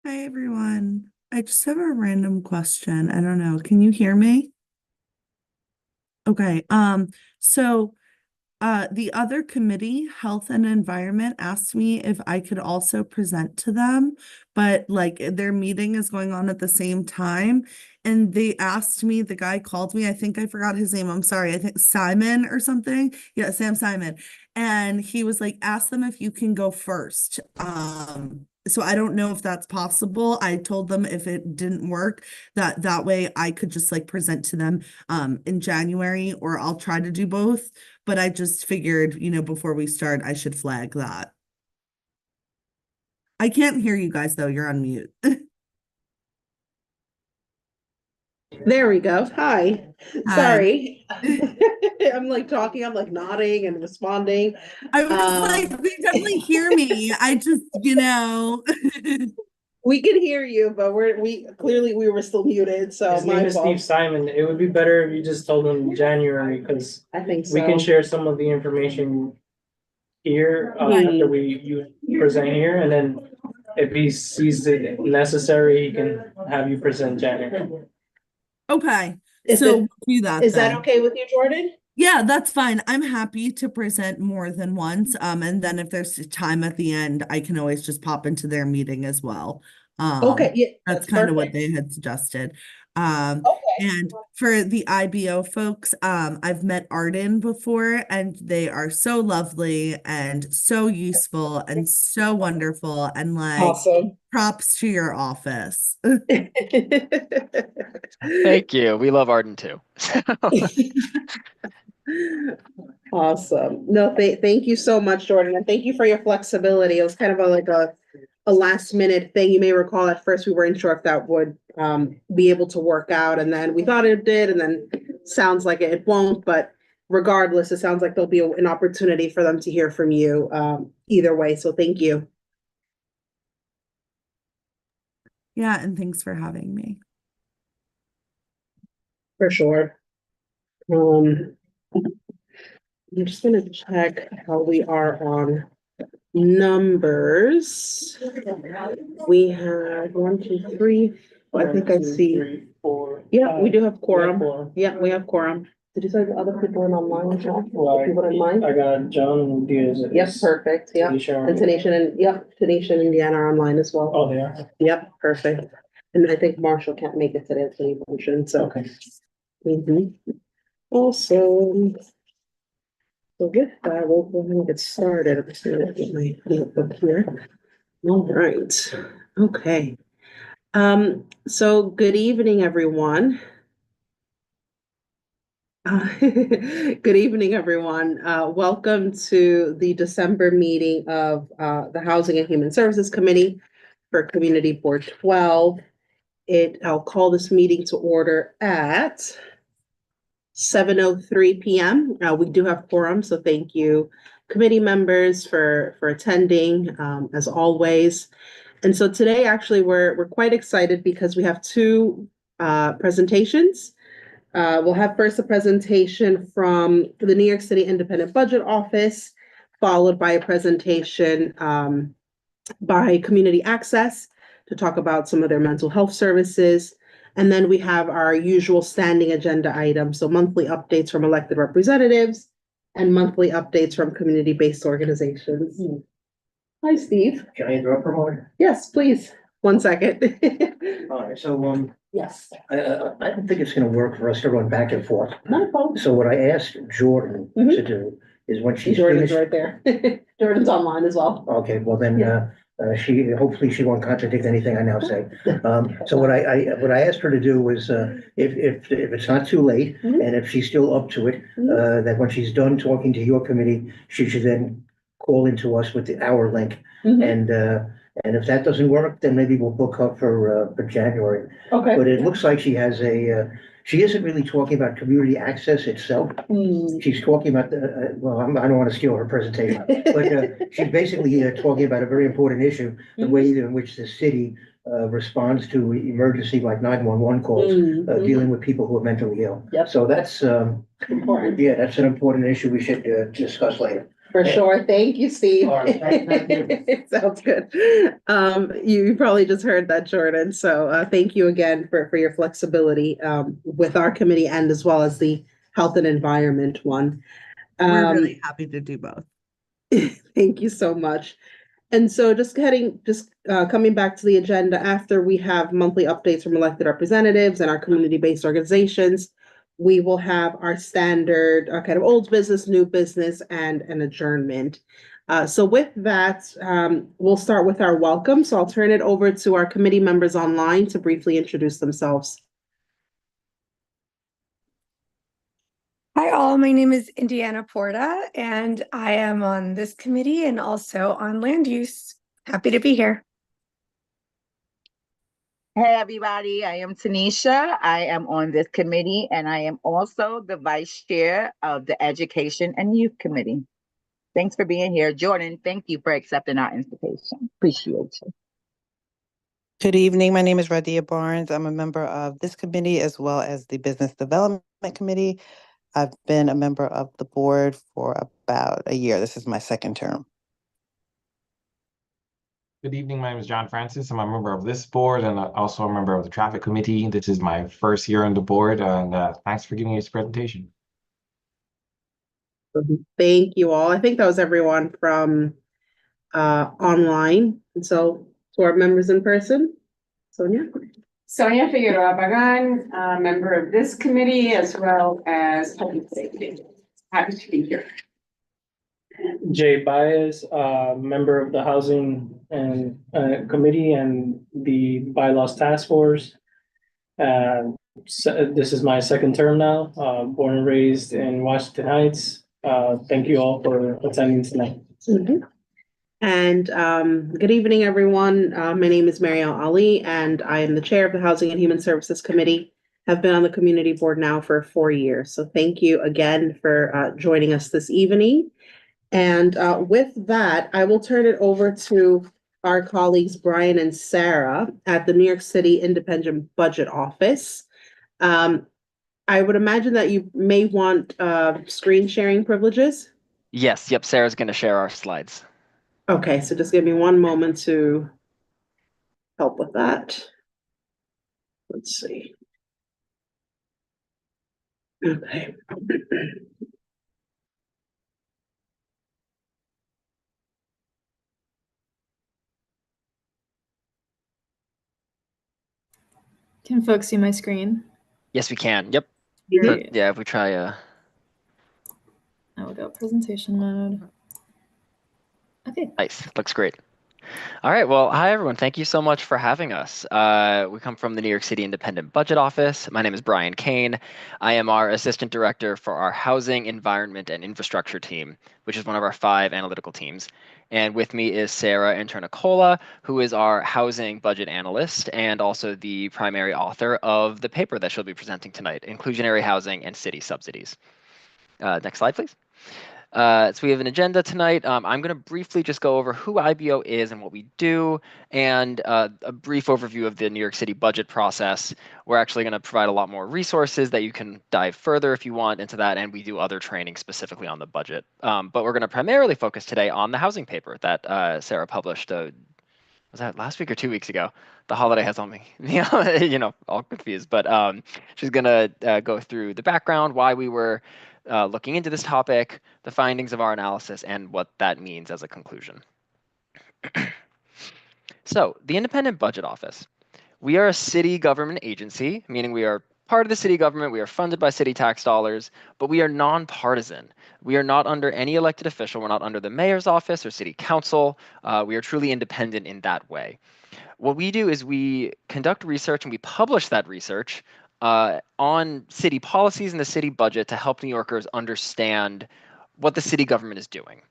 Hi everyone. I just have a random question. I don't know. Can you hear me? Okay. So the other committee, Health and Environment, asked me if I could also present to them, but like their meeting is going on at the same time. And they asked me, the guy called me, I think I forgot his name. I'm sorry. I think Simon or something. Yeah, Sam Simon. And he was like, ask them if you can go first. So I don't know if that's possible. I told them if it didn't work, that way I could just like present to them in January, or I'll try to do both. But I just figured, before we start, I should flag that. I can't hear you guys though. You're on mute. There we go. Hi. Hi. Sorry. I'm like talking, I'm like nodding and responding. I was like, Um, they definitely hear me. I just, we can hear you, but we clearly we were still muted, so His name my is Steve fault. Simon. It would be better if you just told him January because I think we can so. share some of the information here Right. after you present here, and then if he sees it necessary, he can have you present January. Okay. Is So we'll it do that is that then. okay with you, Jordan? Yeah, that's fine. I'm happy to present more than once. And then if there's time at the end, I can always just pop into their meeting as well. Okay, yeah, That's that's kind of what perfect. they had suggested. Um, Okay. and for the IBO folks, I've met Arden before, and they are so lovely and so useful and so wonderful, and like Awesome. props to your office. Thank you. We love Arden too. Awesome. No, thank you so much, Jordan, and thank you for your flexibility. It was kind of a last minute thing. You may recall at first we weren't sure if that would be able to work out, and then we thought it did, and then sounds like it won't. But regardless, it sounds like there'll be an opportunity for them to hear from you either way. So thank you. Yeah, and thanks for having me. For sure. Um, I'm just gonna check how we are on numbers. We have one, two, three. Oh, I think I see. Three, four. Yeah, we do have quorum. Quorum. Yeah, we have quorum. Did you say the other people in online as well? Well, If you wouldn't mind? I got John and Diaz. Yep, perfect. Yeah. And Tanisha and, yep, Tanisha and Indiana are online as well. Oh, they are? Yep, perfect. And I think Marshall can't make it today, as you mentioned, so. Okay. Mhm. Awesome. So with that, we'll go ahead and get started. I'm just gonna get my notebook here. All right, okay. So good evening, everyone. Good evening, everyone. Welcome to the December meeting of the Housing and Human Services Committee for Community Board 12. I'll call this meeting to order at 7:03 p.m. We do have quorum, so thank you, committee members, for attending, as always. And so today, actually, we're quite excited because we have two presentations. We'll have first a presentation from the New York City Independent Budget Office, followed by a presentation by Community Access to talk about some of their mental health services. And then we have our usual standing agenda items, so monthly updates from elected representatives and monthly updates from community-based organizations. Hi, Steve. Can I interrupt for a moment? Yes, please. 1 second. All right, so, Yes. I don't think it's gonna work for us to run back and forth. Not a problem. So what I asked Jordan Mhm. to do is when she's Jordan's finished. right there. Jordan's online as well. Okay, well then, hopefully she won't contradict anything I now say. So what I asked her to do was, if it's not too late, Mhm. and if she's still up to it, that when she's done talking to your committee, she should then call into us with our link. Mhm. And if that doesn't work, then maybe we'll book up for January. Okay. But it looks like she has she isn't really talking about community access itself. Mm. She's talking about I don't want to steal her presentation, but she's basically talking about a very important issue, the Mhm. way in which the city responds to emergency like 911 calls, Mhm. dealing with people who are mentally ill. Yep. So that's Important. yeah, that's an important issue we should discuss later. For sure. Thank you, Steve. All right, thank you. Sounds good. You probably just heard that, Jordan. So thank you again for your flexibility with our committee and as well as the health and environment one. We're really happy to do both. Thank you so much. And so coming back to the agenda, after we have monthly updates from elected representatives and our community-based organizations, we will have our standard kind of old business, new business, and an adjournment. So with that, we'll start with our welcome. So I'll turn it over to our committee members online to briefly introduce themselves. Hi all, my name is Indiana Porta and I am on this committee and also on land use. Happy to be here. Hey everybody, I am Tanisha. I am on this committee and I am also the vice chair of the Education and Youth Committee. Thanks for being here. Jordan, thank you for accepting our invitation. Appreciate you. Good evening. My name is Radia Barnes. I'm a member of this committee as well as the Business Development Committee. I've been a member of the board for about a year. This is my second term. Good evening, my name is John Francis. I'm a member of this board and also a member of the traffic committee. This is my first year on the board and thanks for giving me this presentation. Thank you all. I think that was everyone from online. And so to our members in person, Sonia. Sonia Figueroa Pagan, member of this committee as well as public safety. Happy to be here. Jay Baez, member of the Housing and Committee and the Bylaws Task Force. So this is my second term now, born and raised in Washington Heights. Thank you all for attending tonight. Mm-hmm. And good evening, everyone. My name is Marielle Ali, and I am the chair of the Housing and Human Services Committee. Have been on the community board now for 4 years. So thank you again for joining us this evening. And with that, I will turn it over to our colleagues, Brian and Sarah at the New York City Independent Budget Office. I would imagine that you may want screen sharing privileges. Yes, yep, Sarah's going to share our slides. Okay, so just give me one moment to help with that. Let's see. Okay. Can folks see my screen? Yes, we can. Yep. Great. So, yeah, if we try I will go presentation mode. Okay. nice, looks great. All right, well, hi everyone. Thank you so much for having us. We come from the New York City Independent Budget Office. My name is Brian Kane. I am our Assistant Director for our Housing, Environment, and Infrastructure team, which is one of our 5 analytical teams. And with me is Sarah Internicola, who is our Housing Budget Analyst and also the primary author of the paper that she'll be presenting tonight, Inclusionary Housing and City Subsidies. Next slide, please. So we have an agenda tonight. I'm going to briefly just go over who IBO is and what we do, and a brief overview of the New York City budget process. We're actually going to provide a lot more resources that you can dive further if you want into that, and we do other training specifically on the budget. But we're going to primarily focus today on the housing paper that Sarah published. Was that last week or 2 weeks ago? The holiday has on me, all confused. But she's going to go through the background, why we were looking into this topic, the findings of our analysis, and what that means as a conclusion. So, the Independent Budget Office. We are a city government agency, meaning we are part of the city government, we are funded by city tax dollars, but we are nonpartisan. We are not under any elected official, we're not under the mayor's office or city council. We are truly independent in that way. What we do is we conduct research and we publish that research on city policies and the city budget to help New Yorkers understand what the city government is doing.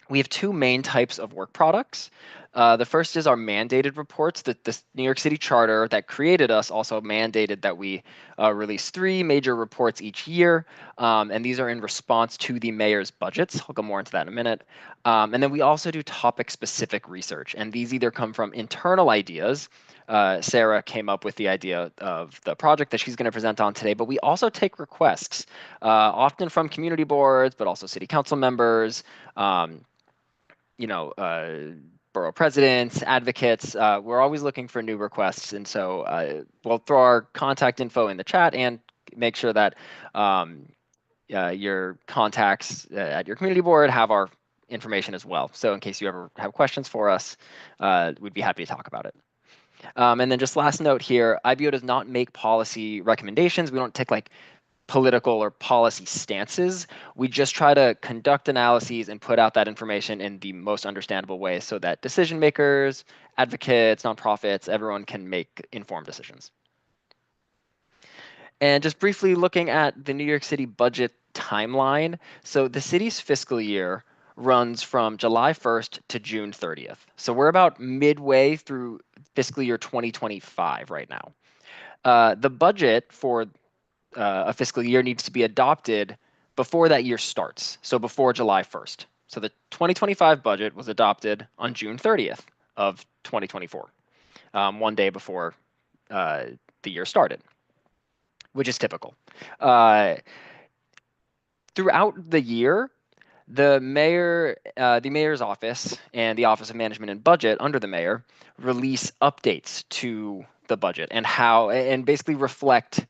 We have 2 main types of work products. The first is our mandated reports that the New York City Charter that created us also mandated that we release 3 major reports each year. And these are in response to the mayor's budgets. I'll go more into that in a minute. And then we also do topic-specific research. And these either come from internal ideas Sarah came up with the idea of the project that she's going to present on today, but we also take requests, often from community boards, but also city council members, borough presidents, advocates. We're always looking for new requests. And so we'll throw our contact info in the chat and make sure that your contacts at your community board have our information as well. So in case you ever have questions for us, we'd be happy to talk about it. And then just last note here, IBO does not make policy recommendations. We don't take like political or policy stances. We just try to conduct analyses and put out that information in the most understandable way so that decision makers, advocates, nonprofits, everyone can make informed decisions. And just briefly looking at the New York City budget timeline. So the city's fiscal year runs from July 1st to June 30th. So we're about midway through fiscal year 2025 right now. The budget for a fiscal year needs to be adopted before that year starts, so before July 1st. So the 2025 budget was adopted on June 30th of 2024, one day before the year started, which is typical. Throughout the year, the mayor's office and the Office of Management and Budget under the mayor release updates to the budget and basically reflect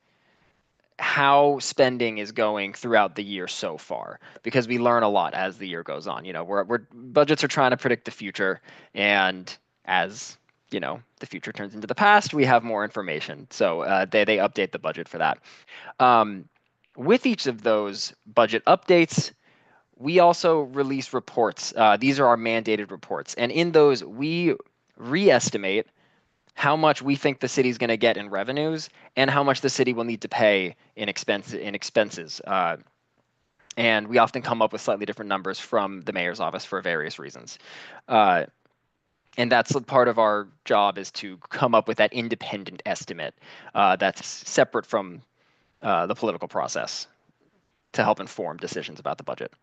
how spending is going throughout the year so far, because we learn a lot as the year goes on. Budgets are trying to predict the future, and as the future turns into the past, we have more information. So they update the budget for that. With each of those budget updates, we also release reports. These are our mandated reports, and in those we re-estimate how much we think the city's going to get in revenues and how much the city will need to pay in expenses. And we often come up with slightly different numbers from the mayor's office for various reasons. And that's part of our job, is to come up with that independent estimate that's separate from the political process to help inform decisions about the budget.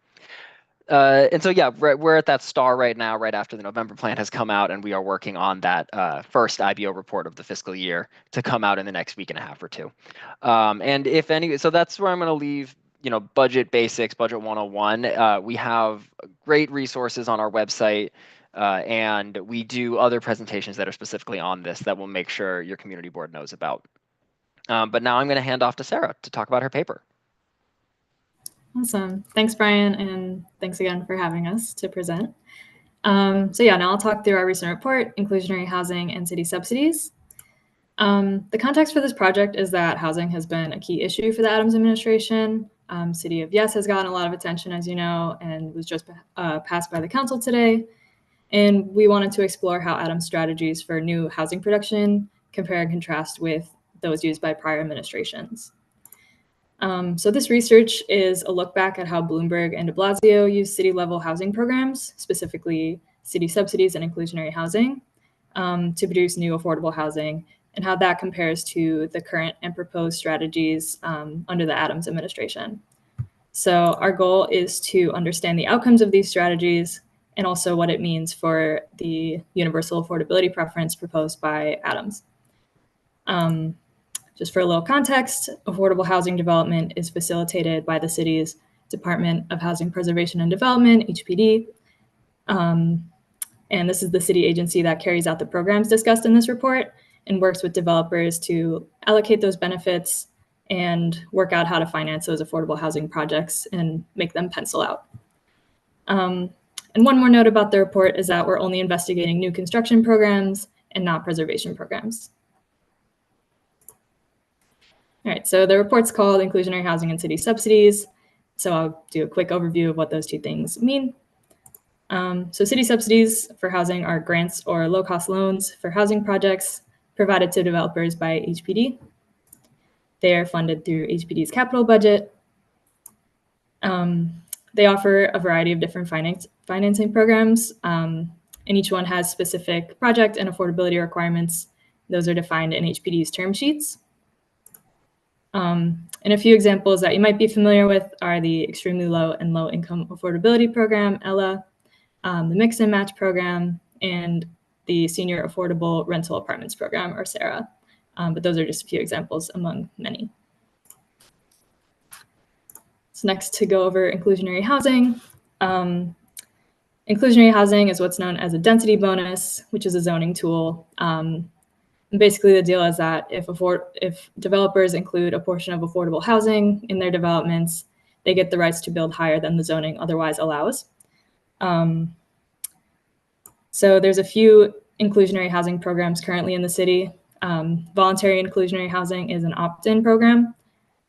And so, yeah, we're at that star right now, right after the November plan has come out, and we are working on that first IBO report of the fiscal year to come out in the next week and a half or two. So that's where I'm going to leave, budget basics, budget 101. We have great resources on our website, and we do other presentations that are specifically on this that will make sure your community board knows about. But now I'm going to hand off to Sarah to talk about her paper. Awesome. Thanks, Brian, and thanks again for having us to present. Now I'll talk through our recent report, Inclusionary Housing and City Subsidies. The context for this project is that housing has been a key issue for the Adams administration. City of Yes has gotten a lot of attention, as you know, and was just passed by the council today. And we wanted to explore how Adams' strategies for new housing production compare and contrast with those used by prior administrations. So this research is a look back at how Bloomberg and de Blasio use city-level housing programs, specifically city subsidies and inclusionary housing, to produce new affordable housing, and how that compares to the current and proposed strategies under the Adams administration. So our goal is to understand the outcomes of these strategies and also what it means for the universal affordability preference proposed by Adams. Just for a little context, affordable housing development is facilitated by the city's Department of Housing Preservation and Development, HPD. And this is the city agency that carries out the programs discussed in this report and works with developers to allocate those benefits and work out how to finance those affordable housing projects and make them pencil out. And one more note about the report is that we're only investigating new construction programs and not preservation programs. All right, so the report's called Inclusionary Housing and City Subsidies. So I'll do a quick overview of what those two things mean. So city subsidies for housing are grants or low-cost loans for housing projects provided to developers by HPD. They are funded through HPD's capital budget. They offer a variety of different financing programs, and each one has specific project and affordability requirements. Those are defined in HPD's term sheets. And a few examples that you might be familiar with are the Extremely Low and Low Income Affordability Program, ELA, the Mix and Match Program, and the Senior Affordable Rental Apartments Program, or SARA. But those are just a few examples among many. So next, to go over inclusionary housing. Inclusionary housing is what's known as a density bonus, which is a zoning tool. And basically, the deal is that if developers include a portion of affordable housing in their developments, they get the rights to build higher than the zoning otherwise allows. So there's a few inclusionary housing programs currently in the city. Voluntary inclusionary housing is an opt-in program.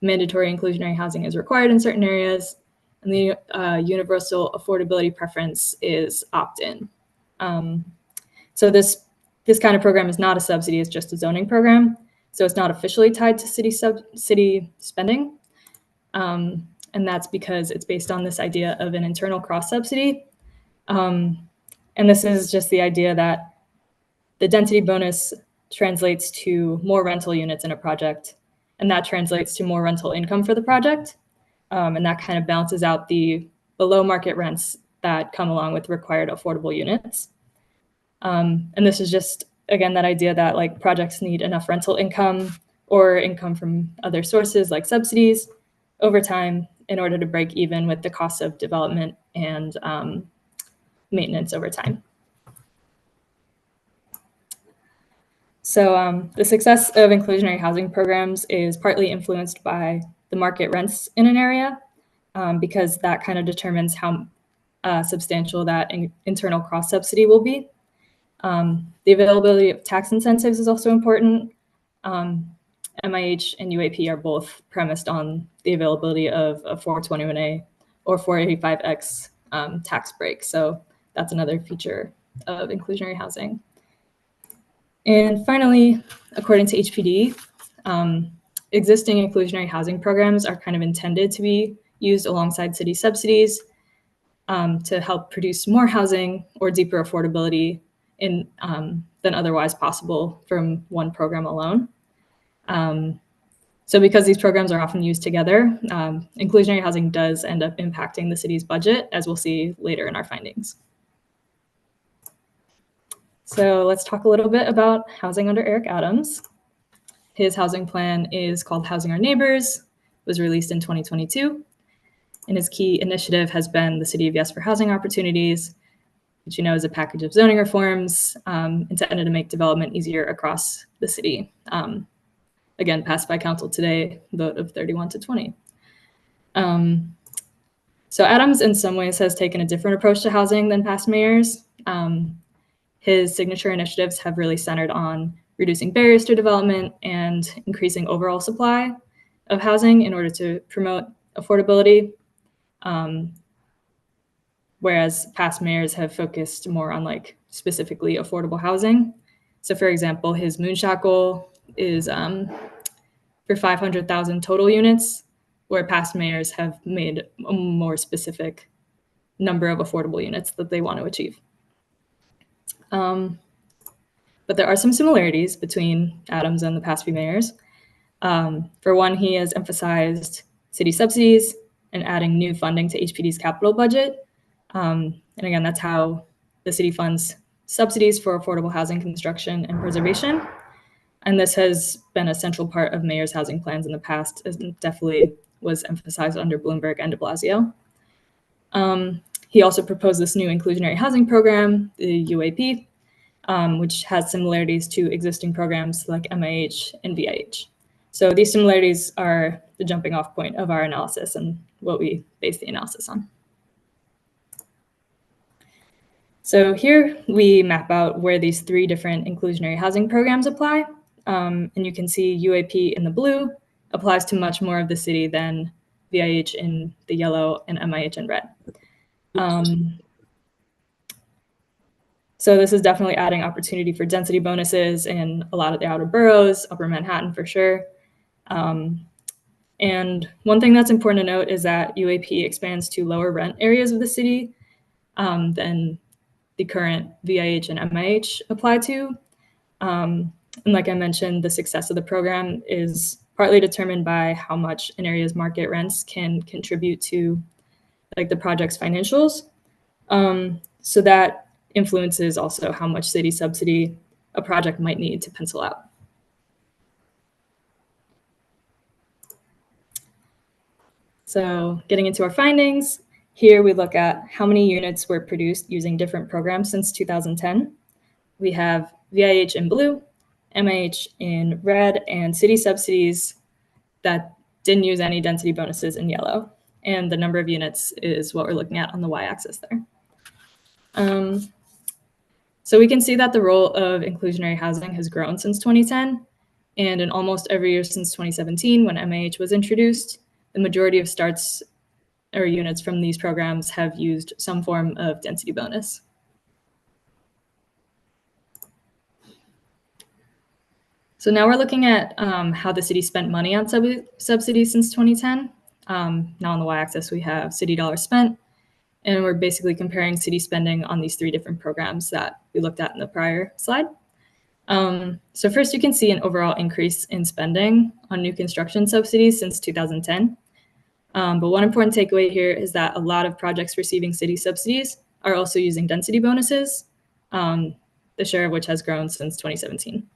Mandatory inclusionary housing is required in certain areas. And the universal affordability preference is opt-in. So this kind of program is not a subsidy, it's just a zoning program. So it's not officially tied to city spending. And that's because it's based on this idea of an internal cross subsidy. And this is just the idea that the density bonus translates to more rental units in a project, and that translates to more rental income for the project. And that kind of balances out the below market rents that come along with required affordable units. And this is just, again, that idea that like projects need enough rental income or income from other sources like subsidies over time in order to break even with the cost of development and maintenance over time. So the success of inclusionary housing programs is partly influenced by the market rents in an area, because that kind of determines how substantial that internal cross subsidy will be. The availability of tax incentives is also important. MIH and UAP are both premised on the availability of a 421A or 485X tax break. So that's another feature of inclusionary housing. And finally, according to HPD, existing inclusionary housing programs are kind of intended to be used alongside city subsidies to help produce more housing or deeper affordability than otherwise possible from one program alone. So because these programs are often used together, inclusionary housing does end up impacting the city's budget, as we'll see later in our findings. So let's talk a little bit about housing under Eric Adams. His housing plan is called Housing Our Neighbors. It was released in 2022. And his key initiative has been the City of Yes for Housing Opportunities, which you know is a package of zoning reforms intended to make development easier across the city. Again, passed by council today, vote of 31-20. So Adams in some ways has taken a different approach to housing than past mayors. His signature initiatives have really centered on reducing barriers to development and increasing overall supply of housing in order to promote affordability. Whereas past mayors have focused more on like specifically affordable housing. So for example, his moonshot goal is for 500,000 total units, where past mayors have made a more specific number of affordable units that they want to achieve. But there are some similarities between Adams and the past few mayors. For one, he has emphasized city subsidies and adding new funding to HPD's capital budget. And again, that's how the city funds subsidies for affordable housing construction and preservation. And this has been a central part of mayors' housing plans in the past, and definitely was emphasized under Bloomberg and de Blasio. He also proposed this new inclusionary housing program, the UAP, which has similarities to existing programs like MIH and VIH. So these similarities are the jumping off point of our analysis and what we base the analysis on. So here we map out where these three different inclusionary housing programs apply. And you can see UAP in the blue applies to much more of the city than VIH in the yellow and MIH in red. So this is definitely adding opportunity for density bonuses in a lot of the outer boroughs, Upper Manhattan for sure. And one thing that's important to note is that UAP expands to lower rent areas of the city than the current VIH and MIH apply to. And like I mentioned, the success of the program is partly determined by how much an area's market rents can contribute to like the project's financials. So that influences also how much city subsidy a project might need to pencil out. So getting into our findings, here we look at how many units were produced using different programs since 2010. We have VIH in blue, MIH in red, and city subsidies that didn't use any density bonuses in yellow. And the number of units is what we're looking at on the y-axis there. So we can see that the role of inclusionary housing has grown since 2010, and in almost every year since 2017, when MIH was introduced, the majority of starts or units from these programs have used some form of density bonus. So now we're looking at how the city spent money on subsidies since 2010. Now on the y-axis, we have city dollars spent, and we're basically comparing city spending on these 3 different programs that we looked at in the prior slide. So first, you can see an overall increase in spending on new construction subsidies since 2010. But one important takeaway here is that a lot of projects receiving city subsidies are also using density bonuses, the share of which has grown since 2017.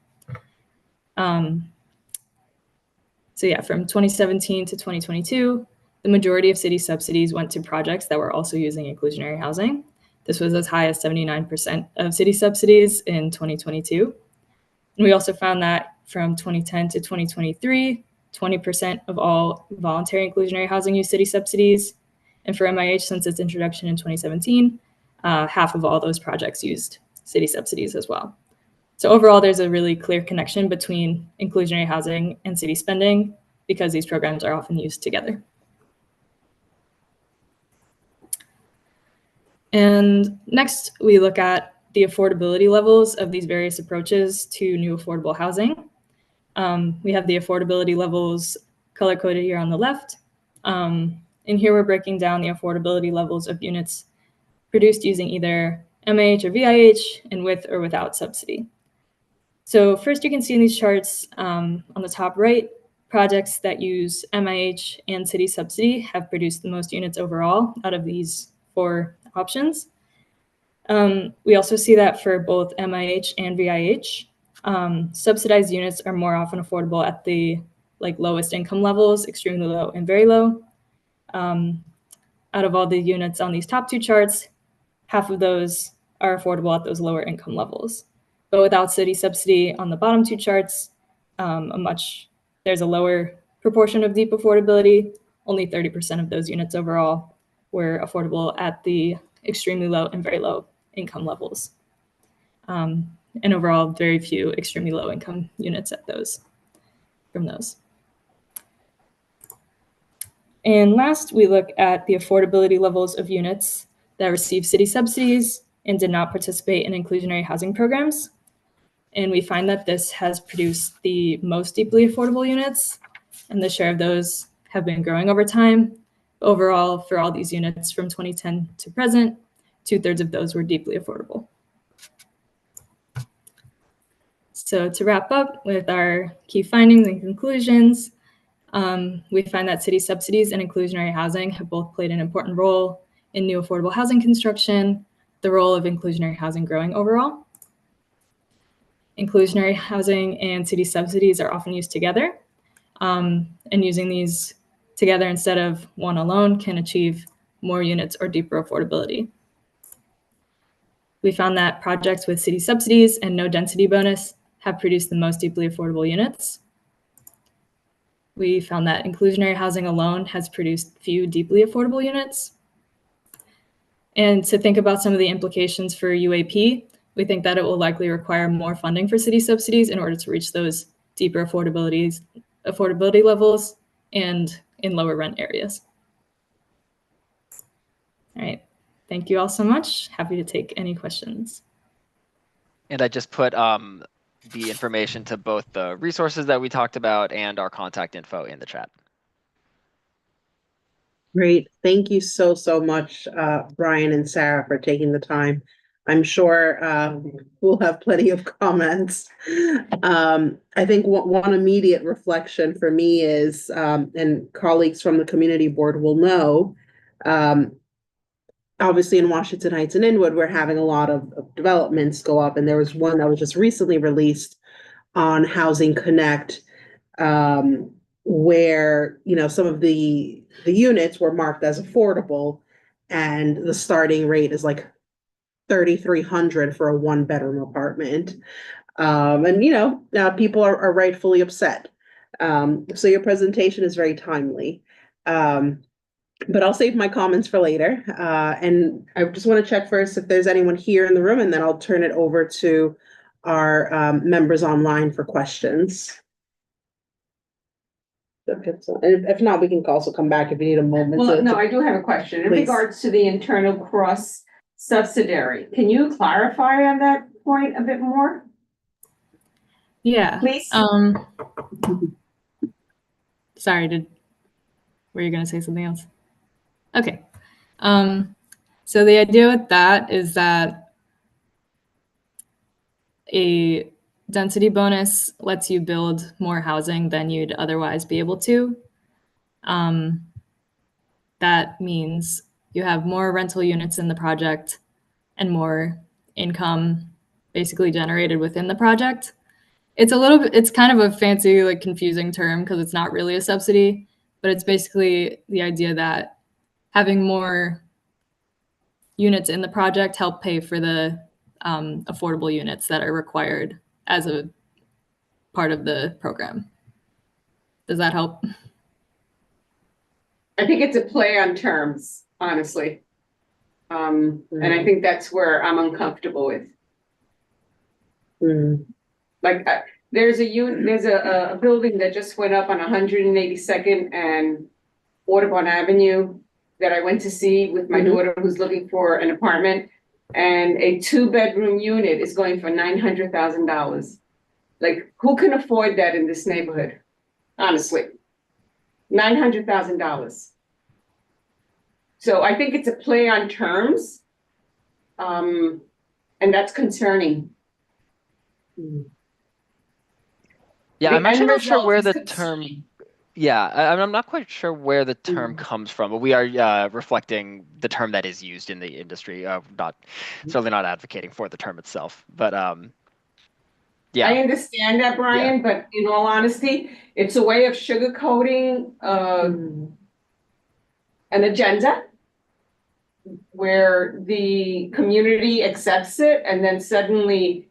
So yeah, from 2017 to 2022, the majority of city subsidies went to projects that were also using inclusionary housing. This was as high as 79% of city subsidies in 2022. And we also found that from 2010 to 2023, 20% of all voluntary inclusionary housing used city subsidies. And for MIH, since its introduction in 2017, half of all those projects used city subsidies as well. So overall, there's a really clear connection between inclusionary housing and city spending because these programs are often used together. And next, we look at the affordability levels of these various approaches to new affordable housing. We have the affordability levels color-coded here on the left. And here we're breaking down the affordability levels of units produced using either MIH or VIH and with or without subsidy. So first, you can see in these charts on the top right, projects that use MIH and city subsidy have produced the most units overall out of these 4 options. We also see that for both MIH and VIH, subsidized units are more often affordable at the lowest income levels, extremely low and very low. Out of all the units on these top 2 charts, half of those are affordable at those lower income levels. But without city subsidy on the bottom 2 charts, there's a lower proportion of deep affordability. Only 30% of those units overall were affordable at the extremely low and very low income levels. And overall, very few extremely low income units from those. And last, we look at the affordability levels of units that receive city subsidies and did not participate in inclusionary housing programs. And we find that this has produced the most deeply affordable units, and the share of those have been growing over time. Overall, for all these units from 2010 to present, 2/3 of those were deeply affordable. So to wrap up with our key findings and conclusions, we find that city subsidies and inclusionary housing have both played an important role in new affordable housing construction, the role of inclusionary housing growing overall. Inclusionary housing and city subsidies are often used together, and using these together instead of one alone can achieve more units or deeper affordability. We found that projects with city subsidies and no density bonus have produced the most deeply affordable units. We found that inclusionary housing alone has produced few deeply affordable units. And to think about some of the implications for UAP, we think that it will likely require more funding for city subsidies in order to reach those deeper affordability levels and in lower rent areas. All right, thank you all so much. Happy to take any questions. And I just put the information to both the resources that we talked about and our contact info in the chat. Great. Thank you so much, Brian and Sarah, for taking the time. I'm sure we'll have plenty of comments. I think one immediate reflection for me is, and colleagues from the community board will know, obviously in Washington Heights and Inwood, we're having a lot of developments go up, and there was one that was just recently released on Housing Connect, where, you know, some of the units were marked as affordable, and the starting rate is like $3,300 for a one-bedroom apartment. And, you know, now people are rightfully upset. So your presentation is very timely. But I'll save my comments for later. And I just want to check first if there's anyone here in the room, and then I'll turn it over to our members online for questions. Okay, so if not, we can also come back if you need a moment. Well, no, I do have a question in Please. regards to the internal cross subsidiary. Can you clarify on that point a bit more, Yeah. please? Sorry, were you going to say something else? Okay. So the idea with that is that a density bonus lets you build more housing than you'd otherwise be able to. That means you have more rental units in the project and more income basically generated within the project. It's kind of a fancy, like, confusing term because it's not really a subsidy, but it's basically the idea that having more units in the project help pay for the affordable units that are required as a part of the program. Does that help? I think it's a play on terms, honestly. And I think that's where I'm uncomfortable with. Like, there's a building that just went up on 182nd and Audubon Avenue that I went to see with my daughter who's looking for an apartment, and a 2-bedroom unit is going for $900,000. Like, who can afford that in this neighborhood? Honestly, $900,000. So I think it's a play on terms, and that's concerning. Yeah, The I'm actually end not sure result where is the concerning. term. Yeah, I'm not quite sure where the term comes from, but we are reflecting the term that is used in the industry. Certainly not advocating for the term itself, but yeah. I understand that, Brian, but in all honesty, it's a way of sugarcoating an agenda where the community accepts it, and then suddenly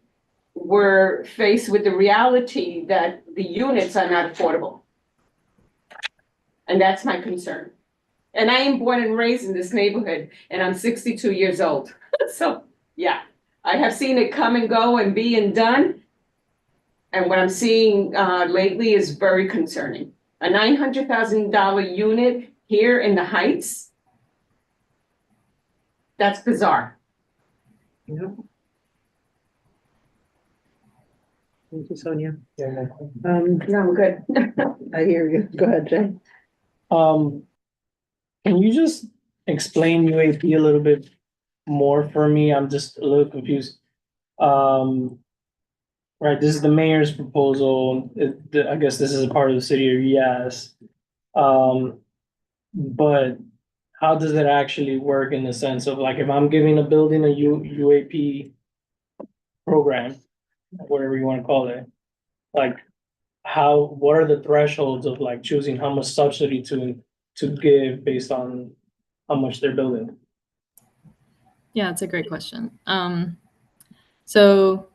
we're faced with the reality that the units are not affordable. And that's my concern. And I am born and raised in this neighborhood, and I'm 62 years old. So, yeah, I have seen it come and go and be and done. And what I'm seeing lately is very concerning. A $900,000 unit here in the Heights, that's bizarre. Thank you, Sonia. Yeah, No, I'm good. I hear you. Go ahead, Jay. Can you just explain UAP a little bit more for me? I'm just a little confused. Right, this is the mayor's proposal. I guess this is a part of the city, yes. But how does it actually work in the sense of, like, if I'm giving a building a UAP program, whatever you want to call it, like, what are the thresholds of, like, choosing how much subsidy to give based on how much they're building? Yeah, it's a great question. So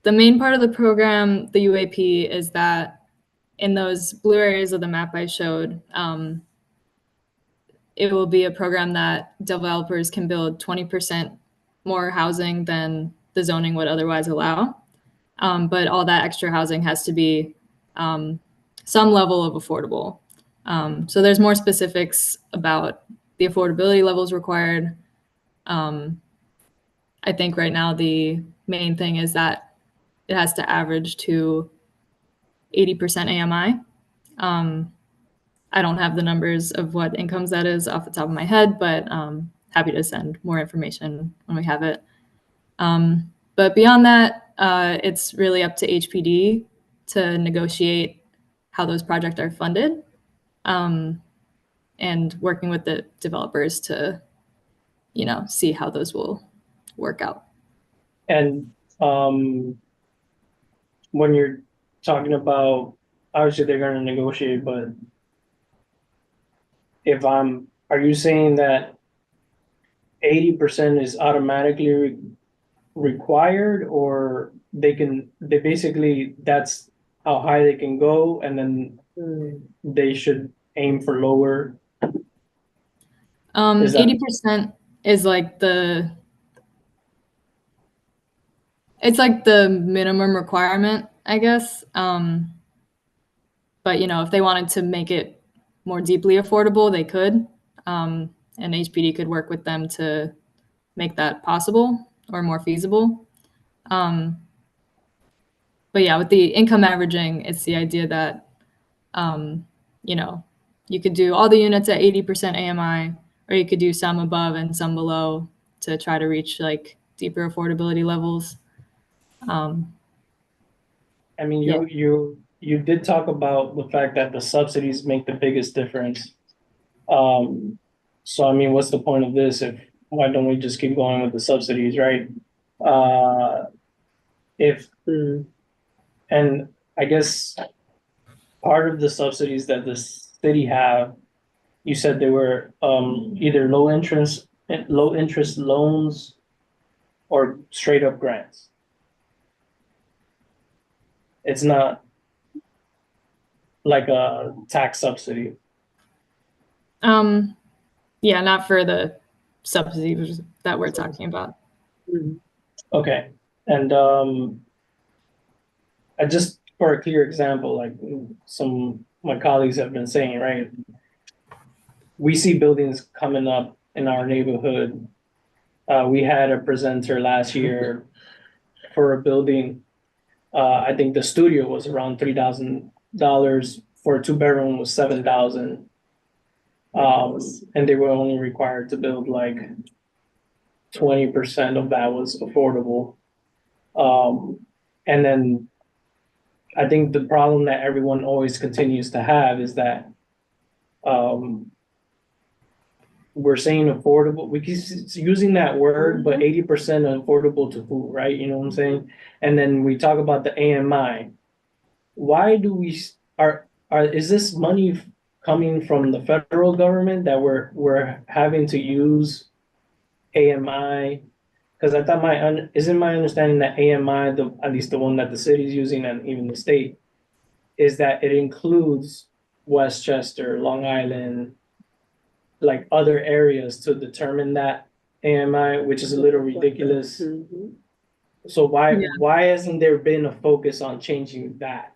the main part of the program, the UAP, is that in those blue areas of the map I showed, it will be a program that developers can build 20% more housing than the zoning would otherwise allow. But all that extra housing has to be some level of affordable. So there's more specifics about the affordability levels required. I think right now the main thing is that it has to average to 80% AMI. I don't have the numbers of what incomes that is off the top of my head, but happy to send more information when we have it. But beyond that, it's really up to HPD to negotiate how those projects are funded. and working with the developers to, see how those will work out. And when you're talking about, obviously they're gonna negotiate, but are you saying that 80% is automatically required, or they basically, that's how high they can go, and then they should aim for lower? Is that- 80% is like it's like the minimum requirement, I guess. But if they wanted to make it more deeply affordable, they could. And HPD could work with them to make that possible or more feasible. But yeah, with the income averaging, it's the idea that, you could do all the units at 80% AMI, or you could do some above and some below to try to reach like deeper affordability levels. I mean, you did talk about the fact that the subsidies make the biggest difference. So I mean, what's the point of this why don't we just keep going with the subsidies, right? And I guess part of the subsidies that the city have, you said they were either low interest loans or straight up grants. It's not like a tax subsidy. Yeah, not for the subsidies that we're talking about. Okay, and I just, for a clear example, like some of my colleagues have been saying, right? We see buildings coming up in our neighborhood. We had a presenter last year for a building. I think the studio was around $3,000. For a 2-bedroom was $7,000. And they were only required to build like 20% of that was affordable. And then I think the problem that everyone always continues to have is that we're saying affordable, we keep using that word, but 80% affordable to who, right? You know what I'm saying? And then we talk about the AMI. Why do is this money coming from the federal government that we're having to use AMI? Because I thought isn't my understanding that AMI, at least the one that the city is using and even the state, is that it includes Westchester, Long Island, like other areas to determine that AMI, which is a little ridiculous. So why hasn't there been a focus on changing that?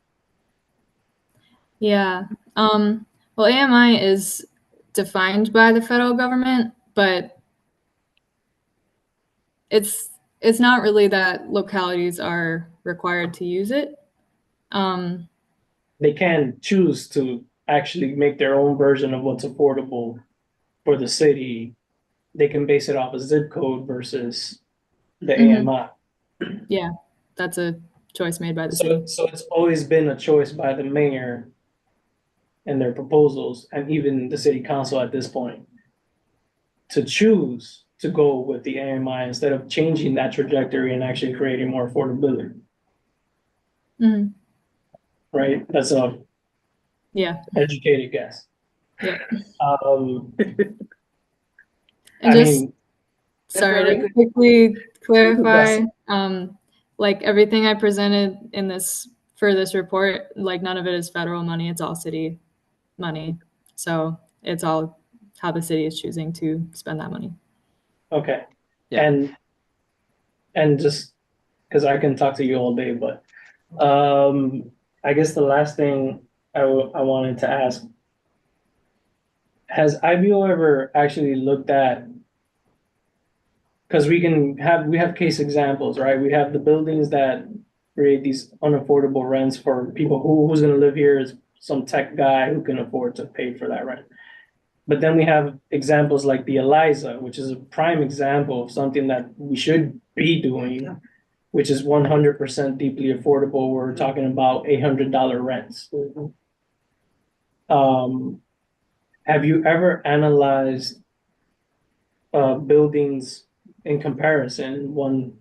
Yeah. Well, AMI is defined by the federal government, but it's not really that localities are required to use it. They can choose to actually make their own version of what's affordable for the city. They can base it off a zip code versus the AMI. Yeah, that's a choice made by the city. So it's always been a choice by the mayor and their proposals, and even the city council at this point, to choose to go with the AMI instead of changing that trajectory and actually creating more affordability. Right? That's a educated guess. Yeah. And just sorry to quickly clarify, like everything I presented for this report, like none of it is federal money, it's all city money. So it's all how the city is choosing to spend that money. Okay. Yeah. And just because I can talk to you all day, but I guess the last thing I wanted to ask, has IBO ever actually looked at, because we have case examples, right? We have the buildings that create these unaffordable rents for people who's going to live here is some tech guy who can afford to pay for that rent. But then we have examples like the Eliza, which is a prime example of something that we should be doing, which is 100% deeply affordable. We're talking about $800 rents. have you ever analyzed buildings in comparison, one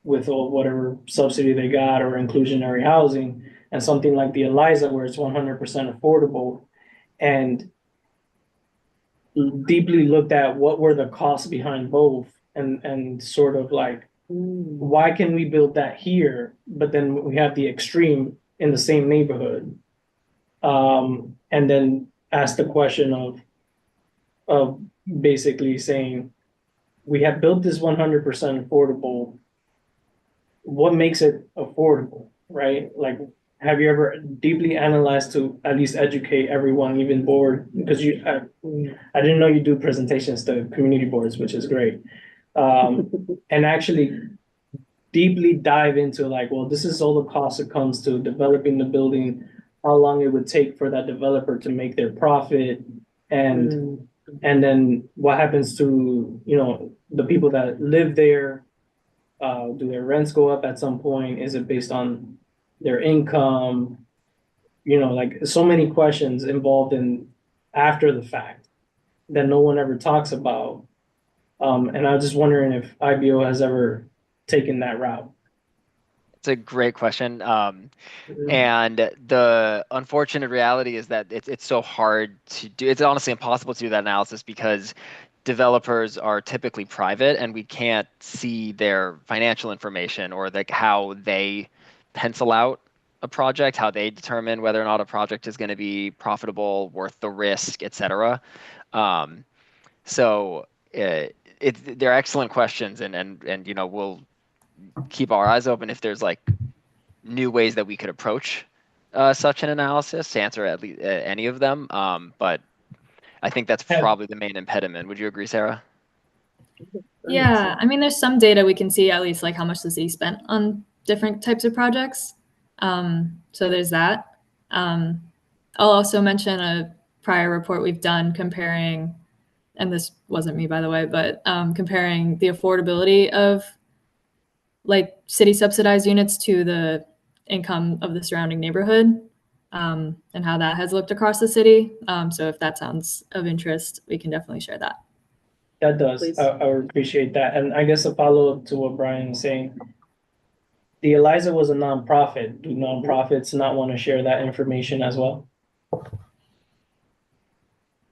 with whatever subsidy they got or inclusionary housing, and something like the Eliza where it's 100% affordable, and deeply looked at what were the costs behind both, and sort of like, why can we build that here, but then we have the extreme in the same neighborhood? And then ask the question of basically saying, we have built this 100% affordable. What makes it affordable, right? Like, have you ever deeply analyzed to at least educate everyone, even board? Because I didn't know you do presentations to community boards, which is great. And actually deeply dive into like, well, this is all the cost it comes to developing the building, how long it would take for that developer to make their profit, and then what happens to, you know, the people that live there. Do their rents go up at some point? Is it based on their income? You know, like so many questions involved in after the fact that no one ever talks about. And I was just wondering if IBO has ever taken that route. It's a great question. And the unfortunate reality is that it's so hard to do. It's honestly impossible to do that analysis because developers are typically private and we can't see their financial information or like how they pencil out a project, how they determine whether or not a project is going to be profitable, worth the risk, et cetera. So they're excellent questions, and you know, we'll keep our eyes open if there's like new ways that we could approach such an analysis to answer at least any of them. But I think that's probably the main impediment. Would you agree, Sarah? Yeah, I mean, there's some data we can see at least like how much the city spent on different types of projects. So there's that. I'll also mention a prior report we've done comparing, and this wasn't me, by the way, but comparing the affordability of like city subsidized units to the income of the surrounding neighborhood. And how that has looked across the city. So if that sounds of interest, we can definitely share that. That does. I would appreciate that. And I guess a follow-up to what Brian is saying, the Eliza was a nonprofit. Do nonprofits not want to share that information as well?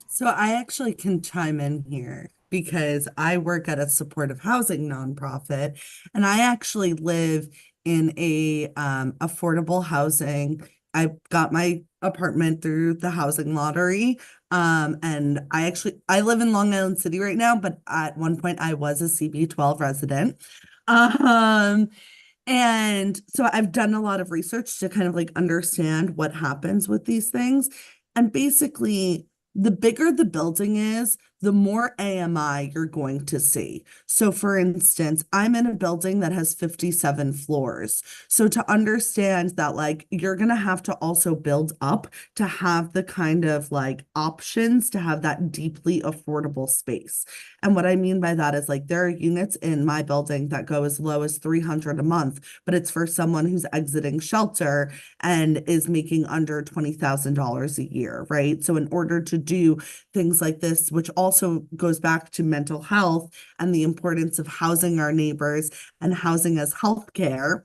So I actually can chime in here because I work at a supportive housing nonprofit, and I actually live in a affordable housing. I got my apartment through the housing lottery. And I live in Long Island City right now, but at one point I was a CB12 resident. And so I've done a lot of research to kind of like understand what happens with these things. And basically, the bigger the building is, the more AMI you're going to see. So for instance, I'm in a building that has 57 floors. So to understand that, like, you're going to have to also build up to have the kind of like options to have that deeply affordable space. And what I mean by that is like, there are units in my building that go as low as $300 a month, but it's for someone who's exiting shelter and is making under $20,000 a year, right? So in order to do things like this, which also goes back to mental health and the importance of housing our neighbors and housing as healthcare,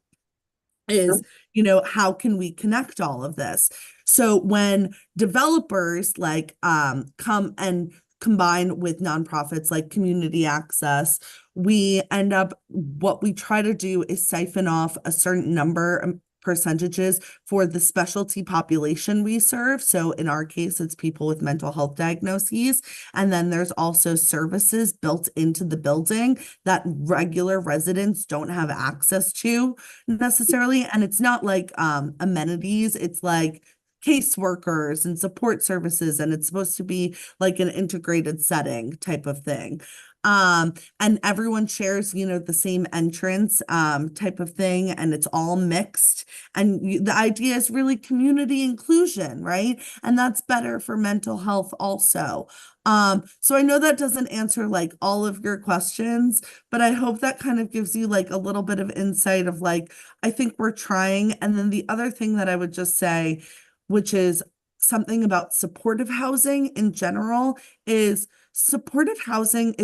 is, you know, how can we connect all of this? So when developers like come and combine with nonprofits like Community Access, we end up, what we try to do is siphon off a certain number percentages for the specialty population we serve. So in our case, it's people with mental health diagnoses. And then there's also services built into the building that regular residents don't have access to necessarily. And it's not like amenities, it's like caseworkers and support services, and it's supposed to be like an integrated setting type of thing. And everyone shares, you know, the same entrance type of thing, and it's all mixed. And the idea is really community inclusion, right? And that's better for mental health also. So I know that doesn't answer like all of your questions, but I hope that kind of gives you like a little bit of insight of like, I think we're trying. And then the other thing that I would just say, which is something about supportive housing in general is supportive housing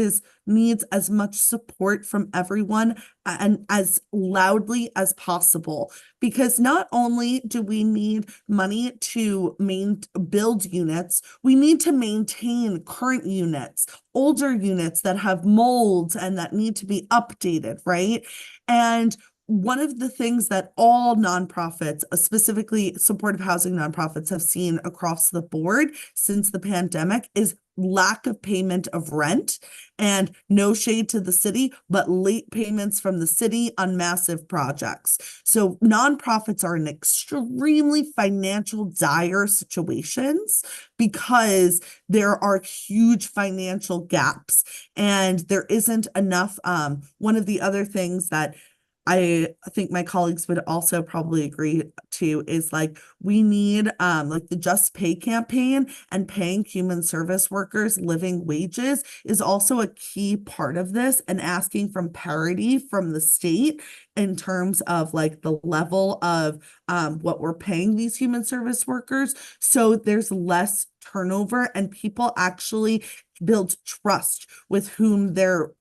needs as much support from everyone and as loudly as possible, because not only do we need money to build units, we need to maintain current units, older units that have molds and that need to be updated, right? And one of the things that all nonprofits, specifically supportive housing nonprofits, have seen across the board since the pandemic is lack of payment of rent. And no shade to the city, but late payments from the city on massive projects. So nonprofits are in extremely financial dire situations because there are huge financial gaps and there isn't enough. One of the other things that I think my colleagues would also probably agree to is like we need like the Just Pay campaign, and paying human service workers living wages is also a key part of this, and asking from parity from the state in terms of like the level of what we're paying these human service workers, so there's less turnover and people actually build trust with whom they're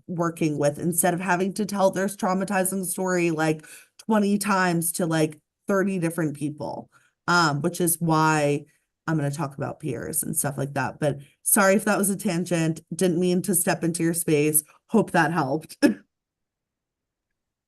working with, instead of having to tell their traumatizing story like 20 times to like 30 different people, which is why I'm going to talk about peers and stuff like that. But sorry if that was a tangent, didn't mean to step into your space. Hope that helped.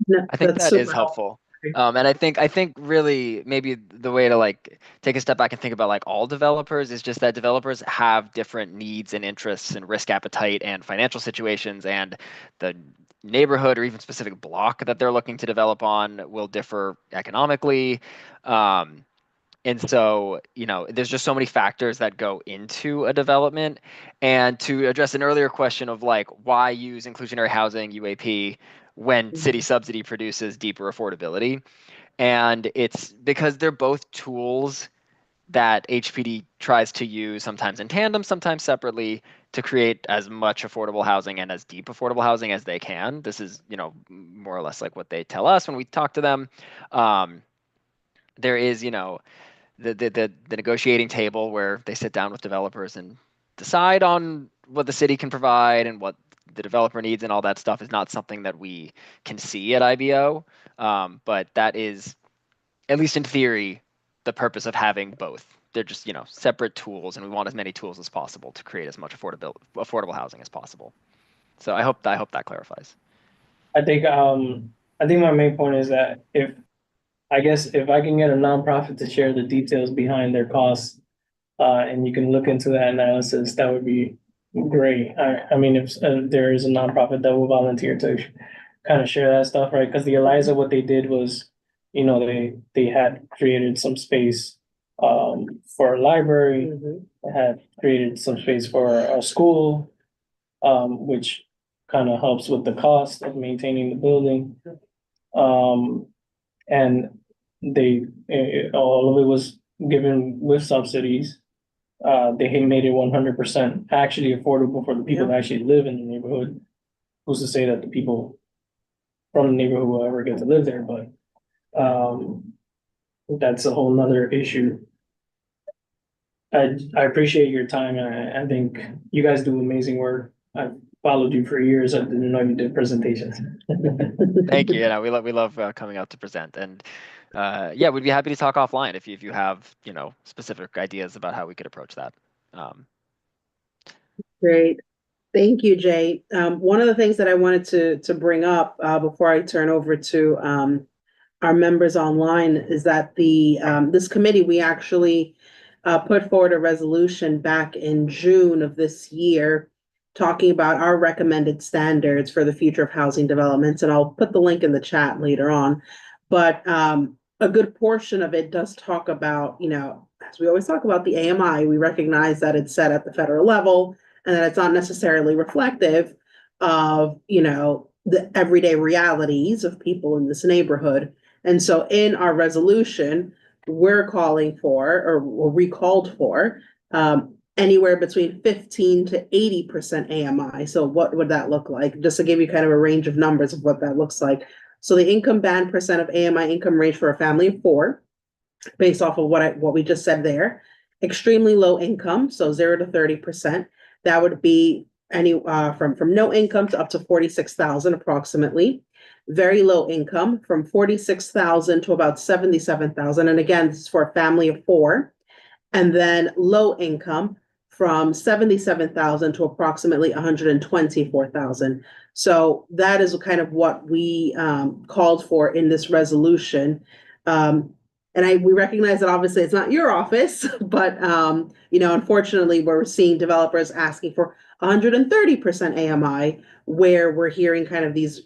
No, I think that's that is super helpful. And I think really maybe the way to like take a step back and think about like all developers is just that developers have different needs and interests and risk appetite and financial situations, and the neighborhood or even specific block that they're looking to develop on will differ economically. And so, there's just so many factors that go into a development. And to address an earlier question of like, why use inclusionary housing, UAP, when city subsidy produces deeper affordability? And it's because they're both tools that HPD tries to use, sometimes in tandem, sometimes separately, to create as much affordable housing and as deep affordable housing as they can. This is, more or less like what they tell us when we talk to them. There is, the negotiating table where they sit down with developers and decide on what the city can provide and what the developer needs, and all that stuff is not something that we can see at IBO. But that is, at least in theory, the purpose of having both. They're just, separate tools, and we want as many tools as possible to create as much affordable housing as possible. So I hope that clarifies. I think my main point is that if I can get a nonprofit to share the details behind their costs, and you can look into that analysis, that would be great. I mean, if there is a nonprofit that will volunteer to kind of share that stuff, right? Because the Eliza, what they did was, they had created some space for a library, had created some space for a school, which kind of helps with the cost of maintaining the building. And all of it was given with subsidies. They made it 100% actually affordable for the people that actually live in the neighborhood. Who's to say that the people from the neighborhood will ever get to live there? But that's a whole nother issue. I appreciate your time, and I think you guys do amazing work. I've followed you for years. I didn't know you did presentations. Thank you. We love coming out to present, and we'd be happy to talk offline if you have specific ideas about how we could approach that. Great. Thank you, Jay. One of the things that I wanted to bring up before I turn over to our members online is that this committee, we actually put forward a resolution back in June of this year talking about our recommended standards for the future of housing developments. And I'll put the link in the chat later on. But a good portion of it does talk about, as we always talk about the AMI, we recognize that it's set at the federal level and that it's not necessarily reflective of, the everyday realities of people in this neighborhood. And so in our resolution, we're calling for, or we called for, anywhere between 15 to 80% AMI. So what would that look like? Just to give you kind of a range of numbers of what that looks like. So the income band percent of AMI income range for a family of 4, based off of what we just said there, extremely low income, so 0 to 30%. That would be from no income to up to 46,000 approximately. Very low income from 46,000 to about 77,000. And again, this is for a family of 4. And then low income from 77,000 to approximately 124,000. So that is kind of what we called for in this resolution. We recognize that obviously it's not your office, but unfortunately, we're seeing developers asking for 130% AMI, where we're hearing kind of these,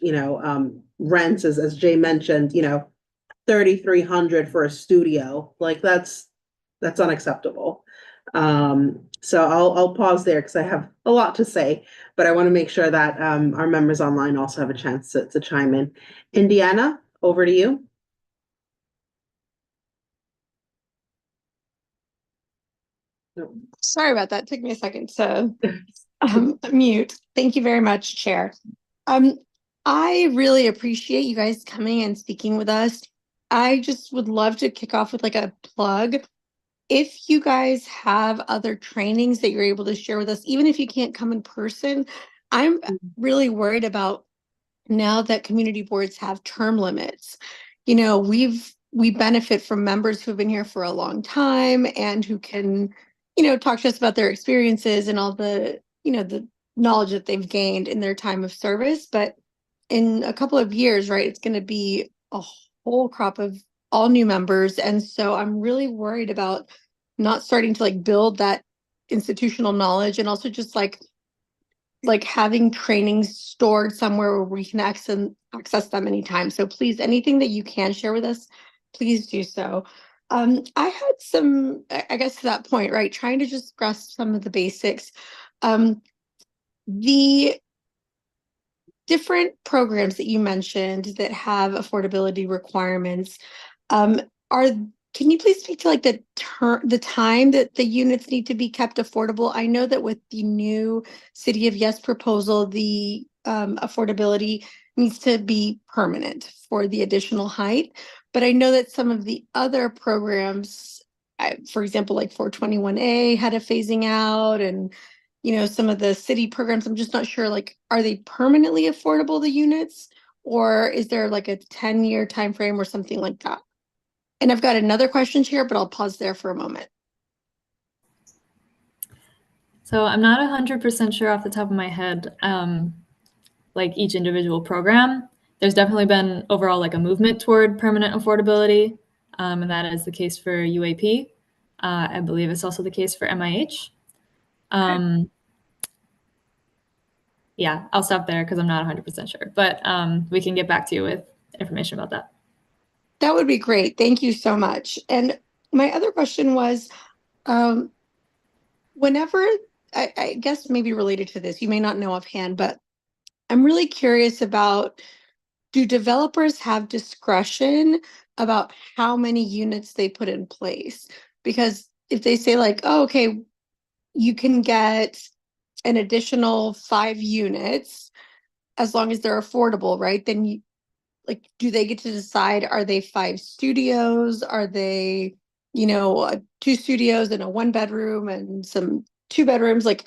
rents, as Jay mentioned, 3,300 for a studio. Like that's unacceptable. So I'll pause there because I have a lot to say, but I want to make sure that our members online also have a chance to chime in. Indiana, over to you. Sorry about that. Took me a second to mute. Thank you very much, Chair. I really appreciate you guys coming and speaking with us. I just would love to kick off with like a plug. If you guys have other trainings that you're able to share with us, even if you can't come in person, I'm really worried about now that community boards have term limits. We benefit from members who have been here for a long time and who can, talk to us about their experiences and all the, the knowledge that they've gained in their time of service. But in a couple of years, right, it's going to be a whole crop of all new members. And so I'm really worried about not starting to like build that institutional knowledge and also just like having trainings stored somewhere where we can access them anytime. So please, anything that you can share with us, please do so. I had some, I guess to that point, right, trying to just grasp some of the basics. The different programs that you mentioned that have affordability requirements, can you please speak to like the time that the units need to be kept affordable? I know that with the new City of Yes proposal, the affordability needs to be permanent for the additional height. But I know that some of the other programs, for example, like 421A had a phasing out, and some of the city programs, I'm just not sure, like, are they permanently affordable, the units, or is there like a 10-year time frame or something like that? And I've got another question here, but I'll pause there for a moment. So I'm not 100% sure off the top of my head, like each individual program. There's definitely been overall like a movement toward permanent affordability, and that is the case for UAP. I believe it's also the case for MIH. Yeah, I'll stop there because I'm not 100% sure, but we can get back to you with information about that. That would be great. Thank you so much. And my other question was, whenever, I guess maybe related to this, you may not know offhand, but I'm really curious about, do developers have discretion about how many units they put in place? Because if they say like, oh, okay, you can get an additional 5 units as long as they're affordable, right? Then do they get to decide, are they 5 studios? Are they, 2 studios and a 1-bedroom and some 2 bedrooms? Like,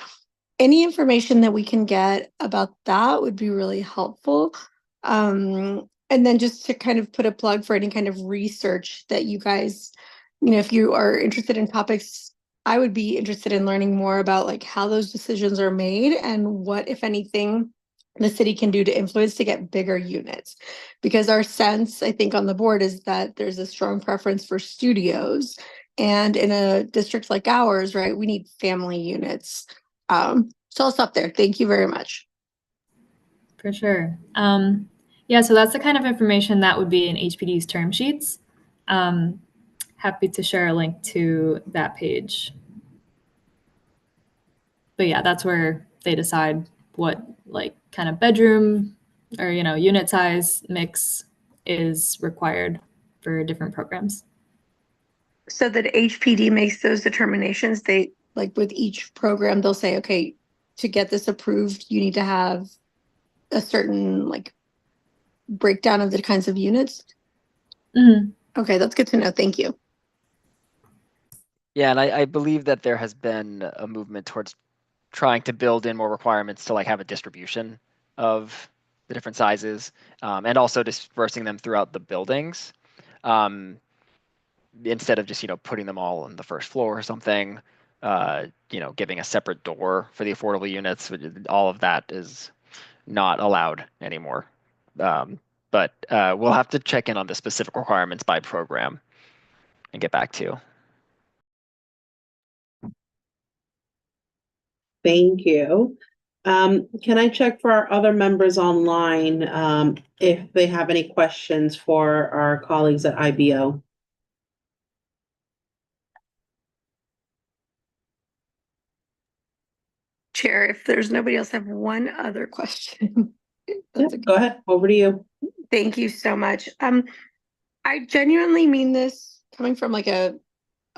any information that we can get about that would be really helpful. And then just to kind of put a plug for any kind of research that you guys, if you are interested in topics, I would be interested in learning more about like how those decisions are made and what, if anything, the city can do to influence to get bigger units. Because our sense, I think, on the board is that there's a strong preference for studios. And in a district like ours, right, we need family units. So I'll stop there. Thank you very much. For sure. Yeah, so that's the kind of information that would be in HPD's term sheets. Happy to share a link to that page. But yeah, that's where they decide what like kind of bedroom or, unit size mix is required for different programs. So that HPD makes those determinations. They, like with each program, they'll say, okay, to get this approved, you need to have a certain like breakdown of the kinds of units. Mm-hmm. Okay, that's good to know. Thank you. Yeah, and I believe that there has been a movement towards trying to build in more requirements to like have a distribution of the different sizes, and also dispersing them throughout the buildings, instead of just, putting them all on the first floor or something, giving a separate door for the affordable units. All of that is not allowed anymore. But we'll have to check in on the specific requirements by program and get back to you. Thank you. Can I check for our other members online, if they have any questions for our colleagues at IBO? Chair, if there's nobody else, I have one other question. That's okay. Go ahead, over to you. Thank you so much. I genuinely mean this coming from like a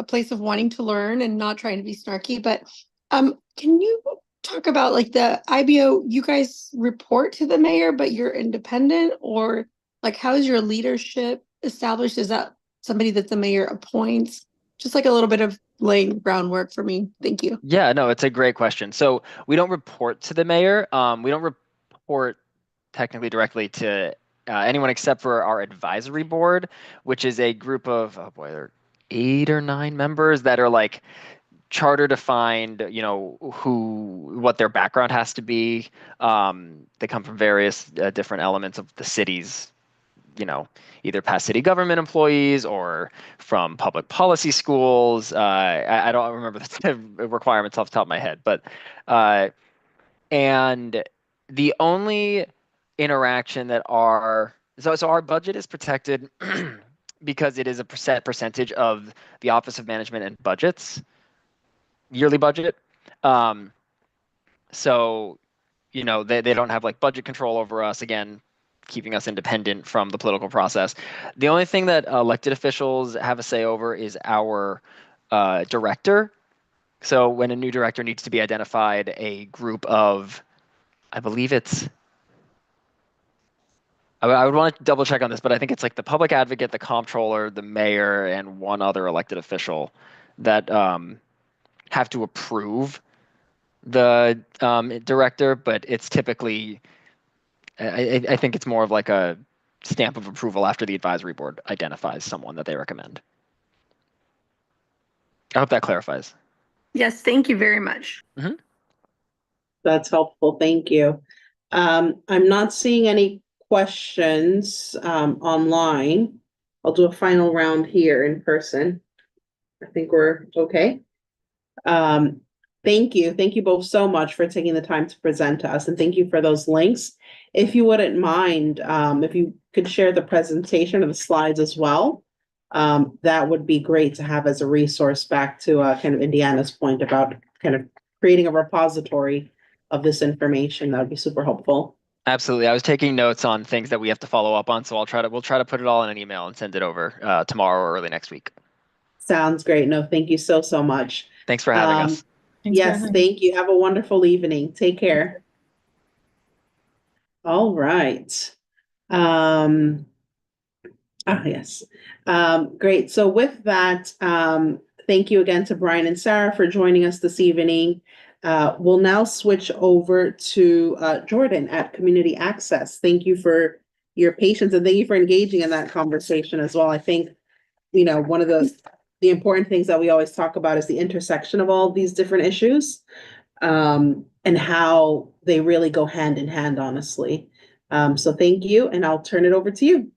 place of wanting to learn and not trying to be snarky, but can you talk about like the IBO, you guys report to the mayor, but you're independent, or like how is your leadership established? Is that somebody that the mayor appoints? Just like a little bit of laying groundwork for me. Thank you. Yeah, no, it's a great question. So we don't report to the mayor. We don't report technically directly to anyone except for our advisory board, which is a group of, oh boy, there are 8 or 9 members that are like charter defined, what their background has to be. They come from various different elements of the city's, either past city government employees or from public policy schools. I don't remember the requirements off the top of my head, but and the only interaction that so our budget is protected because it is a set percentage of the Office of Management and Budget's yearly budget. So, they don't have like budget control over us, again, keeping us independent from the political process. The only thing that elected officials have a say over is our director. So when a new director needs to be identified, a group of, I believe it's, I would want to double check on this, but I think it's like the public advocate, the comptroller, the mayor, and one other elected official that have to approve the director, but it's typically, I think it's more of like a stamp of approval after the advisory board identifies someone that they recommend. I hope that clarifies. Yes, thank you very much. Mm-hmm. That's helpful, thank you. I'm not seeing any questions online. I'll do a final round here in person. I think we're okay. Thank you both so much for taking the time to present to us, and thank you for those links. If you wouldn't mind, if you could share the presentation of the slides as well, that would be great to have as a resource back to kind of Indiana's point about kind of creating a repository of this information. That would be super helpful. Absolutely. I was taking notes on things that we have to follow up on, so we'll try to put it all in an email and send it over tomorrow or early next week. Sounds great. No, thank you so much. Thanks for having us. Yes, thank you. Have a wonderful evening. Take care. All right. Yes. Great. So with that, thank you again to Brian and Sarah for joining us this evening. We'll now switch over to Jordan at Community Access. Thank you for your patience and thank you for engaging in that conversation as well. I think, one of the important things that we always talk about is the intersection of all of these different issues, and how they really go hand in hand, honestly. So thank you, and I'll turn it over to you.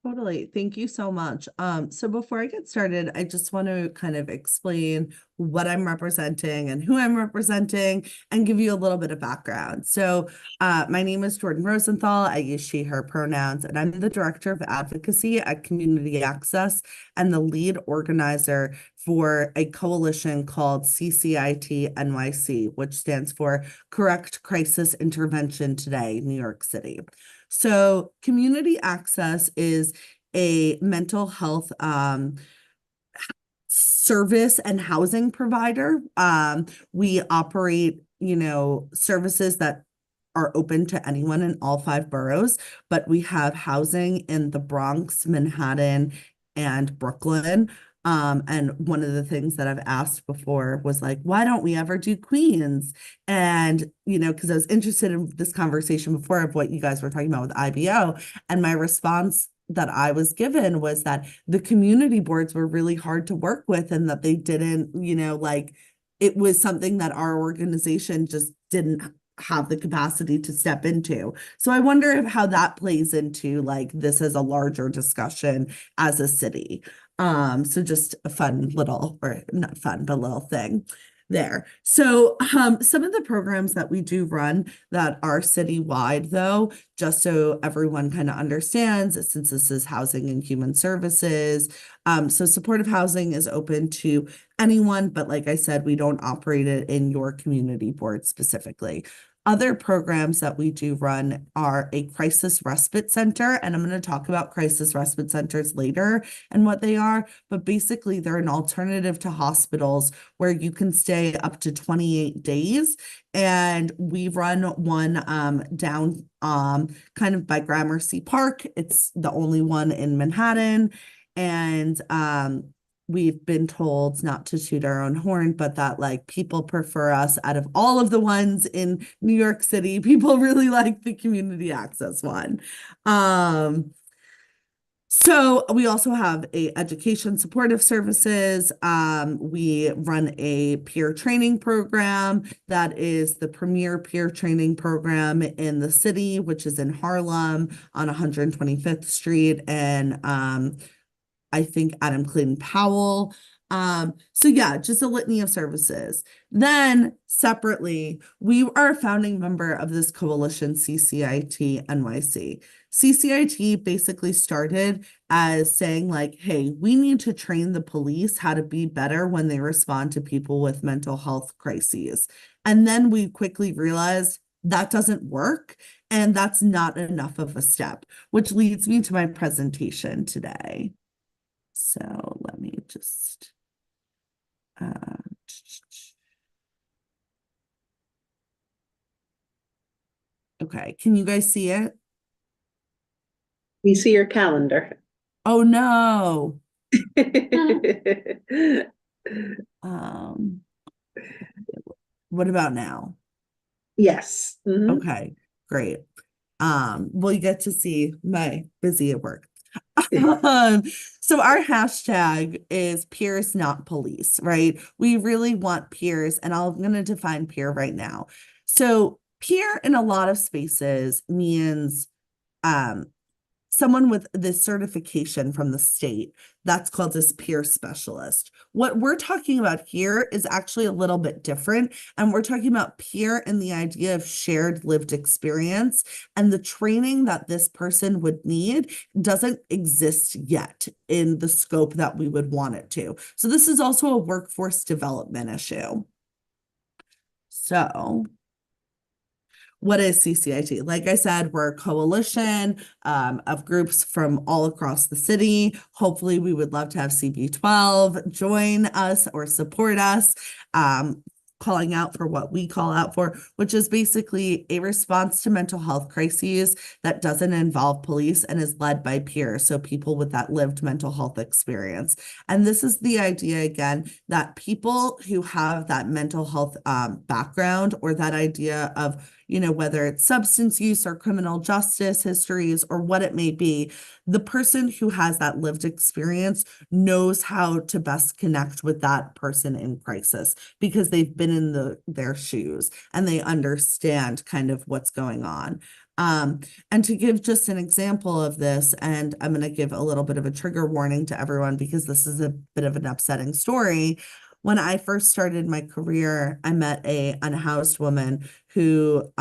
Totally. Thank you so much. So before I get started, I just want to kind of explain what I'm representing and who I'm representing and give you a little bit of background. So my name is Jordan Rosenthal. I use she, her pronouns, and I'm the Director of Advocacy at Community Access and the lead organizer for a coalition called CCIT NYC, which stands for Correct Crisis Intervention Today, New York City. So Community Access is a mental health service and housing provider. We operate, services that are open to anyone in all 5 boroughs, but we have housing in the Bronx, Manhattan, and Brooklyn. And one of the things that I've asked before was like, why don't we ever do Queens? And, you know, because I was interested in this conversation before of what you guys were talking about with IBO. And my response that I was given was that the community boards were really hard to work with and that they didn't, you know, like it was something that our organization just didn't have the capacity to step into. So I wonder if how that plays into like this as a larger discussion as a city. So just a fun little, or not fun, but little thing there. So some of the programs that we do run that are citywide though, just so everyone kind of understands, since this is housing and human services. So supportive housing is open to anyone, but like I said, we don't operate it in your community board specifically. Other programs that we do run are a crisis respite center, and I'm going to talk about crisis respite centers later and what they are, but basically they're an alternative to hospitals where you can stay up to 28 days. And we run one down kind of by Gramercy Park. It's the only one in Manhattan. And we've been told not to toot our own horn, but that like people prefer us out of all of the ones in New York City. People really like the community access one. So we also have a education supportive services. We run a peer training program that is the premier peer training program in the city, which is in Harlem on 125th Street and I think Adam Clayton Powell. So yeah, just a litany of services. Then separately, we are a founding member of this coalition, CCIT NYC. CCIT basically started as saying like, hey, we need to train the police how to be better when they respond to people with mental health crises. And then we quickly realized that doesn't work. And that's not enough of a step, which leads me to my presentation today. So let me just, okay, can you guys see it? We see your calendar. Oh no. What about now? Yes. Mhm. Okay, great. Well, you get to see my busy at work. So our hashtag is peers, not police, right? We really want peers, and I'm going to define peer right now. So peer in a lot of spaces means someone with this certification from the state. That's called this peer specialist. What we're talking about here is actually a little bit different. And we're talking about peer in the idea of shared lived experience. And the training that this person would need doesn't exist yet in the scope that we would want it to. So this is also a workforce development issue. So what is CCIT? Like I said, we're a coalition of groups from all across the city. Hopefully, we would love to have CB12 join us or support us, calling out for what we call out for, which is basically a response to mental health crises that doesn't involve police and is led by peers, so people with that lived mental health experience. And this is the idea, again, that people who have that mental health background or that idea of, you know, whether it's substance use or criminal justice histories or what it may be, the person who has that lived experience knows how to best connect with that person in crisis because they've been in their shoes and they understand kind of what's going on. And to give just an example of this, and I'm going to give a little bit of a trigger warning to everyone because this is a bit of an upsetting story. When I first started my career, I met a unhoused woman who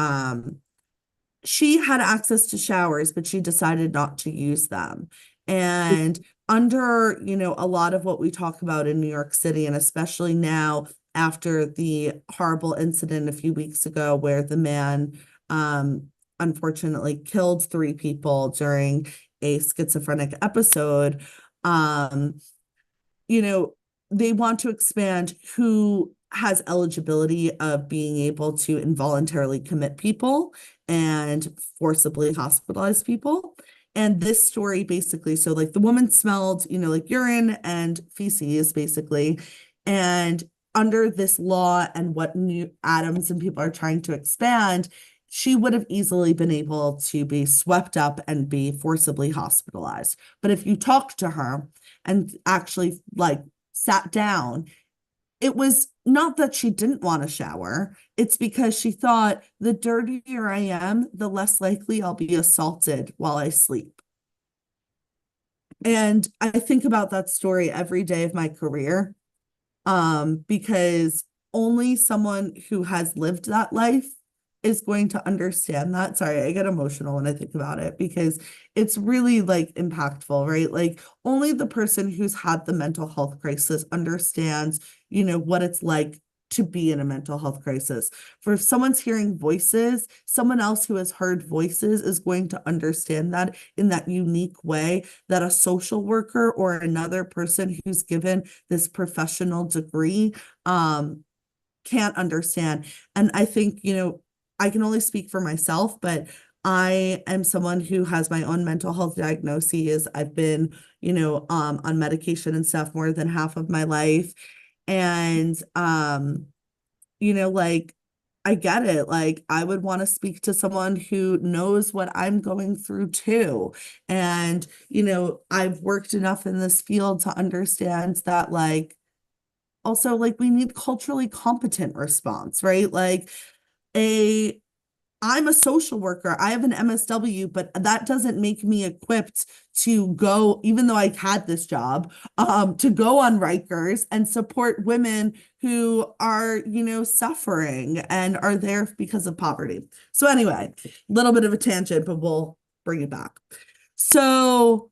she had access to showers, but she decided not to use them. And under, you know, a lot of what we talk about in New York City, and especially now after the horrible incident a few weeks ago where the man unfortunately killed 3 people during a schizophrenic episode, you know, they want to expand who has eligibility of being able to involuntarily commit people and forcibly hospitalize people. And this story basically, so like the woman smelled, like urine and feces basically. And under this law and what new Adams and people are trying to expand, she would have easily been able to be swept up and be forcibly hospitalized. But if you talk to her and actually like sat down, it was not that she didn't want to shower. It's because she thought the dirtier I am, the less likely I'll be assaulted while I sleep. And I think about that story every day of my career, because only someone who has lived that life is going to understand that. Sorry, I get emotional when I think about it because it's really like impactful, right? Like only the person who's had the mental health crisis understands, what it's like to be in a mental health crisis. For if someone's hearing voices, someone else who has heard voices is going to understand that in that unique way that a social worker or another person who's given this professional degree can't understand. And I think, I can only speak for myself, but I am someone who has my own mental health diagnoses. I've been, on medication and stuff more than half of my life. And, like, I get it. Like, I would want to speak to someone who knows what I'm going through too. And, I've worked enough in this field to understand that, like, also, like, we need culturally competent response, right? Like, I'm a social worker. I have an MSW, but that doesn't make me equipped to go, even though I had this job, to go on Rikers and support women who are, suffering and are there because of poverty. So anyway, a little bit of a tangent, but we'll bring it back. So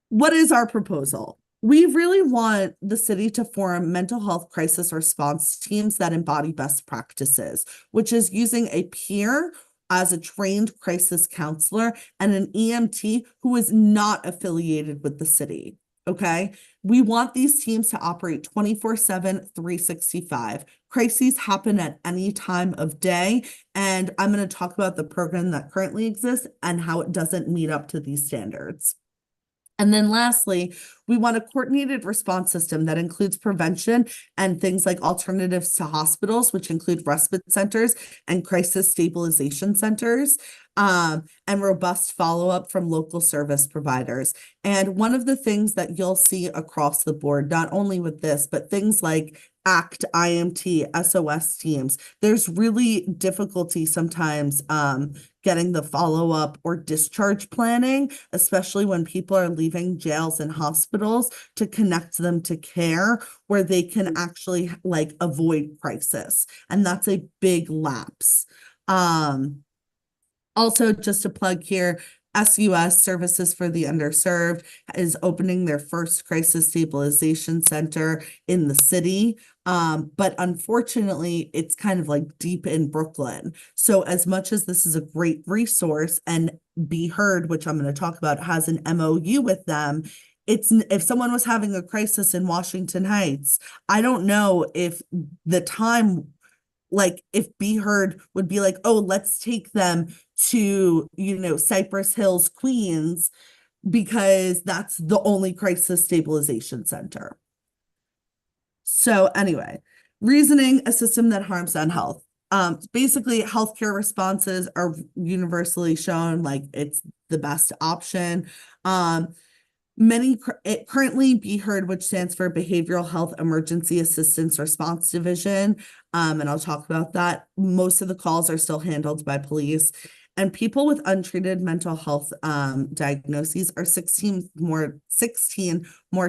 what is our proposal? We really want the city to form mental health crisis response teams that embody best practices, which is using a peer as a trained crisis counselor and an EMT who is not affiliated with the city. Okay. We want these teams to operate 24/7, 365. Crises happen at any time of day. And I'm going to talk about the program that currently exists and how it doesn't meet up to these standards. And then lastly, we want a coordinated response system that includes prevention and things like alternatives to hospitals, which include respite centers and crisis stabilization centers, and robust follow-up from local service providers. And one of the things that you'll see across the board, not only with this, but things like ACT, IMT, SOS teams, there's really difficulty sometimes getting the follow-up or discharge planning, especially when people are leaving jails and hospitals, to connect them to care where they can actually like avoid crisis. And that's a big lapse. Also, just to plug here, SUS, Services for the Underserved, is opening their first crisis stabilization center in the city. But unfortunately, it's kind of like deep in Brooklyn. So as much as this is a great resource, and Be Heard, which I'm going to talk about, has an MOU with them, if someone was having a crisis in Washington Heights, I don't know if the time, like if Be Heard would be like, oh, let's take them to, Cypress Hills, Queens, because that's the only crisis stabilization center. So anyway, reasoning a system that harms on health. Basically, healthcare responses are universally shown like it's the best option. Currently Be Heard, which stands for Behavioral Health Emergency Assistance Response Division, and I'll talk about that. Most of the calls are still handled by police. And people with untreated mental health diagnoses are 16 more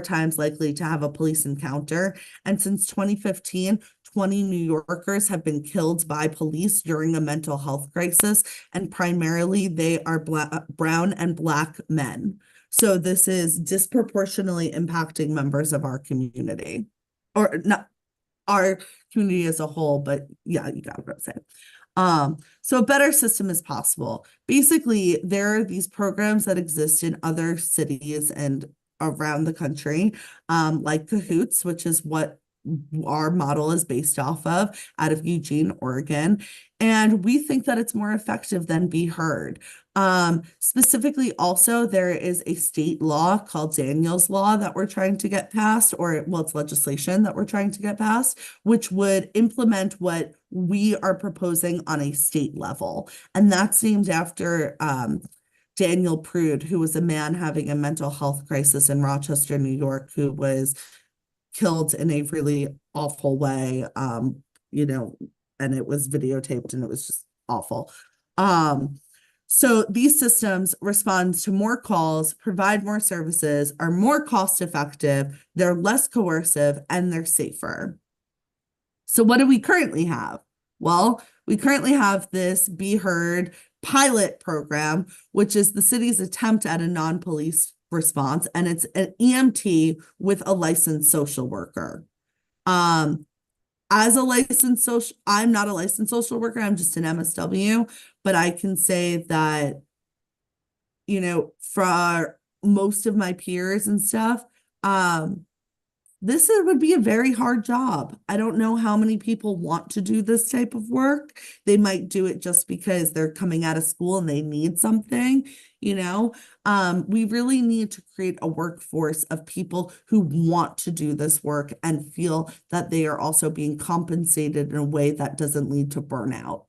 times likely to have a police encounter. And since 2015, 20 New Yorkers have been killed by police during a mental health crisis, and primarily they are brown and Black men. So this is disproportionately impacting members of our community, or not our community as a whole, but yeah, you got what I'm saying. So a better system is possible. Basically, there are these programs that exist in other cities and around the country, like Cahoots, which is what our model is based off of out of Eugene, Oregon. And we think that it's more effective than Be Heard. Specifically, also, there is a state law called Daniel's Law that we're trying to get passed, or well, it's legislation that we're trying to get passed, which would implement what we are proposing on a state level. And that's named after Daniel Prude, who was a man having a mental health crisis in Rochester, New York, who was killed in a really awful way, and it was videotaped and it was just awful. So these systems respond to more calls, provide more services, are more cost effective, they're less coercive, and they're safer. So what do we currently have? Well, we currently have this Be Heard pilot program, which is the city's attempt at a non-police response, and it's an EMT with a licensed social worker. As a licensed social, I'm not a licensed social worker, I'm just an MSW, but I can say that, for most of my peers and stuff, this would be a very hard job. I don't know how many people want to do this type of work. They might do it just because they're coming out of school and they need something, We really need to create a workforce of people who want to do this work and feel that they are also being compensated in a way that doesn't lead to burnout.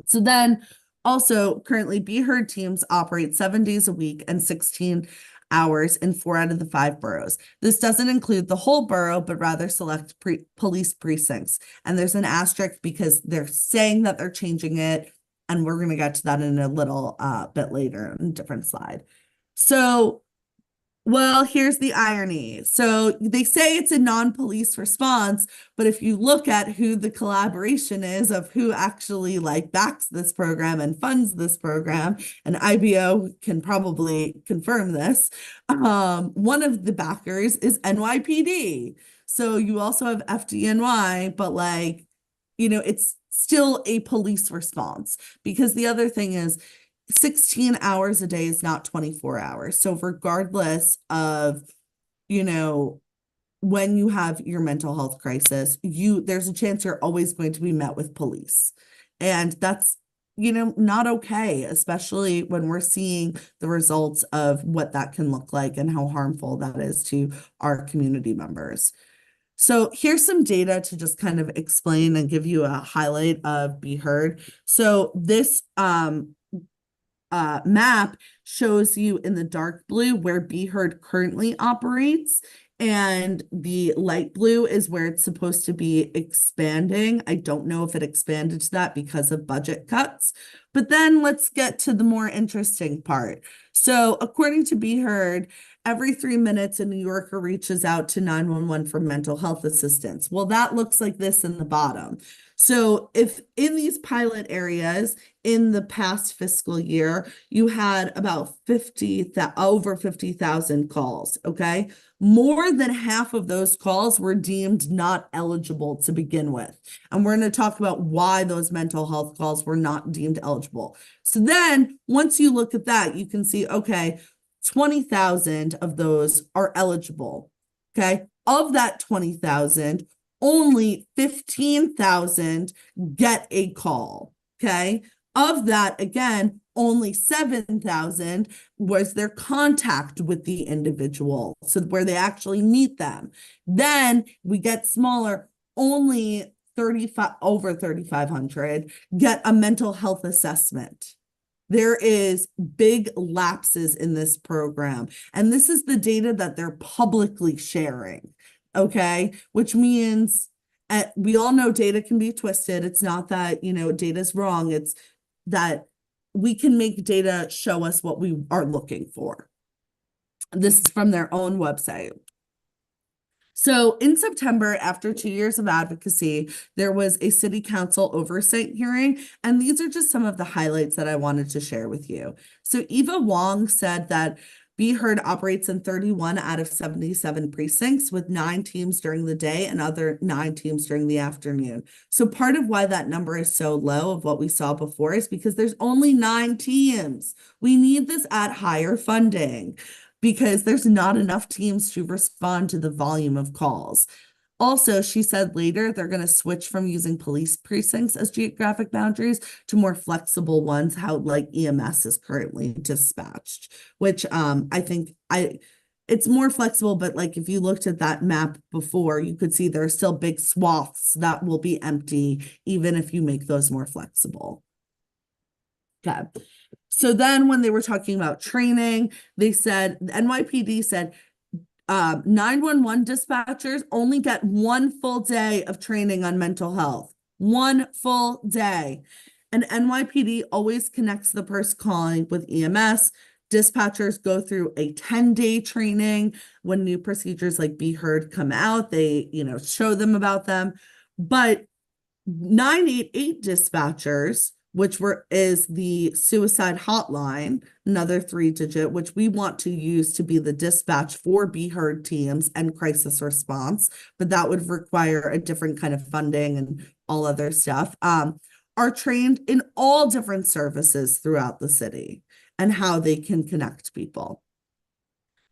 So then also currently Be Heard teams operate 7 days a week and 16 hours in 4 out of the 5 boroughs. This doesn't include the whole borough, but rather select police precincts. And there's an asterisk because they're saying that they're changing it. And we're going to get to that in a little bit later in a different slide. So, well, here's the irony. So they say it's a non-police response, but if you look at who the collaboration is of who actually backs this program and funds this program, and IBO can probably confirm this, one of the backers is NYPD. So you also have FDNY, but it's still a police response, because the other thing is 16 hours a day is not 24 hours. So regardless of, when you have your mental health crisis, there's a chance you're always going to be met with police. And that's, not okay, especially when we're seeing the results of what that can look like and how harmful that is to our community members. So here's some data to just kind of explain and give you a highlight of Be Heard. So this map shows you in the dark blue where Be Heard currently operates, and the light blue is where it's supposed to be expanding. I don't know if it expanded to that because of budget cuts, but then let's get to the more interesting part. So according to Be Heard, every 3 minutes, a New Yorker reaches out to 911 for mental health assistance. Well, that looks like this in the bottom. So if in these pilot areas in the past fiscal year, you had about over 50,000 calls, okay? More than half of those calls were deemed not eligible to begin with. And we're going to talk about why those mental health calls were not deemed eligible. So then once you look at that, you can see, okay, 20,000 of those are eligible, okay? Of that 20,000, only 15,000 get a call, okay? Of that, again, only 7,000 was their contact with the individual, so where they actually meet them. Then we get smaller, only over 3,500 get a mental health assessment. There is big lapses in this program, and this is the data that they're publicly sharing, okay? Which means we all know data can be twisted. It's not that, data is wrong. It's that we can make data show us what we are looking for. This is from their own website. So in September, after 2 years of advocacy, there was a city council oversight hearing, and these are just some of the highlights that I wanted to share with you. So Eva Wong said that Be Heard operates in 31 out of 77 precincts with 9 teams during the day and other 9 teams during the afternoon. So part of why that number is so low of what we saw before is because there's only 9 teams. We need this at higher funding, because there's not enough teams to respond to the volume of calls. Also, she said later they're going to switch from using police precincts as geographic boundaries to more flexible ones, how like EMS is currently dispatched, which I think it's more flexible, but like if you looked at that map before, you could see there are still big swaths that will be empty, even if you make those more flexible. Okay. So then when they were talking about training, they said, the NYPD said, 911 dispatchers only get 1 full day of training on mental health. 1 full day. And NYPD always connects the person calling with EMS. Dispatchers go through a 10-day training. When new procedures like Be Heard come out, they, show them about them. But 988 dispatchers, which is the suicide hotline, another 3-digit, which we want to use to be the dispatch for Be Heard teams and crisis response, but that would require a different kind of funding and all other stuff, are trained in all different services throughout the city and how they can connect people.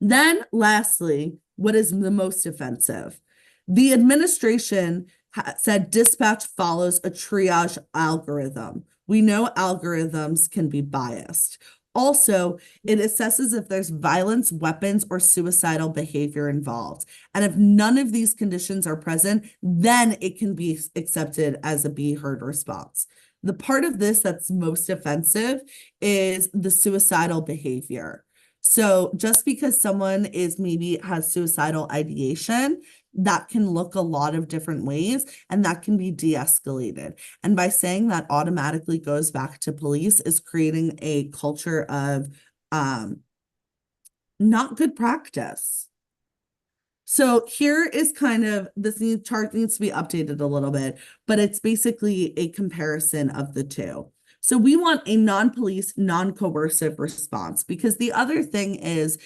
Then lastly, what is the most offensive? The administration said dispatch follows a triage algorithm. We know algorithms can be biased. Also, it assesses if there's violence, weapons, or suicidal behavior involved. And if none of these conditions are present, then it can be accepted as a Be Heard response. The part of this that's most offensive is the suicidal behavior. So just because someone maybe has suicidal ideation, that can look a lot of different ways and that can be de-escalated. And by saying that automatically goes back to police is creating a culture of not good practice. So here is kind of, this chart needs to be updated a little bit, but it's basically a comparison of the two. So we want a non-police, non-coercive response, because the other thing is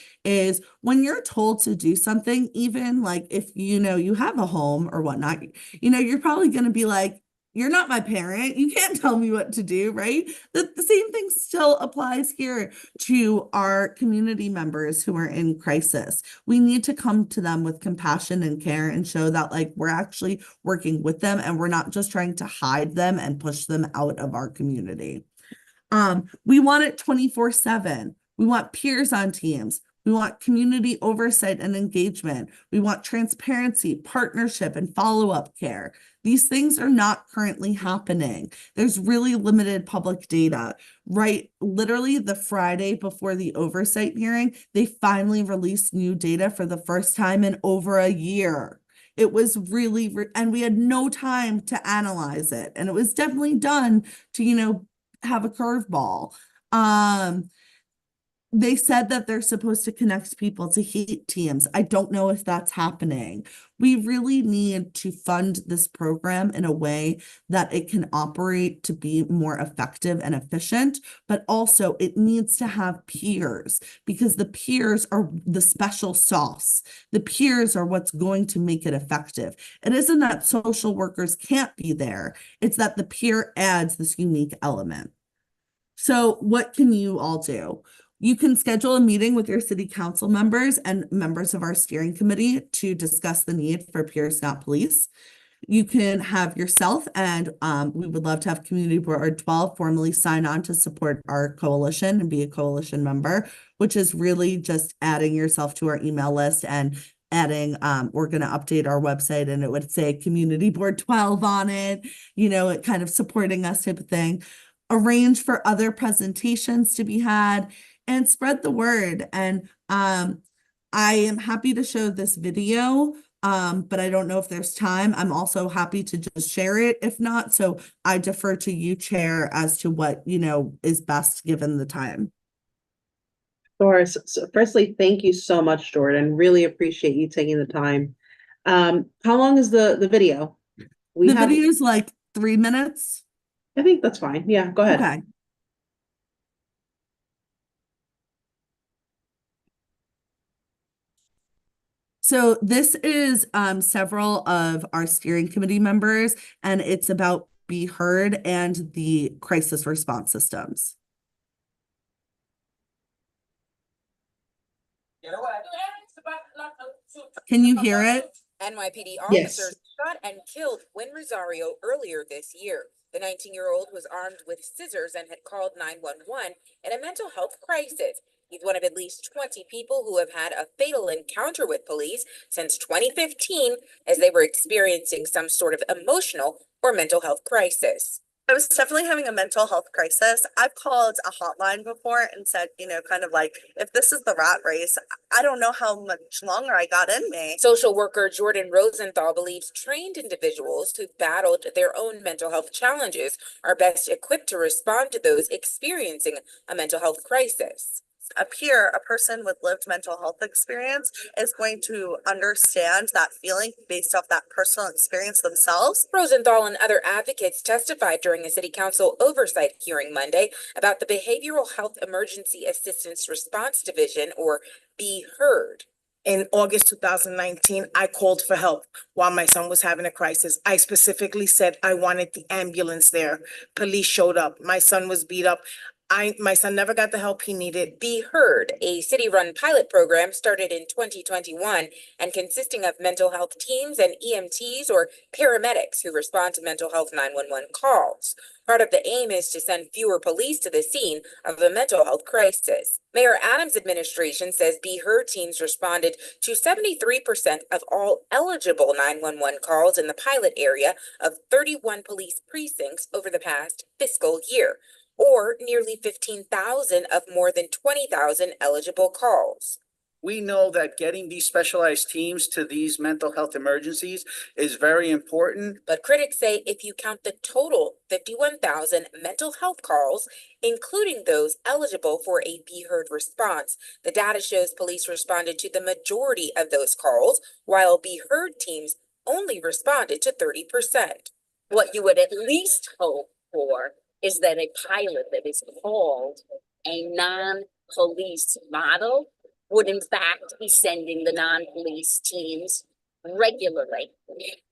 when you're told to do something, even like if you have a home or whatnot, you're probably going to be like, you're not my parent. You can't tell me what to do, right? The same thing still applies here to our community members who are in crisis. We need to come to them with compassion and care and show that like we're actually working with them and we're not just trying to hide them and push them out of our community. We want it 24/7. We want peers on teams. We want community oversight and engagement. We want transparency, partnership, and follow-up care. These things are not currently happening. There's really limited public data, right? Literally the Friday before the oversight hearing, they finally released new data for the first time in over a year. It was really, and we had no time to analyze it. And it was definitely done to, have a curveball. They said that they're supposed to connect people to heat teams. I don't know if that's happening. We really need to fund this program in a way that it can operate to be more effective and efficient, but also it needs to have peers, because the peers are the special sauce. The peers are what's going to make it effective. It isn't that social workers can't be there. It's that the peer adds this unique element. So what can you all do? You can schedule a meeting with your city council members and members of our steering committee to discuss the need for peers, not police. You can have yourself and we would love to have Community Board 12 formally sign on to support our coalition and be a coalition member, which is really just adding yourself to our email list and adding, we're going to update our website and it would say Community Board 12 on it, it kind of supporting us type of thing. Arrange for other presentations to be had and spread the word. And I am happy to show this video, but I don't know if there's time. I'm also happy to just share it if not. So I defer to you, Chair, as to what, is best given the time. Sure. So firstly, thank you so much, Jordan. Really appreciate you taking the time. How long is the video? The video is like 3 minutes. I think that's fine. Yeah, go ahead. Okay. So this is several of our steering committee members, and it's about Be Heard and the crisis response systems. Can you hear it? NYPD Yes. officers shot and killed Win Rosario earlier this year. The 19-year-old was armed with scissors and had called 911 in a mental health crisis. He's one of at least 20 people who have had a fatal encounter with police since 2015 as they were experiencing some sort of emotional or mental health crisis. I was definitely having a mental health crisis. I've called a hotline before and said, kind of like, if this is the rat race, I don't know how much longer I got in me. Social worker Jordan Rosenthal believes trained individuals who've battled their own mental health challenges are best equipped to respond to those experiencing a mental health crisis. A peer, a person with lived mental health experience, is going to understand that feeling based off that personal experience themselves. Rosenthal and other advocates testified during a city council oversight hearing Monday about the Behavioral Health Emergency Assistance Response Division, or Be Heard. In August 2019, I called for help while my son was having a crisis. I specifically said I wanted the ambulance there. Police showed up. My son was beat up. My son never got the help he needed. Be Heard, a city-run pilot program started in 2021 and consisting of mental health teams and EMTs or paramedics who respond to mental health 911 calls. Part of the aim is to send fewer police to the scene of a mental health crisis. Mayor Adams' administration says Be Heard teams responded to 73% of all eligible 911 calls in the pilot area of 31 police precincts over the past fiscal year, or nearly 15,000 of more than 20,000 eligible calls. We know that getting these specialized teams to these mental health emergencies is very important. But critics say if you count the total 51,000 mental health calls, including those eligible for a Be Heard response, the data shows police responded to the majority of those calls, while Be Heard teams only responded to 30%. What you would at least hope for is that a pilot that is called a non-police model would in fact be sending the non-police teams regularly.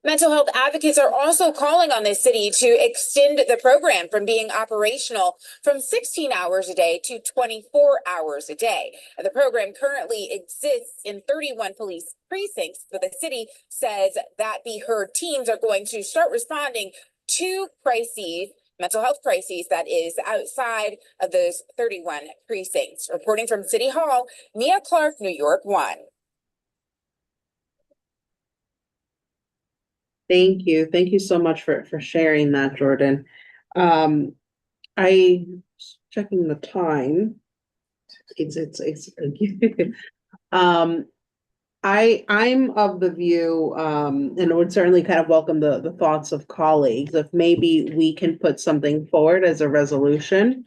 Mental health advocates are also calling on the city to extend the program from being operational from 16 hours a day to 24 hours a day. The program currently exists in 31 police precincts, but the city says that Be Heard teams are going to start responding to crises, mental health crises, that is outside of those 31 precincts. Reporting from City Hall, Mia Clark, New York 1. Thank you. Thank you so much for sharing that, Jordan. I checking the time. I'm of the view, and would certainly kind of welcome the thoughts of colleagues, if maybe we can put something forward as a resolution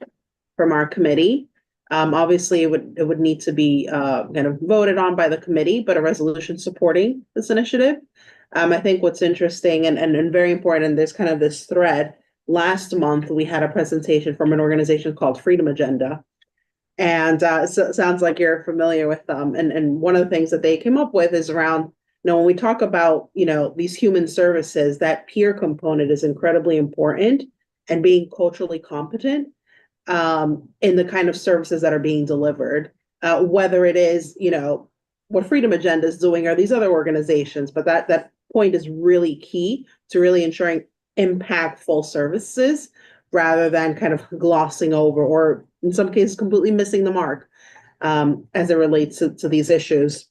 from our committee. Obviously, it would need to be kind of voted on by the committee, but a resolution supporting this initiative. I think what's interesting and very important, and there's kind of this thread. Last month, we had a presentation from an organization called Freedom Agenda. And so it sounds like you're familiar with them. And one of the things that they came up with is around, when we talk about, these human services, that peer component is incredibly important, and being culturally competent in the kind of services that are being delivered, whether it is, what Freedom Agenda is doing or these other organizations. But that point is really key to really ensuring impactful services rather than kind of glossing over, or in some cases completely missing the mark as it relates to these issues.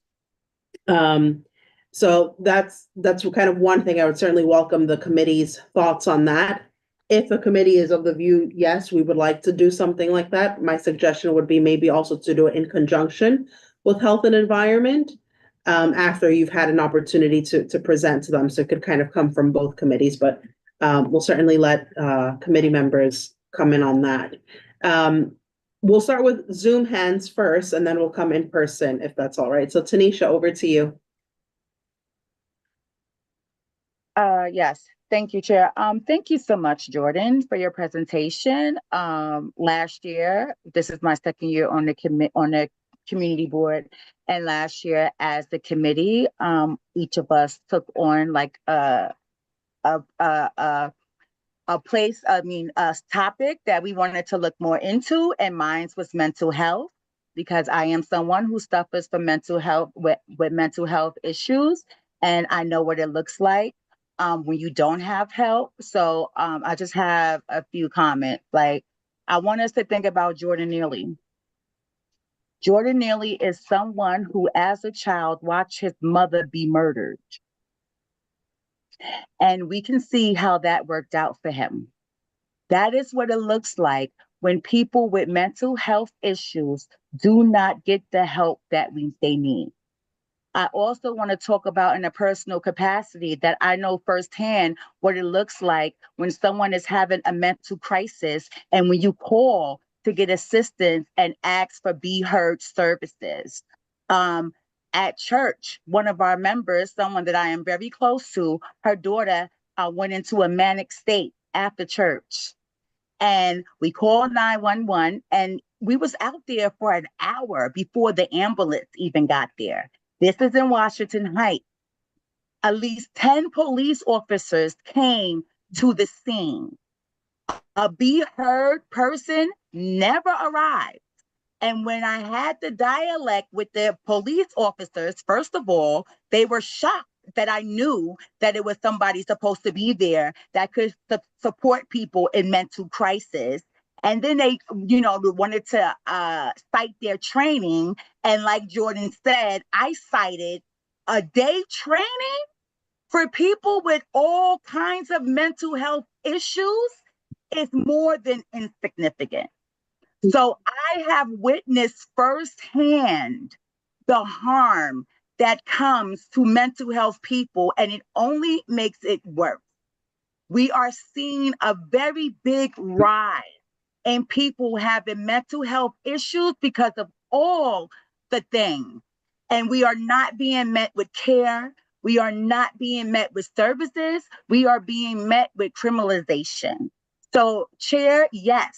So that's kind of one thing. I would certainly welcome the committee's thoughts on that. If the committee is of the view, yes, we would like to do something like that, my suggestion would be maybe also to do it in conjunction with health and environment after you've had an opportunity to present to them. So it could kind of come from both committees, but we'll certainly let committee members come in on that. We'll start with Zoom hands first, and then we'll come in person if that's all right. So Tanisha, over to you. Yes, thank you, Chair. Thank you so much, Jordan, for your presentation. Last year, this is my second year on the community board, and last year as the committee, each of us took on like a topic that we wanted to look more into, and mine was mental health, because I am someone who suffers from mental health with mental health issues. and I know what it looks like when you don't have help. So I just have a few comments. Like, I want us to think about Jordan Neely. Jordan Neely is someone who, as a child, watched his mother be murdered. And we can see how that worked out for him. That is what it looks like when people with mental health issues do not get the help that they need. I also want to talk about, in a personal capacity, that I know firsthand what it looks like when someone is having a mental crisis and when you call to get assistance and ask for Be Heard services. At church, one of our members, someone that I am very close to, her daughter went into a manic state after church. And we called 911, and we was out there for an hour before the ambulance even got there. This is in Washington Heights. At least 10 police officers came to the scene. A Be Heard person never arrived. And when I had the dialect with the police officers, first of all, they were shocked that I knew that it was somebody supposed to be there that could support people in mental crisis. And then they, wanted to cite their training. And like Jordan said, I cited a day training for people with all kinds of mental health issues is more than insignificant. So I have witnessed firsthand the harm that comes to mental health people, and it only makes it worse. We are seeing a very big rise in people having mental health issues because of all the things. And we are not being met with care. We are not being met with services. We are being met with criminalization. So, Chair, yes,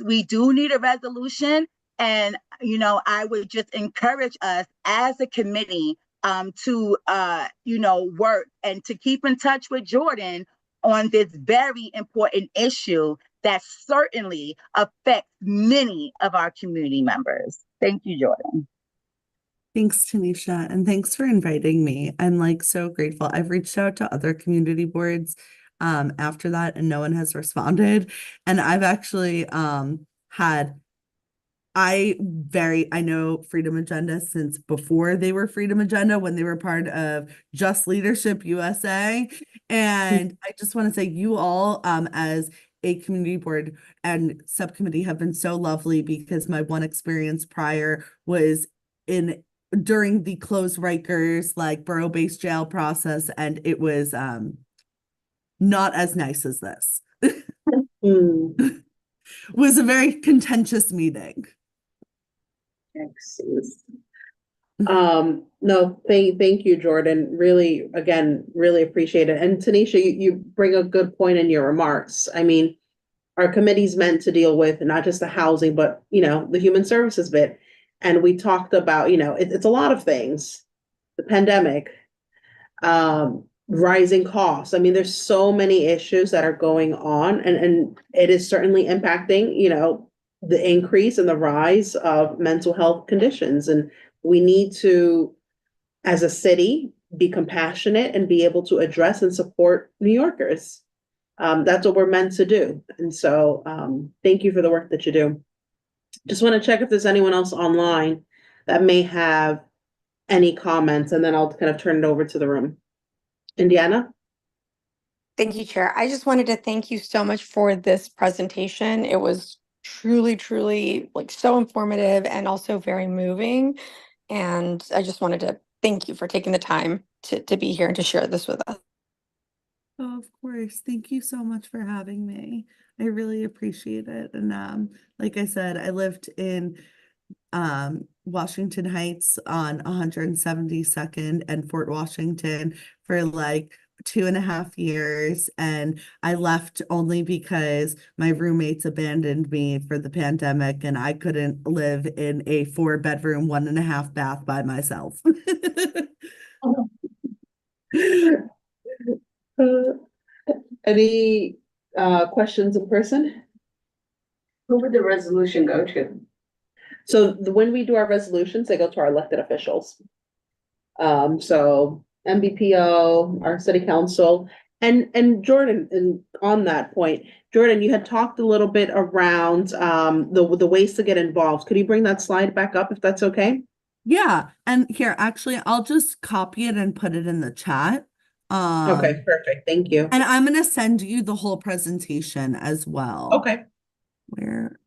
we do need a resolution. And, I would just encourage us as a committee to, work and to keep in touch with Jordan on this very important issue that certainly affects many of our community members. Thank you, Jordan. Thanks, Tanisha, and thanks for inviting me. I'm so grateful. I've reached out to other community boards after that, and no one has responded. And I've actually I know Freedom Agenda since before they were Freedom Agenda, when they were part of Just Leadership USA. And I just want to say, you all as a community board and subcommittee have been so lovely, because my one experience prior was during the closed Rikers borough-based jail process, and it was not as nice as this. Was a very contentious meeting. No, thank you, Jordan. Really, again, really appreciate it. And Tanisha, you bring a good point in your remarks. I mean, our committee's meant to deal with not just the housing, but the human services bit. And we talked about, it's a lot of things. The pandemic, rising costs. I mean, there's so many issues that are going on, and it is certainly impacting, the increase and the rise of mental health conditions. And we need to, as a city, be compassionate and be able to address and support New Yorkers. That's what we're meant to do. And so thank you for the work that you do. Just want to check if there's anyone else online that may have any comments, and then I'll kind of turn it over to the room. Indiana? Thank you, Chair. I just wanted to thank you so much for this presentation. It was truly, truly so informative and also very moving. And I just wanted to thank you for taking the time to be here and to share this with us. Oh, of course. Thank you so much for having me. I really appreciate it. And like I said, I lived in Washington Heights on 172nd and Fort Washington for 2.5 years, and I left only because my roommates abandoned me for the pandemic, and I couldn't live in a 4-bedroom, 1.5 bath by myself. Any questions in person? Who would the resolution go to? So when we do our resolutions, they go to our elected officials. So MBPO, our city council, and Jordan, and on that point, Jordan, you had talked a little bit around the ways to get involved. Could you bring that slide back up if that's okay? Yeah, and here, actually, I'll just copy it and put it in the chat. Okay, perfect. Thank you. And I'm gonna send you the whole presentation as well. Okay. Where?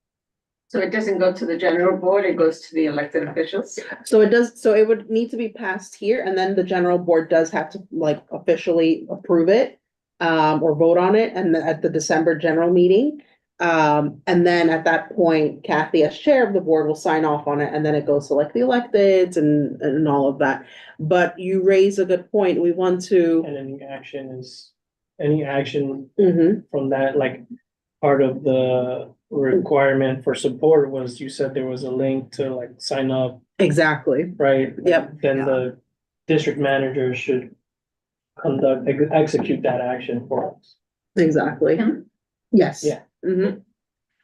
So it doesn't go to the general board, it goes to the elected officials? So it does, so it would need to be passed here, and then the general board does have to like officially approve it. Or vote on it, and at the December general meeting. And then at that point, Kathy, as chair of the board, will sign off on it, and then it goes to like the electeds and all of that. But you raise a good point. We want to. And any action from that, like part of the requirement for support was, you said there was a link to like sign up, Exactly. right? Yep. Then the district manager should execute that action for us. Exactly. Yes. Yeah. Mhm.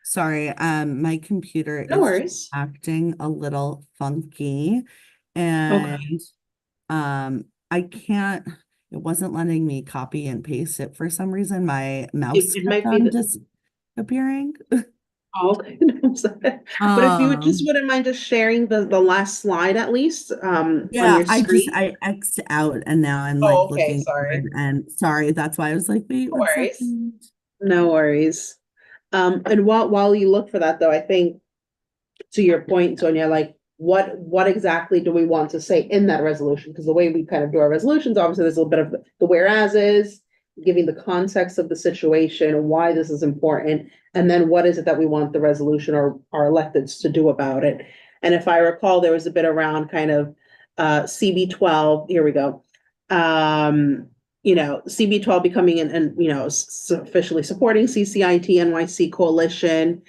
Sorry, my computer No is worries. acting a little funky, and I can't. It wasn't letting me copy and paste it for some reason. My mouse It kept might be on the. disappearing. Oh, okay. No, I'm sorry. But if you would just wouldn't mind just sharing the last slide at least, on Yeah, your I screen. X'd out and now I'm like Oh, okay, looking sorry. and sorry, that's why I was like, wait, No one worries. second. No worries. And while you look for that though, I think to your point, Sonia, like what exactly do we want to say in that resolution? Because the way we kind of do our resolutions, obviously there's a little bit of the whereases, giving the context of the situation, why this is important, and then what is it that we want the resolution or our electeds to do about it. And if I recall, there was a bit around kind of CB12, here we go. CB12 becoming and officially supporting CCIT NYC coalition.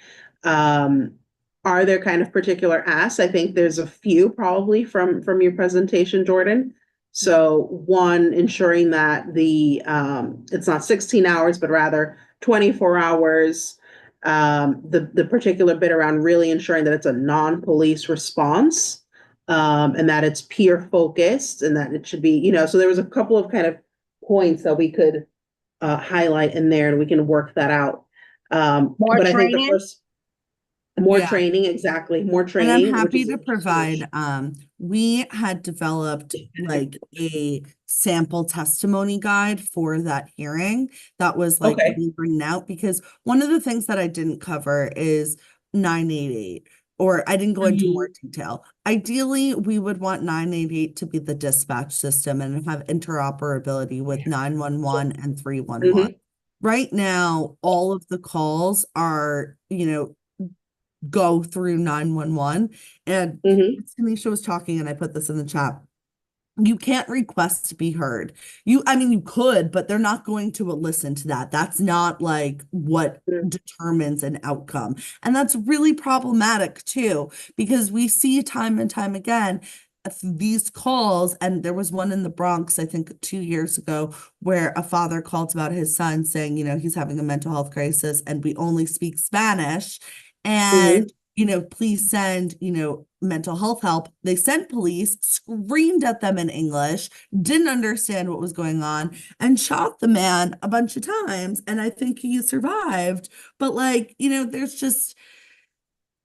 Are there kind of particular asks? I think there's a few probably from your presentation, Jordan. So one, ensuring that it's not 16 hours, but rather 24 hours. The particular bit around really ensuring that it's a non-police response, and that it's peer focused, and that it should be, so there was a couple of kind of points that we could highlight in there, and we can work that out. More but I think the training? first more Yeah. training, exactly, more And training. I'm which happy is to a provide, we had developed like a sample testimony guide for that hearing that was like Okay. being written out, because one of the things that I didn't cover is 988, or I didn't go into more detail. Ideally, we would want 988 to be the dispatch system and have interoperability with 911 and 311. Right now, all of the calls are, go through 911. And Tanisha was talking, and I put this in the chat. You can't request to be heard. You could, but they're not going to listen to that. That's not like what determines an outcome. And that's really problematic too, because we see time and time again these calls, and there was one in the Bronx, I think 2 years ago, where a father called about his son saying, he's having a mental health crisis and we only speak Spanish. And, please send, mental health help. They sent police, screamed at them in English, didn't understand what was going on, and shot the man a bunch of times. And I think he survived. But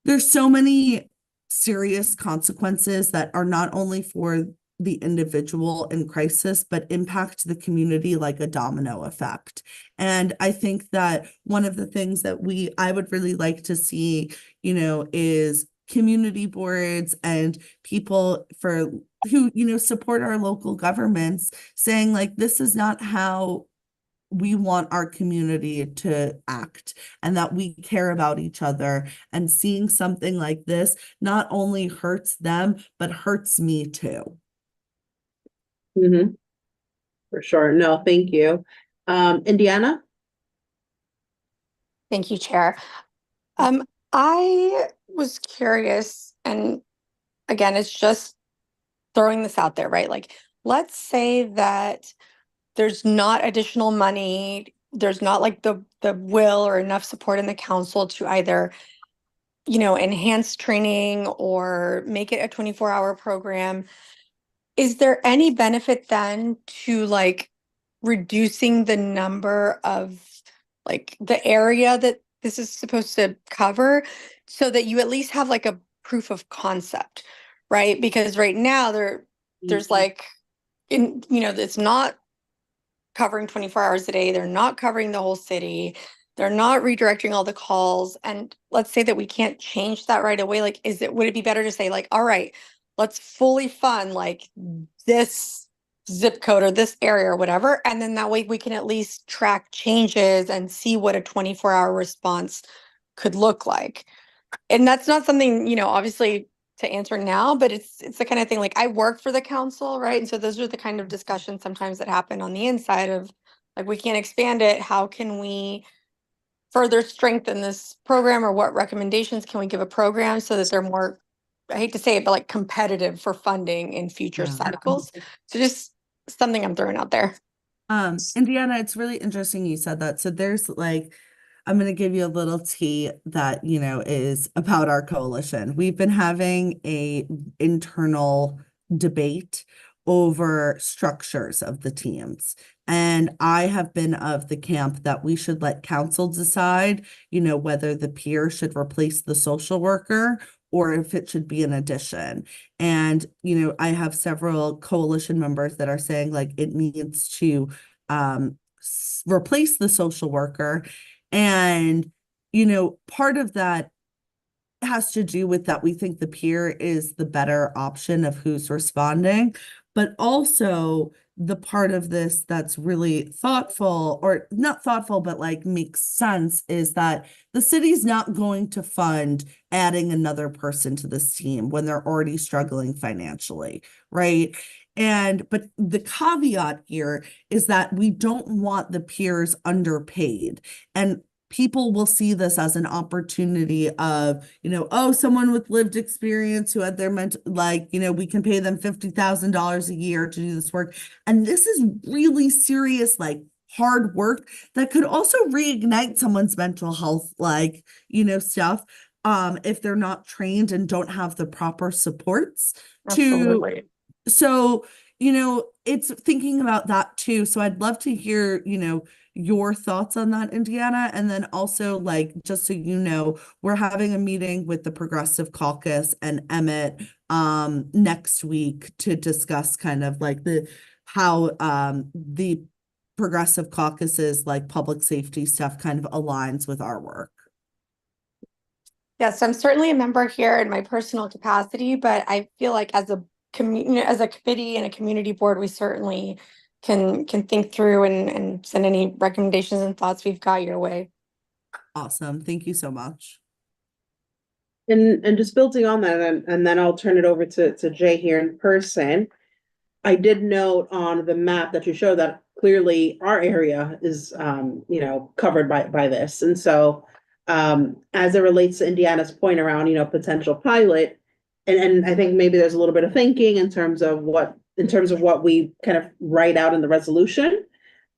there's so many serious consequences that are not only for the individual in crisis, but impact the community like a domino effect. And I think that one of the things that I would really like to see, is community boards and people who support our local governments saying like, this is not how we want our community to act, and that we care about each other. And seeing something like this not only hurts them, but hurts me too. For sure. No, thank you. Indiana? Thank you, Chair. I was curious, and again, it's just throwing this out there, right? Like, let's say that there's not additional money, there's not like the will or enough support in the council to either, enhance training or make it a 24-hour program. is there any benefit then to like reducing the number of like the area that this is supposed to cover so that you at least have like a proof of concept, right? Because right now there's like it's not covering 24 hours a day. They're not covering the whole city. They're not redirecting all the calls. And let's say that we can't change that right away. Like, would it be better to say like, all right, let's fully fund like this zip code or this area or whatever. And then that way we can at least track changes and see what a 24-hour response could look like. And that's not something, obviously to answer now, but it's the kind of thing like I work for the council, right? And so those are the kind of discussions sometimes that happen on the inside of like, we can't expand it. How can we further strengthen this program, or what recommendations can we give a program so that they're more, I hate to say it, but like competitive for funding in future cycles. So just something I'm throwing out there. Indiana, it's really interesting you said that. So there's like, I'm going to give you a little tea that, is about our coalition. We've been having a internal debate over structures of the teams. And I have been of the camp that we should let council decide, whether the peer should replace the social worker or if it should be an addition. And, I have several coalition members that are saying like it needs to replace the social worker. And, part of that has to do with that we think the peer is the better option of who's responding, but also the part of this that's really thoughtful, or not thoughtful, but like makes sense, is that the city's not going to fund adding another person to this team when they're already struggling financially, right? But the caveat here is that we don't want the peers underpaid. And people will see this as an opportunity of, someone with lived experience who had their mental, we can pay them $50,000 a year to do this work. And this is really serious, hard work that could also reignite someone's mental health, stuff, if they're not trained and don't have the proper supports. Absolutely. So, it's thinking about that too. So I'd love to hear, your thoughts on that, Indiana. And then also, just so we're having a meeting with the Progressive Caucus and Emmett next week to discuss kind of how the Progressive Caucus's public safety stuff kind of aligns with our work. Yes, I'm certainly a member here in my personal capacity, but I feel like as a committee and a community board, we certainly can think through and send any recommendations and thoughts we've got your way. Awesome. Thank you so much. And just building on that, and then I'll turn it over to Jay here in person. I did note on the map that you showed that clearly our area is, covered by this. And so as it relates to Indiana's point around, potential pilot, and I think maybe there's a little bit of thinking in terms of what we kind of write out in the resolution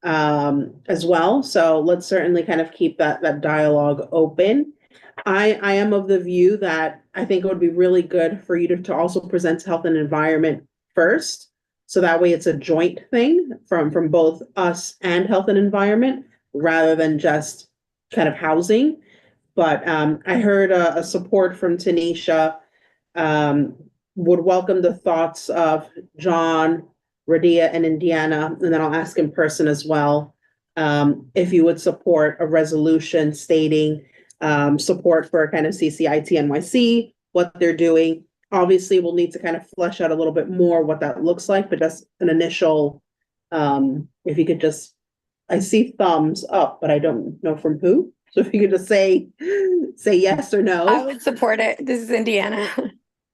as well. So let's certainly kind of keep that dialogue open. I am of the view that I think it would be really good for you to also present health and environment first. So that way it's a joint thing from both us and health and environment rather than just kind of housing. But I heard a support from Tanisha. Would welcome the thoughts of John, Radia, and Indiana, and then I'll ask in person as well if you would support a resolution stating support for kind of CCIT NYC, what they're doing. Obviously, we'll need to kind of flesh out a little bit more what that looks like, but just an initial, if you could just, I see thumbs up, but I don't know from who. So if you could just say yes or no. I would support it. This is Indiana.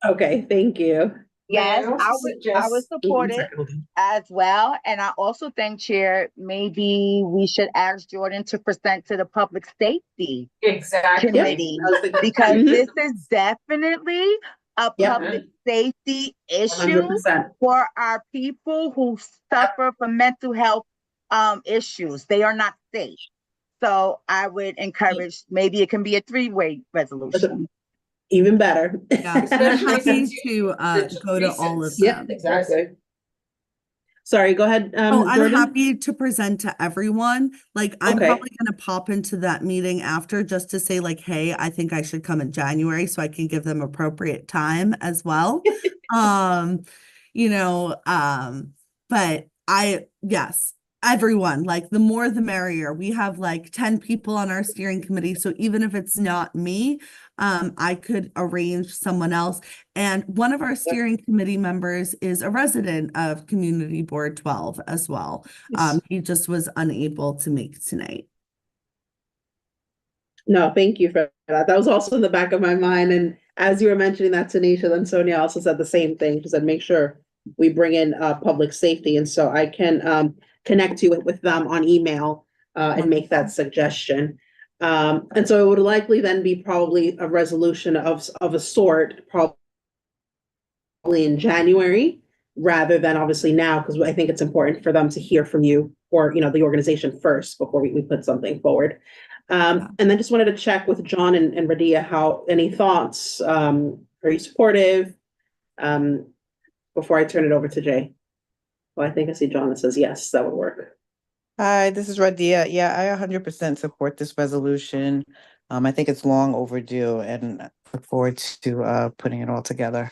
Okay, thank you. Yes, I would support it as well. And I also think, Chair, maybe we should ask Jordan to present to the Public Safety Committee, because this is definitely a public safety issue 100%. for our people who suffer from mental health issues. They are not safe. So I would encourage, maybe it can be a 3-way resolution. Even better. Yeah, I'm happy to go to all of them. Yeah, exactly. Sorry, go ahead, Oh, I'm Jordan. happy to present to everyone. Like, I'm Okay. probably gonna pop into that meeting after just to say like, hey, I think I should come in January so I can give them appropriate time as well. Um, you know, but yes, everyone, like the more the merrier. We have like 10 people on our steering committee. So even if it's not me, I could arrange someone else. And one of our steering committee members is a resident of Community Board 12 as well. He just was unable to make tonight. No, thank you for that. That was also in the back of my mind. And as you were mentioning that, Tanisha, then Sonia also said the same thing. She said, make sure we bring in public safety. And so I can connect you with them on email and make that suggestion. And so it would likely then be probably a resolution of a sort, probably in January, rather than obviously now, because I think it's important for them to hear from you or, you know, the organization first before we put something forward. And then just wanted to check with John and Radia, how, any thoughts? Are you supportive? Before I turn it over to Jay. Well, I think I see John that says yes, that would work. Hi, this is Radia. Yeah, I 100% support this resolution. I think it's long overdue and look forward to putting it all together.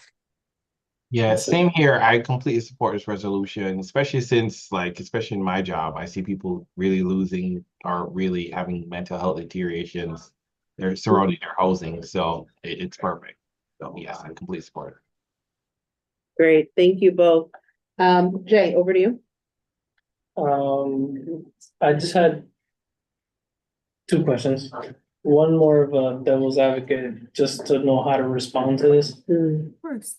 Yeah, same here. I completely support this resolution, especially since, like, especially in my job, I see people really losing or really having mental health deteriorations. They're surrounding their housing, so it's perfect. So yes, I completely support it. Great, thank you both. Jay, over to you. I just had two questions. One more of a devil's advocate, just to know how to respond to this. Of course.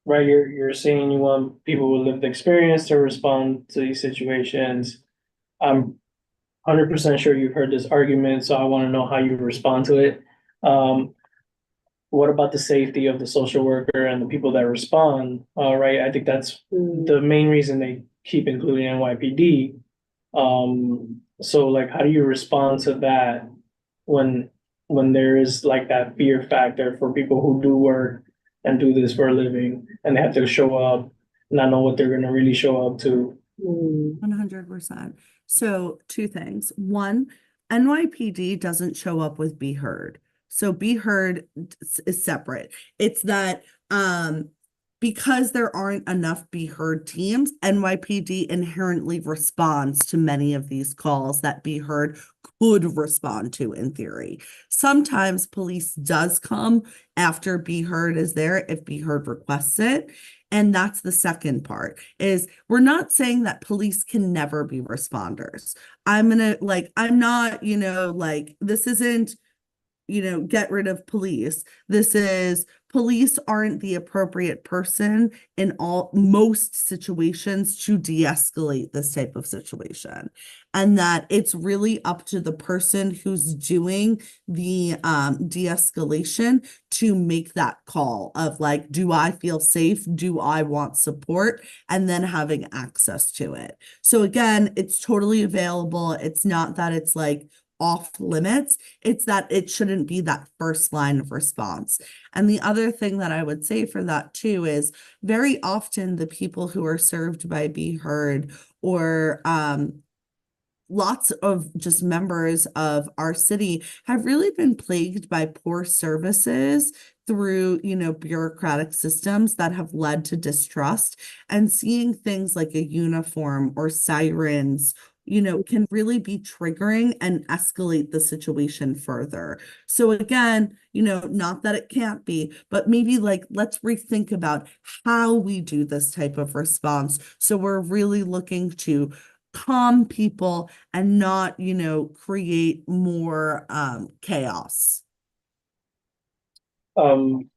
Right, you're saying you want people with lived experience to respond to these situations. I'm 100% sure you've heard this argument, so I want to know how you respond to it. What about the safety of the social worker and the people that respond? Right, I think that's the main reason they keep including NYPD. So like, how do you respond to that when there is like that fear factor for people who do work and do this for a living and they have to show up, not know what they're gonna really show up to? 100%. So two things. One, NYPD doesn't show up with Be Heard. So Be Heard is separate. It's that because there aren't enough Be Heard teams, NYPD inherently responds to many of these calls that Be Heard could respond to in theory. Sometimes police does come after Be Heard is there if Be Heard requests it. And that's the second part, is we're not saying that police can never be responders. I'm not, this isn't, get rid of police. This is, police aren't the appropriate person in most situations to de-escalate this type of situation. And that it's really up to the person who's doing the de-escalation to make that call of like, do I feel safe? Do I want support? And then having access to it. So again, it's totally available. It's not that it's like off limits. It's that it shouldn't be that first line of response. And the other thing that I would say for that too is very often the people who are served by Be Heard or lots of just members of our city have really been plagued by poor services through, bureaucratic systems that have led to distrust, and seeing things like a uniform or sirens can really be triggering and escalate the situation further. So again, not that it can't be, but maybe like, let's rethink about how we do this type of response. So we're really looking to calm people and not, create more chaos. From,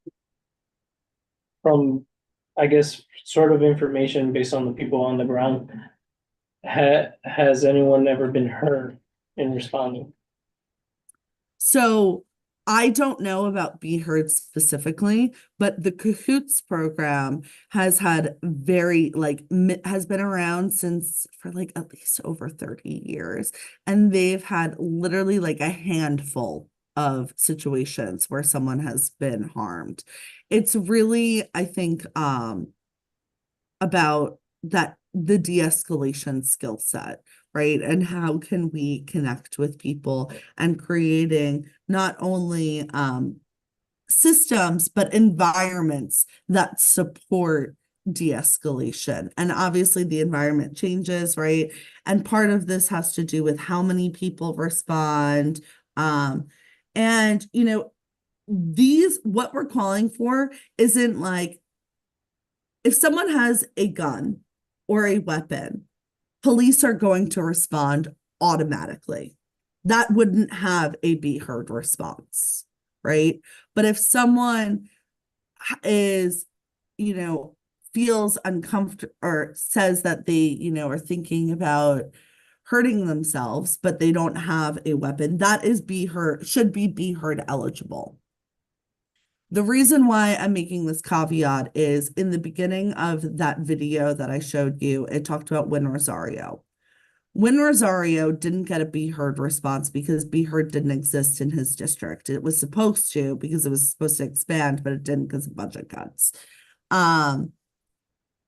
I guess, sort of information based on the people on the ground, has anyone ever been hurt in responding? So I don't know about Be Heard specifically, but the Cahoots program has had has been around for like at least over 30 years. And they've had literally like a handful of situations where someone has been harmed. It's really, I think, about that the de-escalation skill set, right? And how can we connect with people and creating not only systems, but environments that support de-escalation. And obviously the environment changes, right? And part of this has to do with how many people respond. And you know, what we're calling for isn't like, if someone has a gun or a weapon, police are going to respond automatically. That wouldn't have a be heard response, right? But if someone is, you know, feels uncomfortable or says that they, you know, are thinking about hurting themselves, but they don't have a weapon, that is should be heard eligible. The reason why I'm making this caveat is in the beginning of that video that I showed you, it talked about Win Rosario. Win Rosario didn't get a be heard response because be heard didn't exist in his district. It was supposed to because it was supposed to expand, but it didn't because of budget cuts.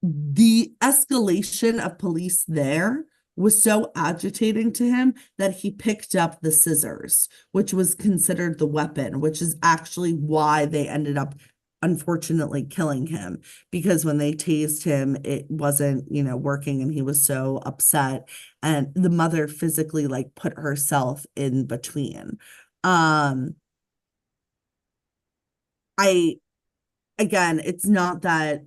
The escalation of police there was so agitating to him that he picked up the scissors, which was considered the weapon, which is actually why they ended up unfortunately killing him, because when they tased him, it wasn't, you know, working, and he was so upset, and the mother physically like put herself in between. Again, it's not that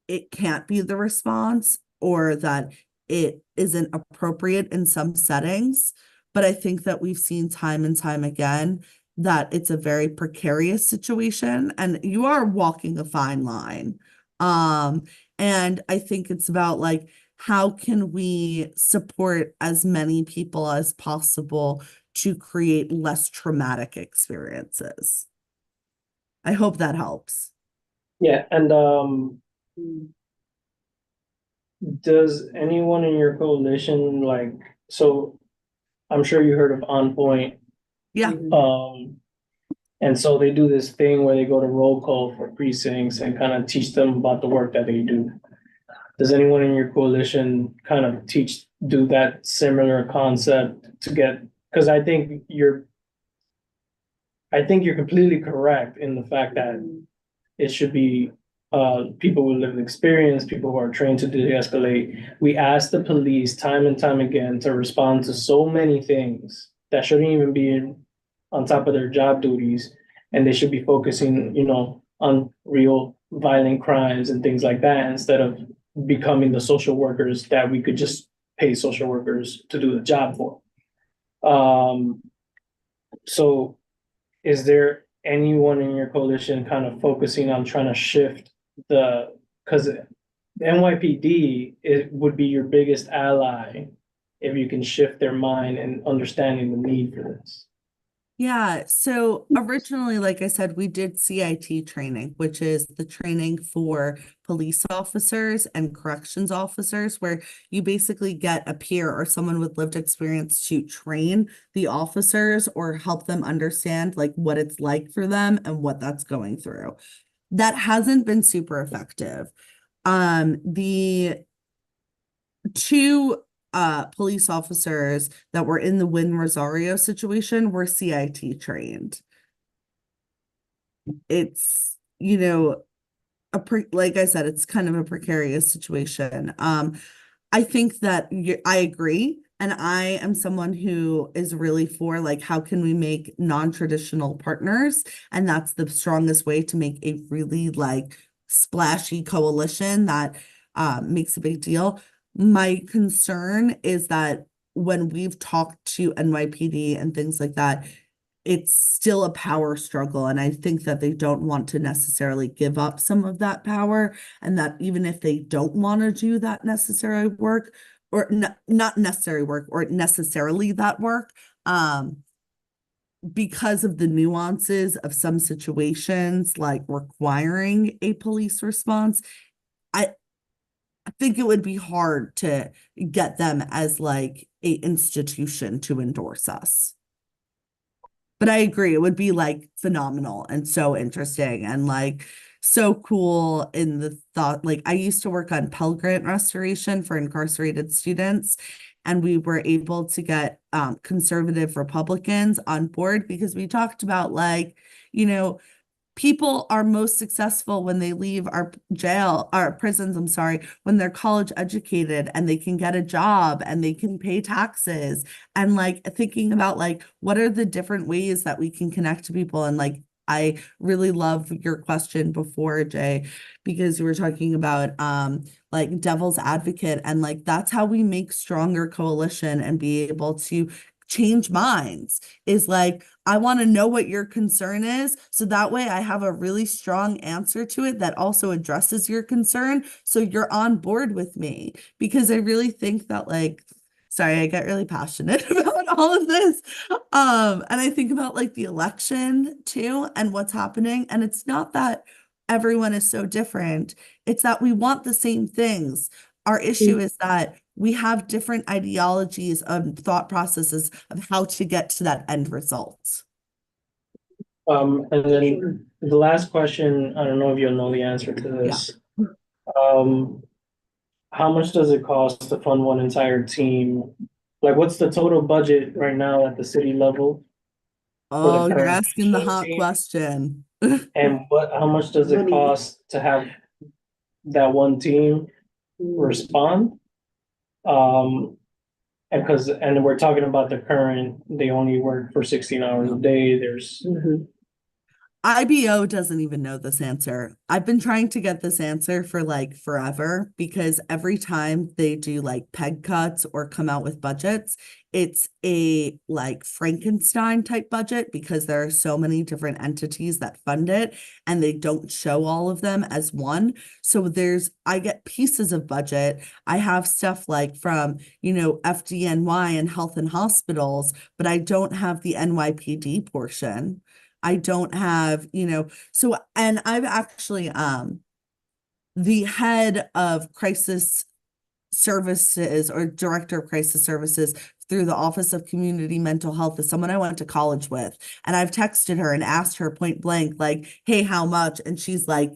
it can't be the response or that it isn't appropriate in some settings, but I think that we've seen time and time again that it's a very precarious situation and you are walking a fine line. And I think it's about like, how can we support as many people as possible to create less traumatic experiences? I hope that helps. Yeah, and does anyone in your coalition like, so I'm sure you heard of On Point. Yeah. And so they do this thing where they go to roll call for precincts and kind of teach them about the work that they do. Does anyone in your coalition kind of do that similar concept to get, because I think you're completely correct in the fact that it should be people with lived experience, people who are trained to de-escalate. We ask the police time and time again to respond to so many things that shouldn't even be on top of their job duties, and they should be focusing, you know, on real violent crimes and things like that, instead of becoming the social workers that we could just pay social workers to do the job for. So is there anyone in your coalition kind of focusing on trying to shift because the NYPD, it would be your biggest ally if you can shift their mind and understanding the need for this? Yeah, so originally, like I said, we did CIT training, which is the training for police officers and corrections officers, where you basically get a peer or someone with lived experience to train the officers or help them understand like what it's like for them and what that's going through. That hasn't been super effective. The two police officers that were in the Win Rosario situation were CIT trained. It's, you know, like I said, it's kind of a precarious situation. I think that I agree. And I am someone who is really for like, how can we make non-traditional partners? And that's the strongest way to make a really like splashy coalition that makes a big deal. My concern is that when we've talked to NYPD and things like that, it's still a power struggle. And I think that they don't want to necessarily give up some of that power. And that even if they don't want to do that necessary work, or not necessary work, or necessarily that work, because of the nuances of some situations, like requiring a police response, I think it would be hard to get them as like a institution to endorse us. But I agree, it would be like phenomenal and so interesting and like so cool in the thought. Like I used to work on Pell Grant restoration for incarcerated students, and we were able to get conservative Republicans on board because we talked about like, you know, people are most successful when they leave our prisons, I'm sorry, when they're college educated and they can get a job and they can pay taxes, and like thinking about like what are the different ways that we can connect to people. And like I really love your question before, Jay, because you were talking about like devil's advocate, and like that's how we make stronger coalition and be able to change minds, is like I want to know what your concern is, so that way I have a really strong answer to it that also addresses your concern, so you're on board with me. Because I really think that like, sorry, I get really passionate about all of this. And I think about like the election too and what's happening, and it's not that everyone is so different, it's that we want the same things. Our issue is that we have different ideologies of thought processes of how to get to that end result. And then the last question, I don't know if you'll know the answer to this. How much does it cost to fund one entire team? Like, what's the total budget right now at the city level? Oh, you're current asking the hot team? question. And how much does it cost to have that one team respond? And we're talking about the current, they only work for 16 hours a day. There's IBO doesn't even know this answer. I've been trying to get this answer for like forever, because every time they do like peg cuts or come out with budgets, it's a like Frankenstein type budget, because there are so many different entities that fund it and they don't show all of them as one. So I get pieces of budget. I have stuff like from, FDNY and health and hospitals, but I don't have the NYPD portion. I don't have, so, and I've actually, the head of crisis services or director of crisis services through the Office of Community Mental Health is someone I went to college with. And I've texted her and asked her point blank, like, hey, how much? And she's like,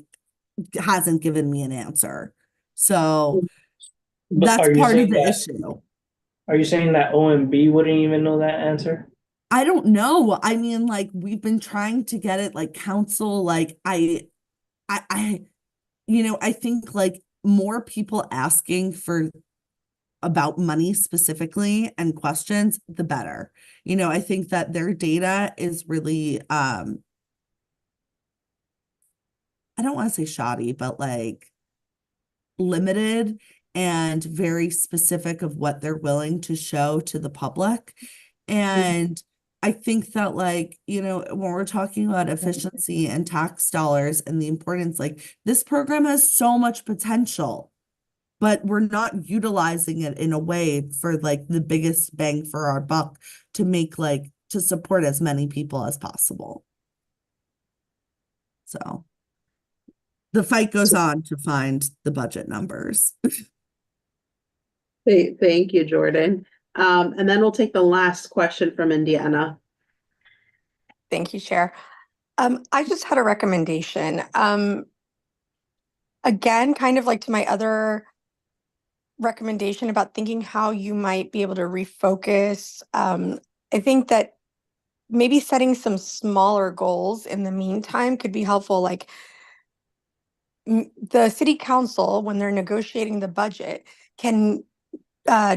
hasn't given me an answer. So that's part of the issue. Are you saying that OMB wouldn't even know that answer? I don't know. I mean, like, we've been trying to get it like council, like I think like more people asking for about money specifically and questions, the better. I think that their data is really I don't want to say shoddy, but like limited and very specific of what they're willing to show to the public. And I think that like, when we're talking about efficiency and tax dollars and the importance, like this program has so much potential, but we're not utilizing it in a way for like the biggest bang for our buck to make like to support as many people as possible. So the fight goes on to find the budget numbers. Thank you, Jordan. And then we'll take the last question from Indiana. Thank you, Chair. I just had a recommendation. Again, kind of like to my other recommendation about thinking how you might be able to refocus. I think that maybe setting some smaller goals in the meantime could be helpful. Like the city council, when they're negotiating the budget, can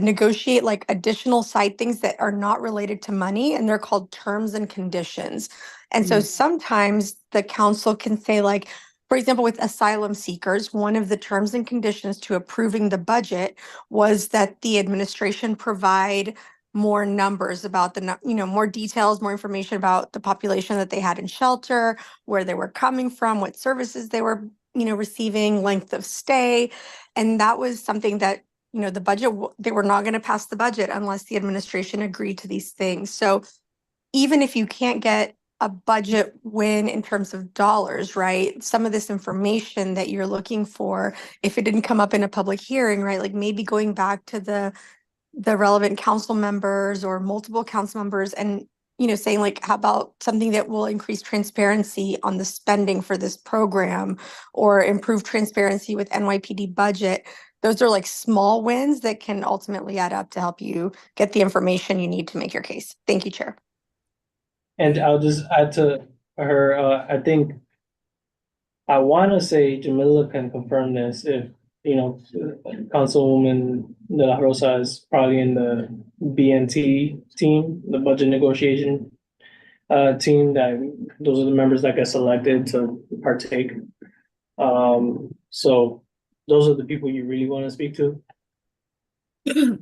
negotiate like additional side things that are not related to money, and they're called terms and conditions. And so sometimes the council can say, like, for example, with asylum seekers, one of the terms and conditions to approving the budget was that the administration provide more numbers about more details, more information about the population that they had in shelter, where they were coming from, what services they were, receiving, length of stay. And that was something that, the budget, they were not going to pass the budget unless the administration agreed to these things. So even if you can't get a budget win in terms of dollars, right? Some of this information that you're looking for, if it didn't come up in a public hearing, right? Like maybe going back to the relevant council members or multiple council members and, saying like, how about something that will increase transparency on the spending for this program or improve transparency with NYPD budget. Those are like small wins that can ultimately add up to help you get the information you need to make your case. Thank you, Chair. And I'll just add to her, I think I want to say Jamila can confirm this if, Councilwoman De La Rosa is probably in the BNT team, the budget negotiation team, that those are the members that get selected to partake. So those are the people you really want to speak to.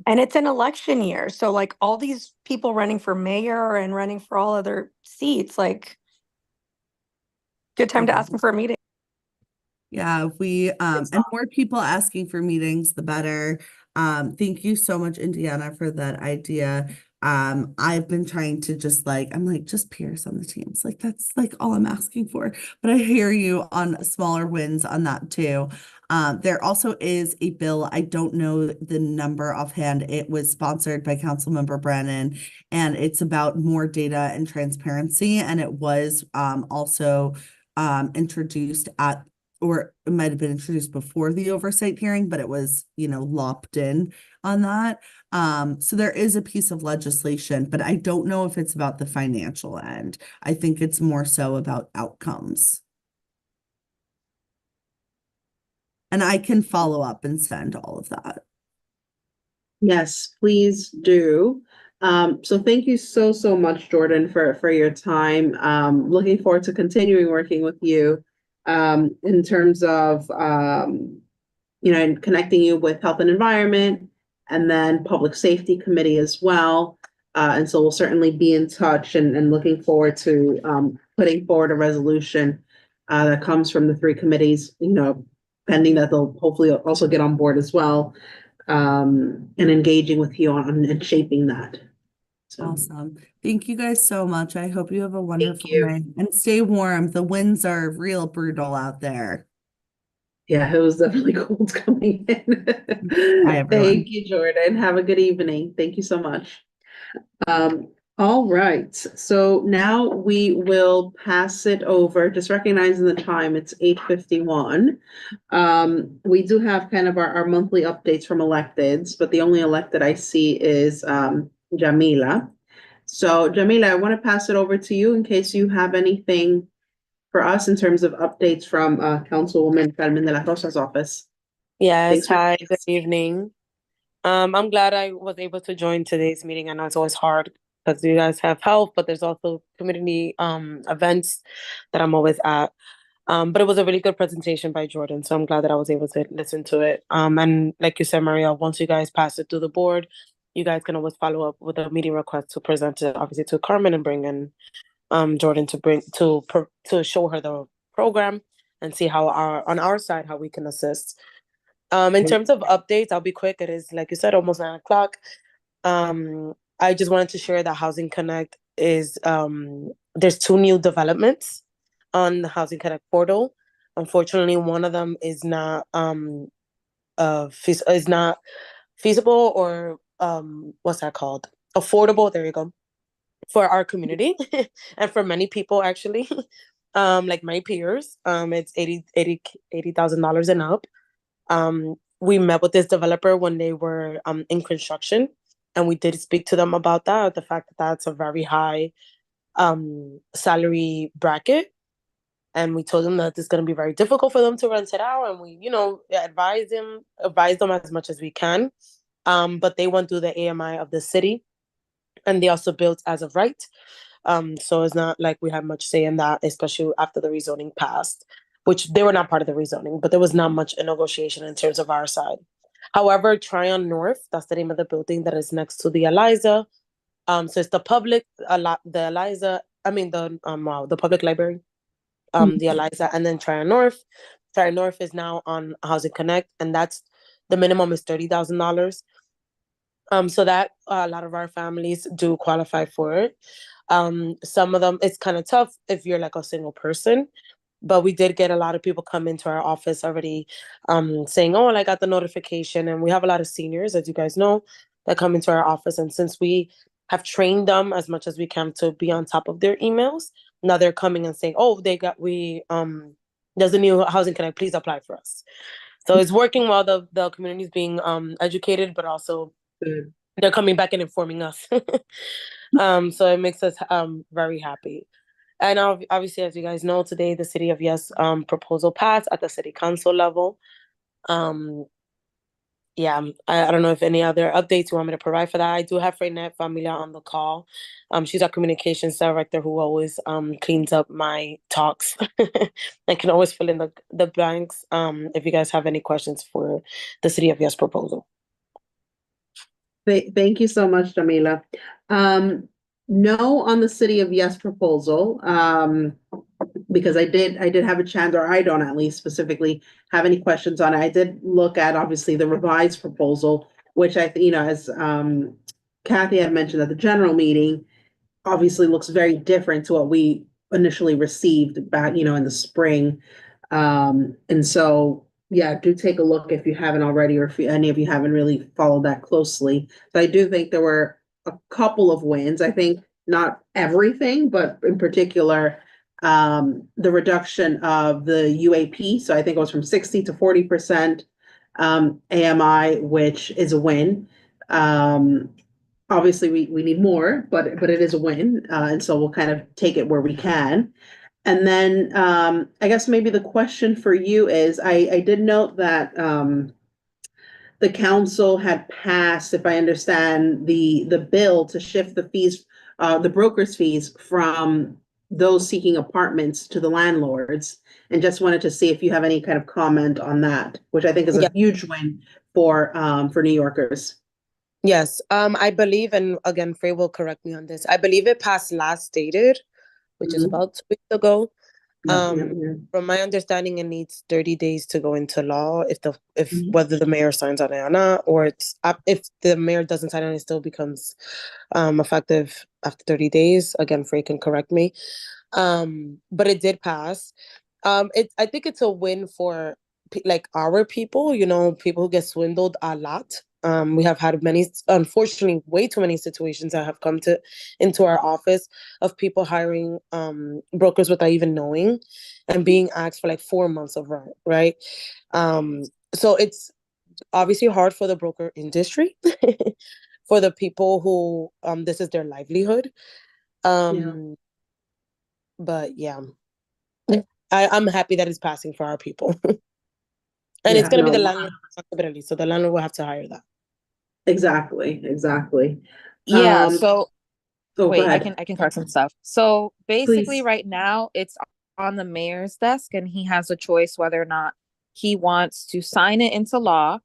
And it's an election year. So like all these people running for mayor and running for all other seats, like good time to ask them for a meeting. Yeah, and more people asking for meetings, the better. Thank you so much, Indiana, for that idea. I've been trying to just just peers on the teams. Like that's like all I'm asking for. But I hear you on smaller wins on that too. There also is a bill. I don't know the number offhand. It was sponsored by Councilmember Brennan, and it's about more data and transparency. And it was also introduced or it might have been introduced before the oversight hearing, but it was, lopped in on that. So there is a piece of legislation, but I don't know if it's about the financial end. I think it's more so about outcomes. And I can follow up and send all of that. Yes, please do. So thank you so much, Jordan, for your time. Looking forward to continuing working with you in terms of connecting you with Health and Environment and then Public Safety Committee as well. And so we'll certainly be in touch and looking forward to putting forward a resolution that comes from the three committees, pending that they'll hopefully also get on board as well, and engaging with you on and shaping that. So. Awesome. Thank you guys so much. I hope you have a wonderful night and stay warm. The winds are real brutal out there. Yeah, it was definitely cold coming in. Hi, everyone. Thank you, Jordan. Have a good evening. Thank you so much. All right. So now we will pass it over, just recognizing the time, it's 8:51. We do have kind of our monthly updates from electeds, but the only elected I see is Jamila. So Jamila, I want to pass it over to you in case you have anything for us in terms of updates from Councilwoman Carmen De La Rosa's office. Yes, hi, good evening. I'm glad I was able to join today's meeting. I know it's always hard because you guys have health, but there's also community events that I'm always at. But it was a really good presentation by Jordan, so I'm glad that I was able to listen to it. And like you said, Maria, once you guys pass it through the board, you guys can always follow up with a meeting request to present it, obviously, to Carmen and bring in Jordan to show her the program and see how on our side how we can assist. In terms of updates, I'll be quick. It is, like you said, almost 9 o'clock. I just wanted to share that Housing Connect is there's 2 new developments on the Housing Connect portal. Unfortunately, one of them is not feasible or what's that called? Affordable. There you go. For our community and for many people actually, like my peers, it's $80,000 and up. We met with this developer when they were in construction, and we did speak to them about that, the fact that that's a very high salary bracket. And we told them that it's going to be very difficult for them to rent it out. And we, advise them as much as we can. But they went through the AMI of the city, and they also built as of right. So it's not like we have much say in that, especially after the rezoning passed, which they were not part of the rezoning, but there was not much in in terms of our side. However, Tryon North, that's the name of the building that is next to the Eliza. So it's the public, the Eliza, the public library, the Eliza, and then Tryon North. Tryon North is now on Housing Connect, and that's the minimum is $30,000. So that a lot of our families do qualify for it. Some of them, it's kind of tough if you're like a single person, but we did get a lot of people come into our office already saying, oh, I got the notification. And we have a lot of seniors, as you guys know, that come into our office. And since we have trained them as much as we can to be on top of their emails. Now they're coming and saying, "Oh, there's a new housing. Can I please apply for us?" So it's working while the community is being educated, but also they're coming back and informing us. So it makes us very happy. And obviously, as you guys know, today the City of Yes proposal passed at the city council level. Yeah, I don't know if any other updates you want me to provide for that. I do have Freynette Familia on the call. She's our communications director who always cleans up my talks and can always fill in the blanks if you guys have any questions for the City of Yes proposal. Thank you so much, Jamila. No on the City of Yes proposal, because I did have a chance, or I don't at least specifically have any questions on it. I did look at obviously the revised proposal, which I think, as Kathy had mentioned at the general meeting, obviously looks very different to what we initially received back, in the spring. And so, yeah, do take a look if you haven't already, or if any of you haven't really followed that closely. So I do think there were a couple of wins. I think not everything, but in particular, the reduction of the UAP. So I think it was from 60 to 40% AMI, which is a win. Obviously we need more, but it is a win. And so we'll kind of take it where we can. And then I guess maybe the question for you is, I did note that the council had passed, if I understand, the bill to shift the fees, the broker's fees from those seeking apartments to the landlords, and just wanted to see if you have any kind of comment on that, which I think is a huge win for New Yorkers. Yes, I believe, and again, Frey will correct me on this. I believe it passed last dated, which is about 2 weeks ago. From my understanding, it needs 30 days to go into law whether the mayor signs on it or not, or if the mayor doesn't sign on it, still becomes effective after 30 days. Again, Frey can correct me. But it did pass. I think it's a win for like our people, people who get swindled a lot. We have had unfortunately, way too many situations that have come into our office of people hiring brokers without even knowing and being asked for like 4 months of rent, right? So it's obviously hard for the broker industry, for the people who this is their livelihood. But yeah, I'm happy that it's passing for our people. And it's going to be the landlord's responsibility, so the landlord will have to hire that. Exactly. Yeah, so wait, go ahead. I can correct some stuff. So basically Please. right now it's on the mayor's desk, and he has a choice whether or not he wants to sign it into law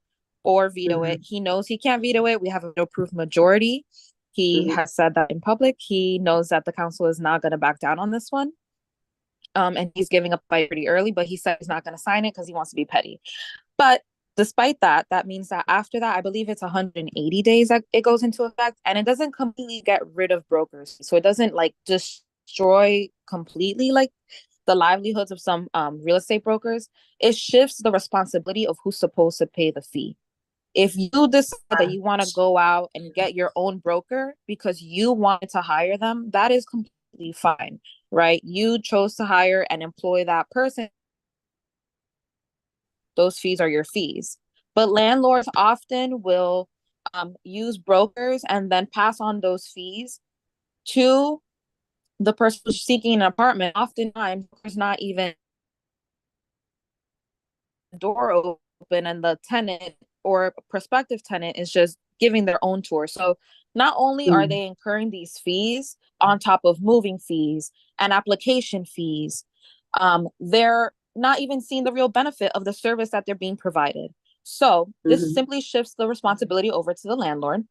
or veto it. He knows he can't veto it. We have a no-proof majority. He has said that in public. He knows that the council is not going to back down on this one. And he's giving up by pretty early, but he said he's not going to sign it because he wants to be petty. But despite that, that means that after that, I believe it's 180 days that it goes into effect, and it doesn't completely get rid of brokers. So it doesn't like destroy completely like the livelihoods of some real estate brokers. It shifts the responsibility of who's supposed to pay the fee. If you decide that you want to go out and get your own broker because you wanted to hire them, that is completely fine, right? You chose to hire and employ that person. Those fees are your fees. But landlords often will use brokers and then pass on those fees to the person who's seeking an apartment. Oftentimes, there's not even a door open, and the tenant or prospective tenant is just giving their own tour. So not only are they incurring these fees on top of moving fees and application fees, they're not even seeing the real benefit of the service that they're being provided. So this simply shifts the responsibility over to the landlord.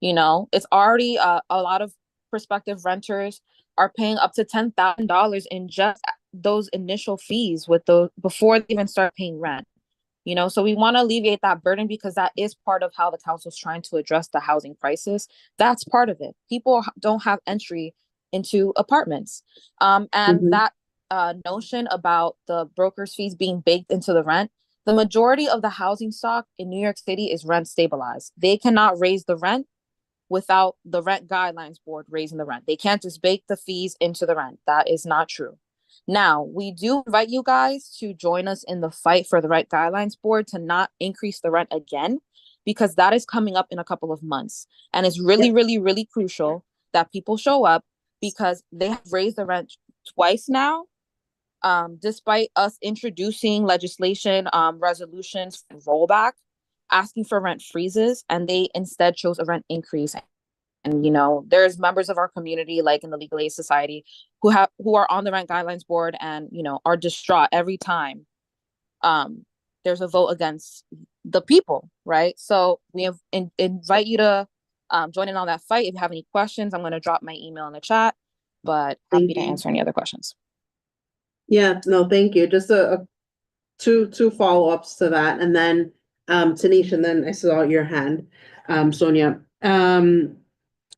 It's already a lot of prospective renters are paying up to $10,000 in just those initial fees before they even start paying rent. So we want to alleviate that burden, because that is part of how the council is trying to address the housing crisis. That's part of it. People don't have entry into apartments. And that notion about the broker's fees being baked into the rent, the majority of the housing stock in New York City is rent stabilized. They cannot raise the rent without the rent guidelines board raising the rent. They can't just bake the fees into the rent. That is not true. Now, we do invite you guys to join us in the fight for the rent guidelines board to not increase the rent again, because that is coming up in a couple of months. And it's really, really, really crucial that people show up, because they have raised the rent twice now, despite us introducing legislation, resolutions, rollback, asking for rent freezes, and they instead chose a rent increase. And, you know, there's members of our community, like in the Legal Aid Society, who are on the rent guidelines board and, you know, are distraught every time there's a vote against the people, right? So we invite you to join in on that fight. If you have any questions, I'm going to drop my email in the chat, but happy to answer any other questions. Yeah, no, thank you. Just two follow-ups to that, and then Tanisha, and then I saw your hand, Sonia.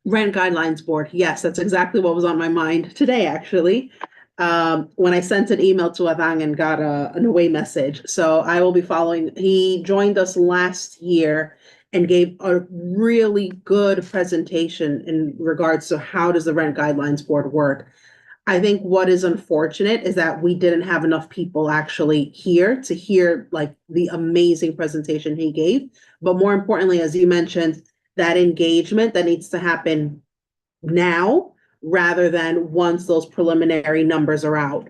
Rent guidelines board. Yes, that's exactly what was on my mind today, actually. When I sent an email to Adang and got an away message. So I will be following. He joined us last year and gave a really good presentation in regards to how does the rent guidelines board work. I think what is unfortunate is that we didn't have enough people actually here to hear like the amazing presentation he gave. But more importantly, as you mentioned, that engagement that needs to happen now rather than once those preliminary numbers are out.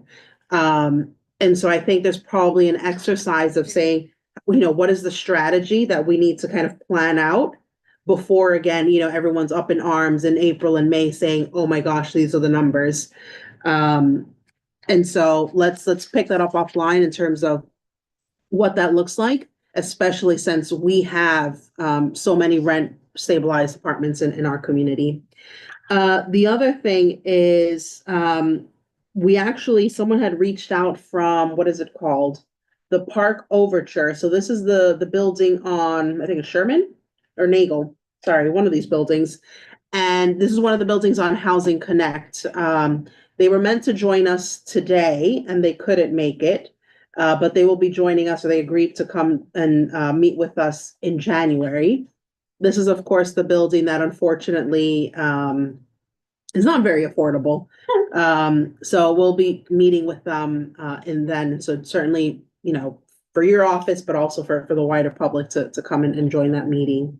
And so I think there's probably an exercise of saying, you know, what is the strategy that we need to kind of plan out before, again, you know, everyone's up in arms in April and May saying, oh my gosh, these are the numbers. And so let's pick that up offline in terms of what that looks like, especially since we have so many rent stabilized apartments in our community. The other thing is we actually, someone had reached out from, what is it called? The Park Overture. So this is the building on, I think it's Sherman or Nagel. Sorry, one of these buildings. And this is one of the buildings on Housing Connect. They were meant to join us today and they couldn't make it. But they will be joining us, or they agreed to come and meet with us in January. This is, of course, the building that unfortunately is not very affordable. So we'll be meeting with them and then, so certainly, you know, for your office, but also for the wider public to come and join that meeting.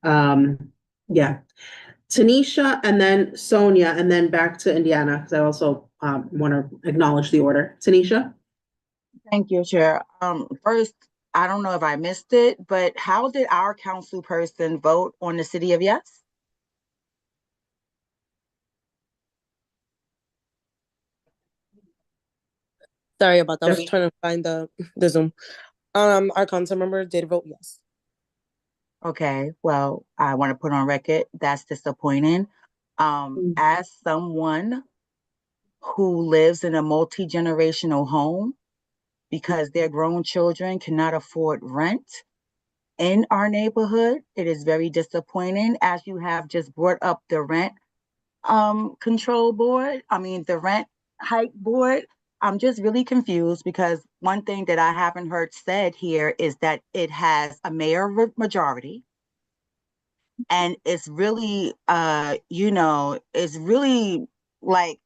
Yeah. Tanisha and then Sonia, and then back to Indiana, because I also want to acknowledge the order. Tanisha? Thank you, Chair. First, I don't know if I missed it, but how did our council person vote on the City of Yes? Sorry about that. I was trying to find the Zoom. Our council member did vote yes. Okay, well, I want to put on record that's disappointing. As someone who lives in a multi-generational home, because their grown children cannot afford rent in our neighborhood, it is very disappointing, as you have just brought up the rent control board. I mean, the rent hike board. I'm just really confused because one thing that I haven't heard said here is that it has a mayor majority. And it's really, you know, it's really like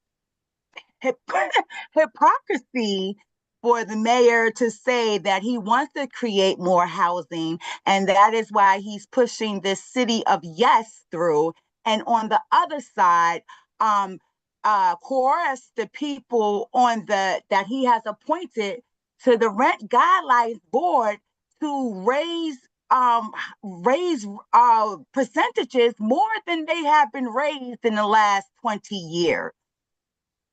hypocrisy for the mayor to say that he wants to create more housing, and that is why he's pushing this City of Yes through. And on the other side, coerce the people on that he has appointed to the rent guidelines board to raise percentages more than they have been raised in the last 20 years.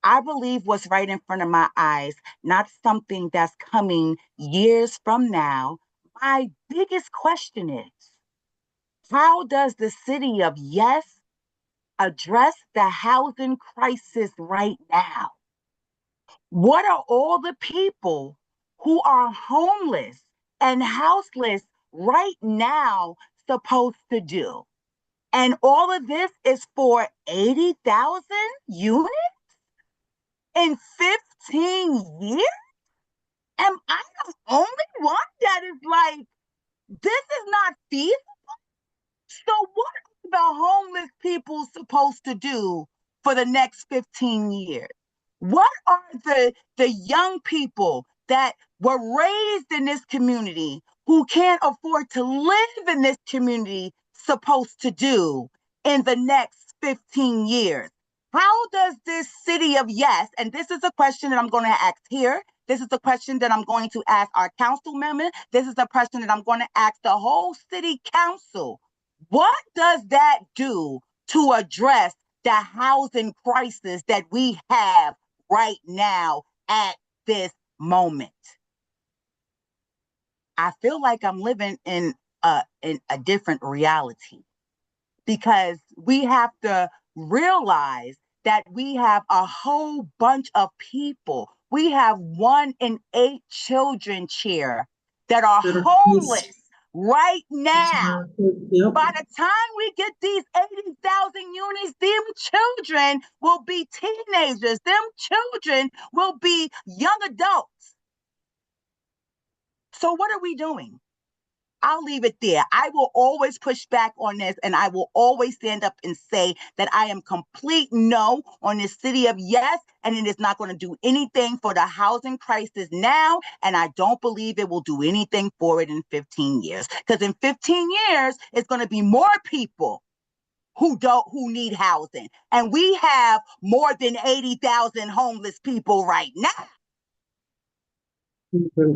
I believe what's right in front of my eyes, not something that's coming years from now. My biggest question is, how does the City of Yes address the housing crisis right now? What are all the people who are homeless and houseless right now supposed to do? And all of this is for 80,000 units in 15 years? Am I the only one that is like, this is not feasible? So what are the homeless people supposed to do for the next 15 years? What are the young people that were raised in this community who can't afford to live in this community supposed to do in the next 15 years? How does this city of yes, and this is a question that I'm going to ask here. This is a question that I'm going to ask our council member. This is a question that I'm going to ask the whole city council. What does that do to address the housing crisis that we have right now at this moment? I feel like I'm living in a different reality, because we have to realize that we have a whole bunch of people. We have 1 in 8 children here that are homeless right now. Yep. By the time we get these 80,000 units, them children will be teenagers. Them children will be young adults. So what are we doing? I'll leave it there. I will always push back on this, and I will always stand up and say that I am complete no on this city of yes, and it is not going to do anything for the housing crisis now, and I don't believe it will do anything for it in 15 years. Because in 15 years, it's going to be more people who need housing, and we have more than 80,000 homeless people right now.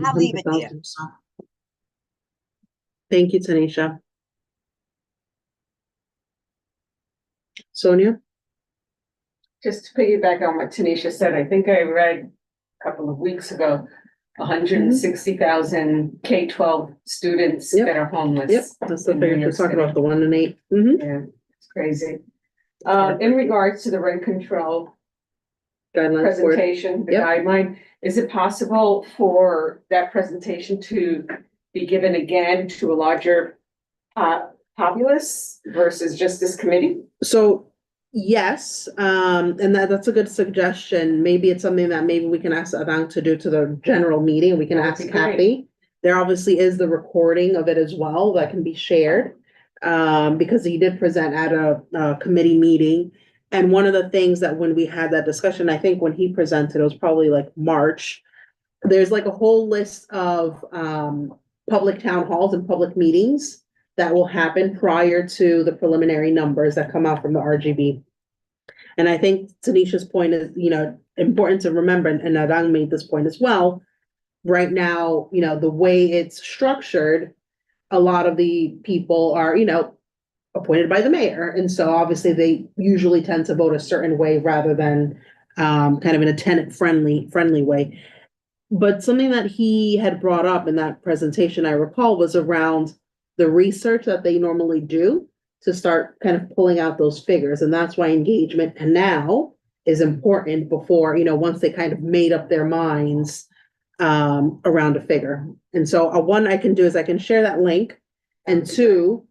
I'll leave it there. Thank you, Tanisha. Sonia? Just to piggyback on what Tanisha said, I think I read a couple of weeks ago, 160,000 K-12 students that are homeless. Yep, that's the in figure. New We're York talking City. about the 1 in 8. Yeah, it's crazy. In regards to the rent control Guidelines for it. presentation, the Yep. guideline, is it possible for that presentation to be given again to a larger populace versus just this committee? So yes, and that's a good suggestion. Maybe it's something that maybe we can ask Adang to do to the general meeting. We can That'd ask be great. Kathy. There obviously is the recording of it as well that can be shared. Because he did present at a committee meeting. And one of the things that when we had that discussion, I think when he presented, it was probably like March. There's like a whole list of public town halls and public meetings that will happen prior to the preliminary numbers that come out from the RGB. And I think Tanisha's point is, important to remember, and Adang made this point as well. Right now, the way it's structured, a lot of the people are, appointed by the mayor. And so obviously they usually tend to vote a certain way rather than kind of in a tenant friendly way. But something that he had brought up in that presentation, I recall, was around the research that they normally do to start kind of pulling out those figures. And that's why engagement now is important before, once they kind of made up their minds around a figure. And so one I can do is I can share that link, and 2,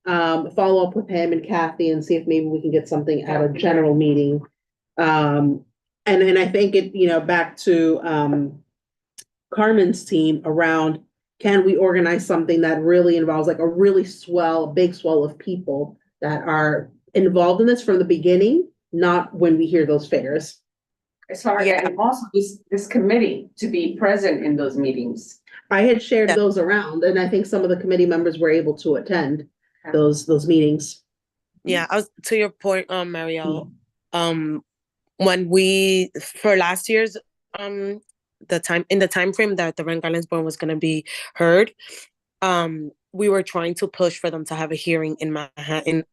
follow up with him and Kathy and see if maybe we can get something at a general meeting. And I think it, back to Carmen's team around, can we organize something that really involves like a really big swell of people that are involved in this from the beginning, not when we hear those figures. As far as, and also this committee to be present in those meetings. I had shared those around, and I think some of the committee members were able to attend those meetings. Yeah, to your point, Marielle, when we, for last year's, the time frame that the Rent Guidelines Board was going to be heard, we were trying to push for them to have a hearing in Manhattan,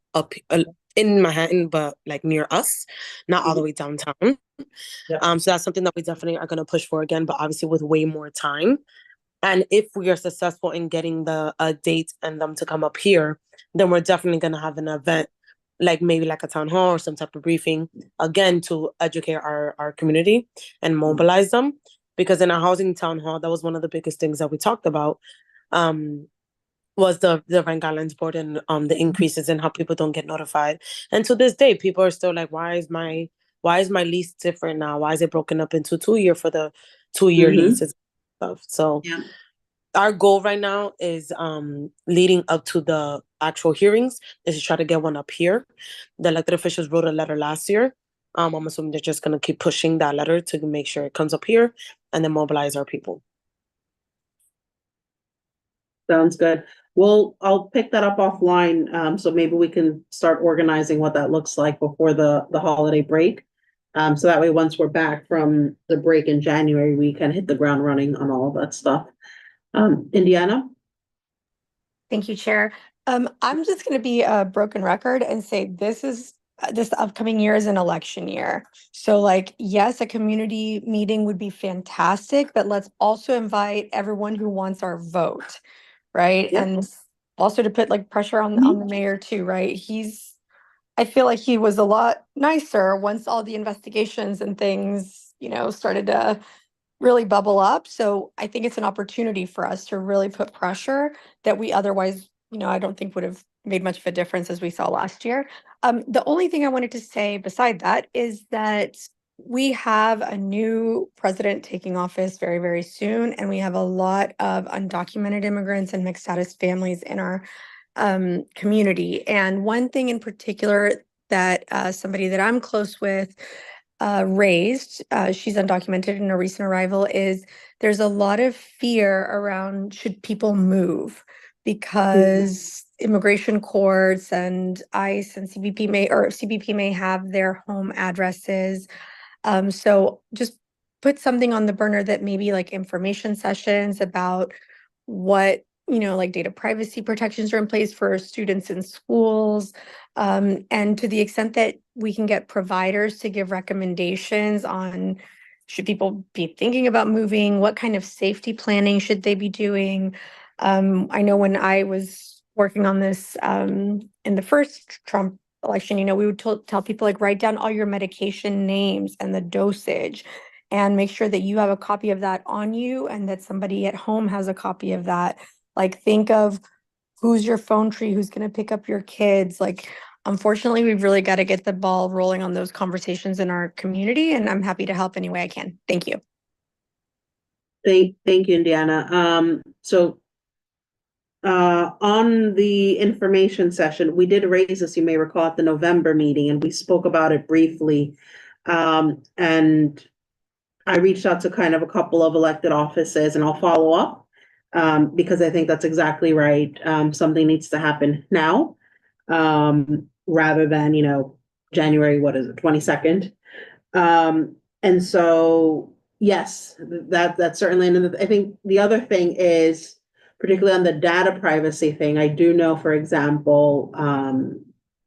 but like near us, not all the way downtown. So that's something that we definitely are going to push for again, but obviously with way more time. And if we are successful in getting the date and them to come up here, then we're definitely going to have an event, like maybe like a town hall or some type of briefing, again, to educate our community and mobilize them. Because in a housing town hall, that was one of the biggest things that we talked about, was the Rent Guidelines Board and the increases in how people don't get notified. And to this day, people are still like, why is my lease different now? Why is it broken up into 2-year for the 2-year leases? Stuff. So our goal right now is leading up to the actual hearings is to try to get one up here. The elected officials wrote a letter last year. I'm assuming they're just going to keep pushing that letter to make sure it comes up here and then mobilize our people. Sounds good. Well, I'll pick that up offline, so maybe we can start organizing what that looks like before the holiday break. So that way, once we're back from the break in January, we can hit the ground running on all of that stuff. Indiana? Thank you, Chair. I'm just going to be a broken record and say this upcoming year is an election year. So like, yes, a community meeting would be fantastic, but let's also invite everyone who wants our vote, right? Yep. And also to put like pressure on the mayor too, right? I feel like he was a lot nicer once all the investigations and things, started to really bubble up. So I think it's an opportunity for us to really put pressure that we otherwise, I don't think would have made much of a difference as we saw last year. The only thing I wanted to say beside that is that we have a new president taking office very, very soon, and we have a lot of undocumented immigrants and mixed status families in our community. And one thing in particular that somebody that I'm close with raised, she's undocumented and a recent arrival, is there's a lot of fear around should people move because immigration courts and ICE and CBP may have their home addresses. So just put something on the burner that maybe like information sessions about what, like data privacy protections are in place for students in schools. And to the extent that we can get providers to give recommendations on should people be thinking about moving, what kind of safety planning should they be doing? I know when I was working on this in the first Trump election, we would tell people like write down all your medication names and the dosage and make sure that you have a copy of that on you and that somebody at home has a copy of that. Like think of who's your phone tree, who's going to pick up your kids. Like, unfortunately, we've really got to get the ball rolling on those conversations in our community, and I'm happy to help any way I can. Thank you. Thank you, Indiana. So on the information session, we did raise this, you may recall, at the November meeting, and we spoke about it briefly. And I reached out to kind of a couple of elected offices, and I'll follow up because I think that's exactly right. Something needs to happen now rather than, January, 22nd. And so, yes, that's certainly, and I think the other thing is, particularly on the data privacy thing, I do know, for example,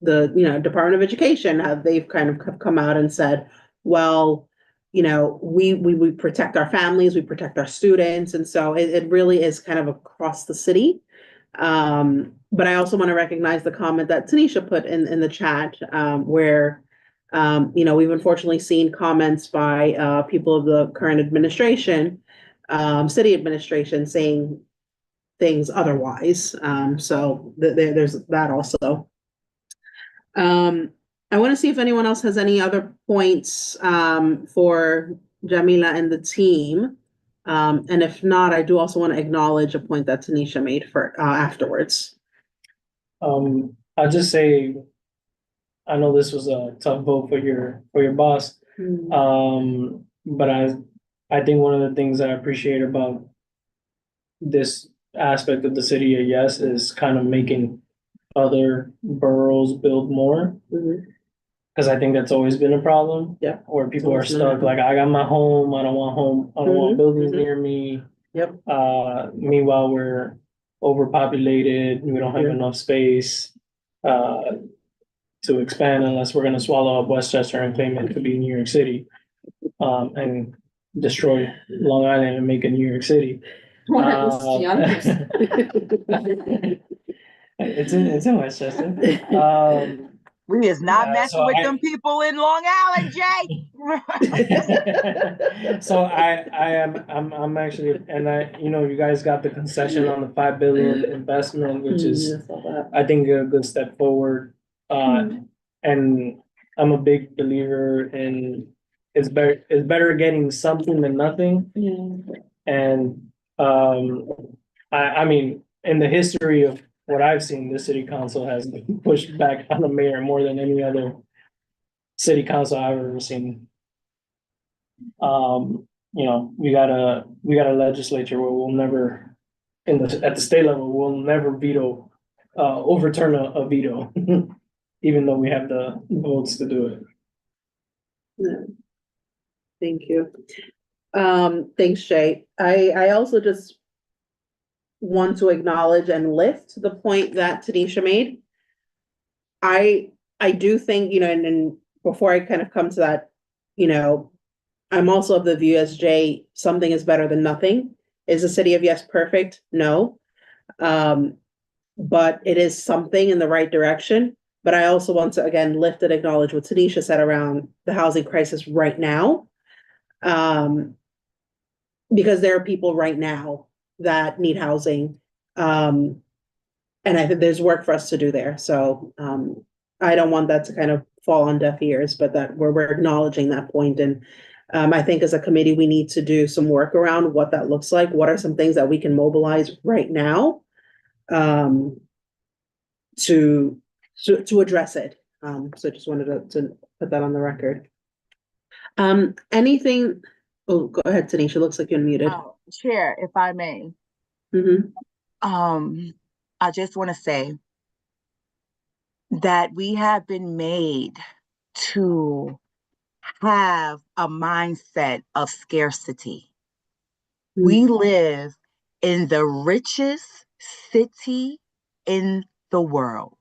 the Department of Education, they've kind of come out and said, well, we protect our families, we protect our students, and so it really is kind of across the city. But I also want to recognize the comment that Tanisha put in the chat, where we've unfortunately seen comments by people of the current administration, city administration, saying things otherwise. So there's that also. I want to see if anyone else has any other points for Jamila and the team. And if not, I do also want to acknowledge a point that Tanisha made for afterwards. I'll just say, I know this was a tough vote for your boss. But I think one of the things I appreciate about this aspect of the city of Yes is kind of making other boroughs build more. Because I think that's always been a problem. Yeah. Where people are stuck, like, I got my home, I don't want buildings near me. Yep. Meanwhile, we're overpopulated, we don't have enough space to expand unless we're gonna swallow up Westchester and claim it to be New York City. And destroy Long Island and make it New York City. It's in Westchester. We is not messing with them people in Long Island, Jay. So I'm actually, and you guys got the concession on the $5 billion investment, which is, I think, a good step forward. And I'm a big believer in it's better getting something than nothing. And I mean, in the history of what I've seen, the city council has pushed back on the mayor more than any other city council I've ever seen. We got a legislature where we'll never, at the state level, we'll never veto, overturn a veto, even though we have the votes to do it. Yeah. Thank you. Thanks, Jay. I also just want to acknowledge and lift the point that Tanisha made. I do think, and before I kind of come to that, I'm also of the view as Jay, something is better than nothing. Is the city of yes perfect? No. But it is something in the right direction. But I also want to, again, lift and acknowledge what Tanisha said around the housing crisis right now. Because there are people right now that need housing. And I think there's work for us to do there. So I don't want that to kind of fall on deaf ears, but that we're acknowledging that point. And I think as a committee, we need to do some work around what that looks like. What are some things that we can mobilize right now to address it? So just wanted to put that on the record. Anything? Oh, go ahead, Tanisha. Looks like you're muted. Chair, if I may. I just want to say that we have been made to have a mindset of scarcity. We live in the richest city in the world.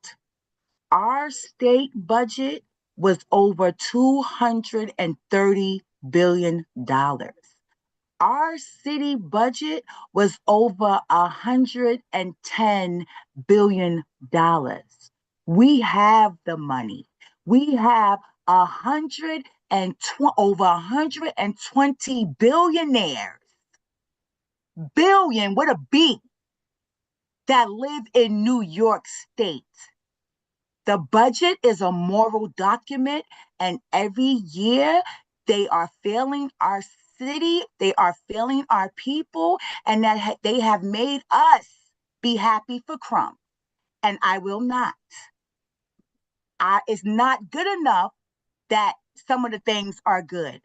Our state budget was over $230 billion. Our city budget was over $110 billion. We have the money. We have over 120 billionaires, billion with a B, that live in New York State. The budget is a moral document, and every year they are failing our city, they are failing our people, and that they have made us be happy for crumbs. And I will not. It's not good enough that some of the things are good.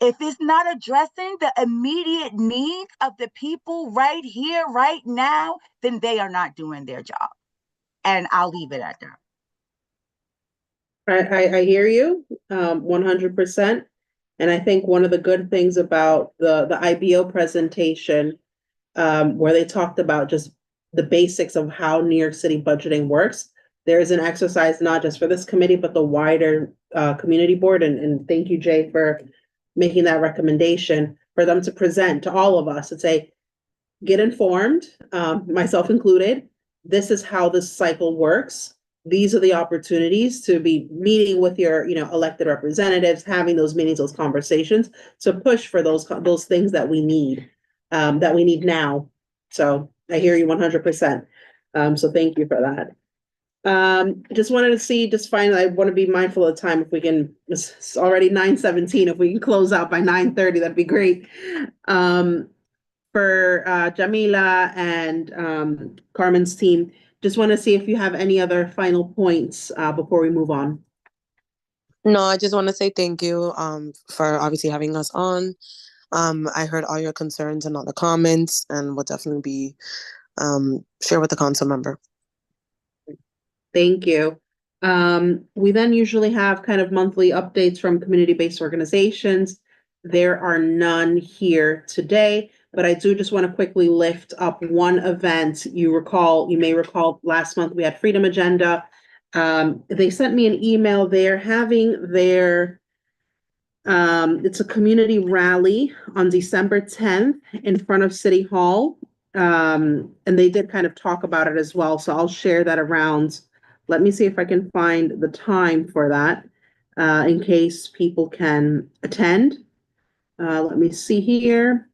If it's not addressing the immediate needs of the people right here, right now, then they are not doing their job. And I'll leave it at that. I hear you 100%. And I think one of the good things about the IBO presentation, where they talked about just the basics of how New York City budgeting works, there is an exercise not just for this committee, but the wider community board. And thank you, Jay, for making that recommendation for them to present to all of us and say, get informed, myself included. This is how this cycle works. These are the opportunities to be meeting with your, elected representatives, having those meetings, those conversations, to push for those things that we need now. So I hear you 100%. So thank you for that. Just wanted to see, finally, I want to be mindful of time. If we can, it's already 9:17. If we can close out by 9:30, that'd be great. For Jamila and Carmen's team, just want to see if you have any other final points before we move on. No, I just want to say thank you for obviously having us on. I heard all your concerns and all the comments, and will definitely be share with the council member. Thank you. We then usually have kind of monthly updates from community-based organizations. There are none here today, but I do just want to quickly lift up one event. You may recall last month we had Freedom Agenda. They sent me an email. They're having their, it's a community rally on December 10th in front of City Hall. And they did kind of talk about it as well. So I'll share that around. Let me see if I can find the time for that in case people can attend. Let me see here.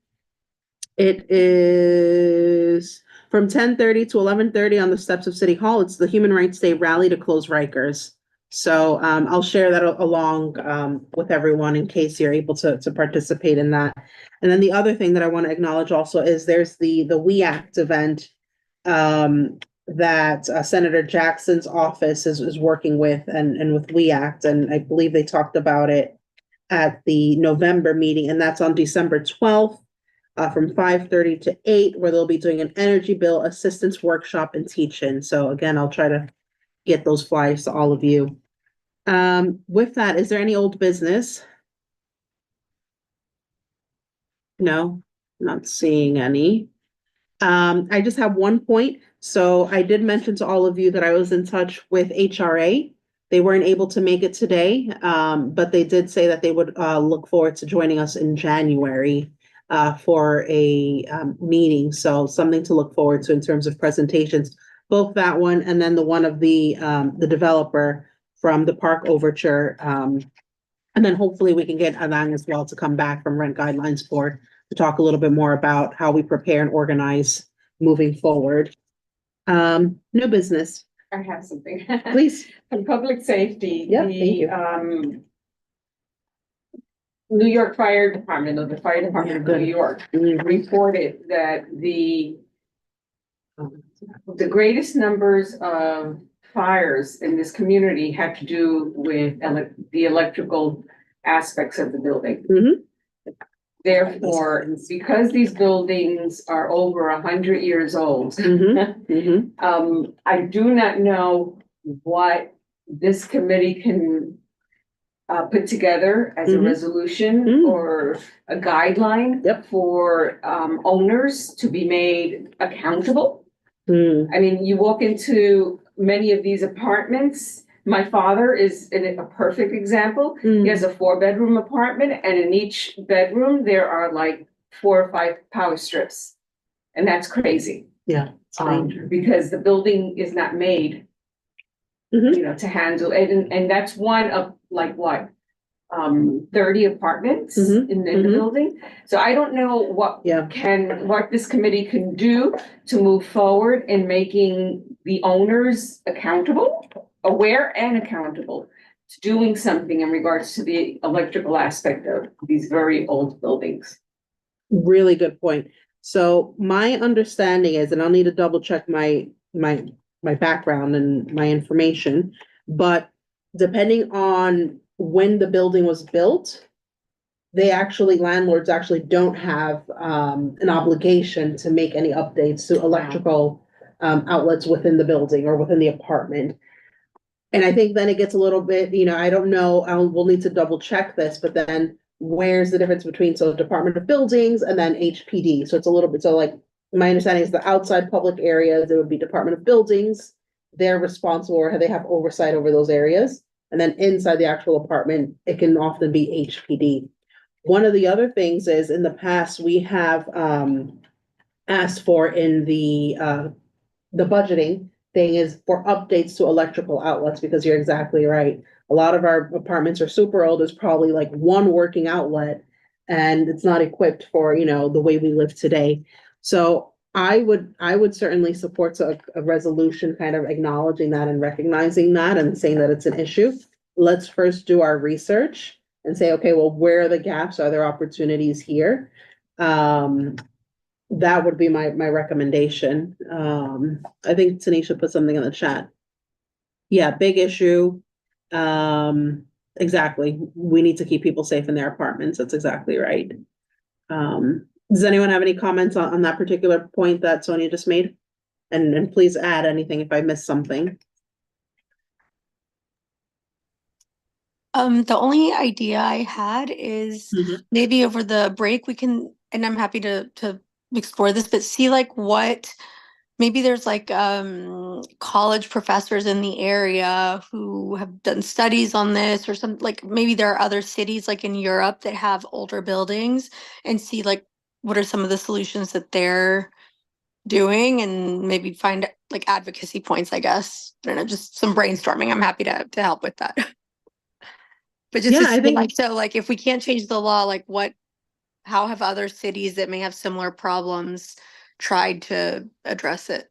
It is from 10:30 to 11:30 on the steps of City Hall. It's the Human Rights Day rally to close Rikers. So I'll share that along with everyone in case you're able to participate in that. And then the other thing that I want to acknowledge also is there's the We Act event that Senator Jackson's office is working with and with We Act, and I believe they talked about it at the November meeting, and that's on December 12th. From 5:30 to 8, where they'll be doing an energy bill assistance workshop and teach-in. So again, I'll try to get those flyers to all of you. With that, is there any old business? No, not seeing any. I just have one point. So I did mention to all of you that I was in touch with HRA. They weren't able to make it today, but they did say that they would look forward to joining us in January for a meeting. So something to look forward to in terms of presentations, both that one and then the one of the developer from the Park Overture. And then hopefully we can get Alang as well to come back from Rent Guidelines Board to talk a little bit more about how we prepare and organize moving forward. No business. I have something. Please. For public safety, Yeah, thank you. New York Fire Department, or the Fire Department of New York, reported that the greatest numbers of fires in this community had to do with the electrical aspects of the building. Therefore, because these buildings are over 100 years old, I do not know what this committee can put together as a resolution or a guideline for owners to be made accountable. I mean, you walk into many of these apartments. My father is a perfect example. He has a 4-bedroom apartment, and in each bedroom there are like 4 or 5 power strips, and that's crazy. Yeah, because the building is not made, to handle it, and that's one of like what 30 apartments in the building. So I don't know what this committee can do to move forward in making the owners accountable, aware and accountable to doing something in regards to the electrical aspect of these very old buildings. Really good point. So my understanding is, and I'll need to double check my background and my information, but depending on when the building was built, landlords actually don't have an obligation to make any updates to electrical outlets within the building or within the apartment. And I think then it gets a little bit, I don't know, we'll need to double check this, but then where's the difference between, Department of Buildings and then HPD? So it's a little bit, like, my understanding is the outside public areas, it would be Department of Buildings. They're responsible, or they have oversight over those areas. And then inside the actual apartment, it can often be HPD. One of the other things is, in the past, we have asked for in the budgeting thing is for updates to electrical outlets, because you're exactly right. A lot of our apartments are super old. There's probably like one working outlet, and it's not equipped for, the way we live today. So I would certainly support a resolution kind of acknowledging that and recognizing that and saying that it's an issue. Let's first do our research and say, okay, well, where are the gaps? Are there opportunities here? That would be my recommendation. I think Tanisha put something in the chat. Yeah, big issue. Exactly. We need to keep people safe in their apartments. That's exactly right. Does anyone have any comments on that particular point that Sonia just made? And please add anything if I missed something. The only idea I had is maybe over the break we can, and I'm happy to explore this, but see like what, maybe there's like college professors in the area who have done studies on this, or some, like maybe there are other cities like in Europe that have older buildings, and see like what are some of the solutions that they're doing, and maybe find like advocacy points, I guess. I don't know, just some brainstorming. I'm happy to help with that. But just Yeah, I think like, so like if we can't change the law, like how have other cities that may have similar problems tried to address it?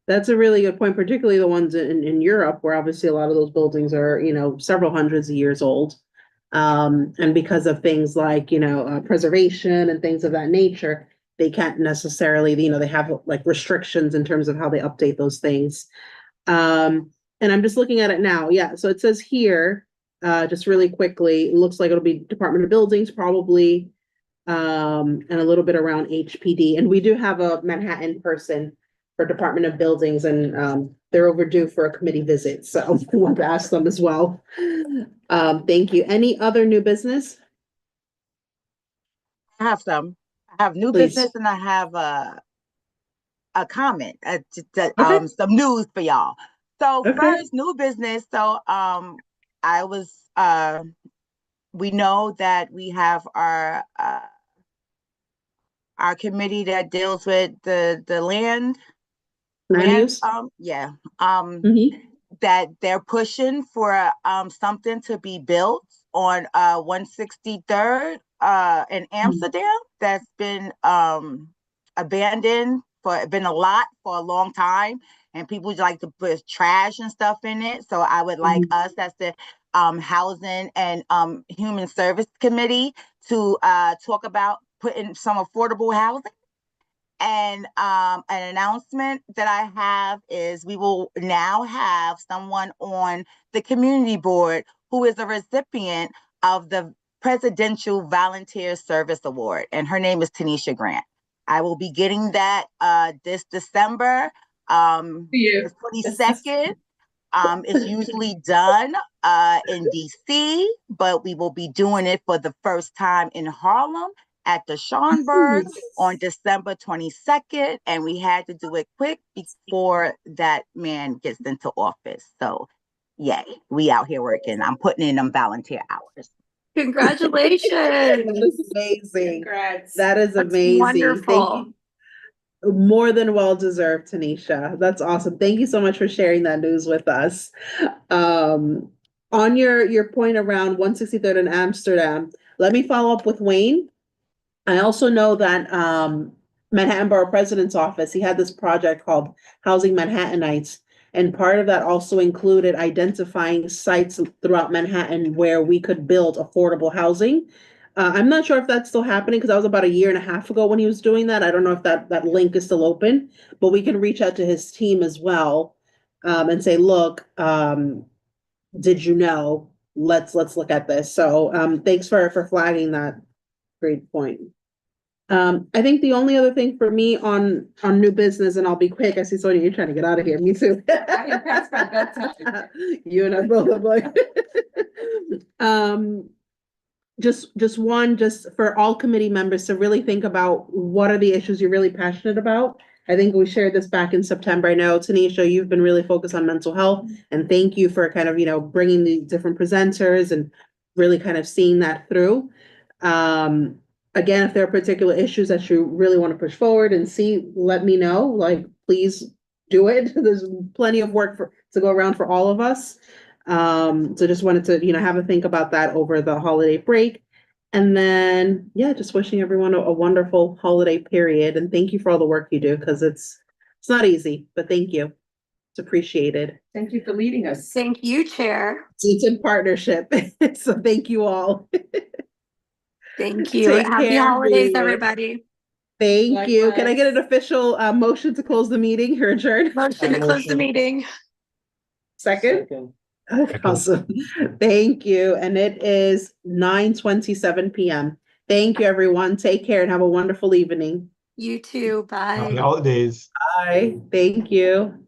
that's a really good point, particularly the ones in Europe, where obviously a lot of those buildings are, several hundreds of years old. And because of things like, preservation and things of that nature, they can't necessarily, they have like restrictions in terms of how they update those things. And I'm just looking at it now. Yeah, so it says here, just really quickly, it looks like it'll be Department of Buildings probably, and a little bit around HPD. And we do have a Manhattan person for Department of Buildings, and they're overdue for a committee visit, so we want to ask them as well. Thank you. Any other new business? I have some. I have new Please. business and I have a comment, Okay. some news for y'all. So Okay. first, new business. So we know that we have our committee that deals with the land use. Yeah. Mhm. That they're pushing for something to be built on 163rd in Amsterdam that's been abandoned been a lot for a long time, and people just like to put trash and stuff in it. So I would like us as the Housing and Human Service Committee to talk about putting some affordable housing. And an announcement that I have is we will now have someone on the community board who is a recipient of the Presidential Volunteer Service Award, and her name is Tanisha Grant. I will be getting that this December, the 22nd. It's usually done in DC, but we will be doing it for the first time in Harlem at the Schonberg on December 22nd, and we had to do it quick before that man gets into office. So, yay, we out here working. I'm putting in them volunteer hours. Congratulations. That's amazing. Congrats. That is That's amazing. wonderful. Thank you. More than well deserved, Tanisha. That's awesome. Thank you so much for sharing that news with us. On your point around 163rd in Amsterdam, let me follow up with Wayne. I also know that Manhattan Borough President's Office, he had this project called Housing Manhattanites. And part of that also included identifying sites throughout Manhattan where we could build affordable housing. I'm not sure if that's still happening because that was about 1.5 years ago when he was doing that. I don't know if that link is still open, but we can reach out to his team as well and say, look, did you know? Let's look at this. So thanks for flagging that. Great point. I think the only other thing for me on new business, and I'll be quick. I see Sonia, you're trying to get out of here. Me too. You and I both are like, just for all committee members to really think about what are the issues you're really passionate about. I think we shared this back in September. I know, Tanisha, you've been really focused on mental health, and thank you for kind of, bringing the different presenters and really kind of seeing that through. Again, if there are particular issues that you really want to push forward and see, let me know. Like, please do it. There's plenty of work to go around for all of us. So just wanted to, have a think about that over the holiday break. And then, yeah, just wishing everyone a wonderful holiday period. And thank you for all the work you do, because it's not easy, but thank you. It's appreciated. Thank you for leading us. Thank you, Chair. It's in partnership. So thank you all. Thank you. Take Happy care, holidays, everyone. everybody. Thank you. Can I Likewise. get an official motion to close the meeting? You're adjourned. Motion to close the meeting. Second? Okay, awesome. Thank you. And it is 9:27 p.m. Thank you, everyone. Take care and have a wonderful evening. You too. Bye. Happy holidays. Bye. Thank you.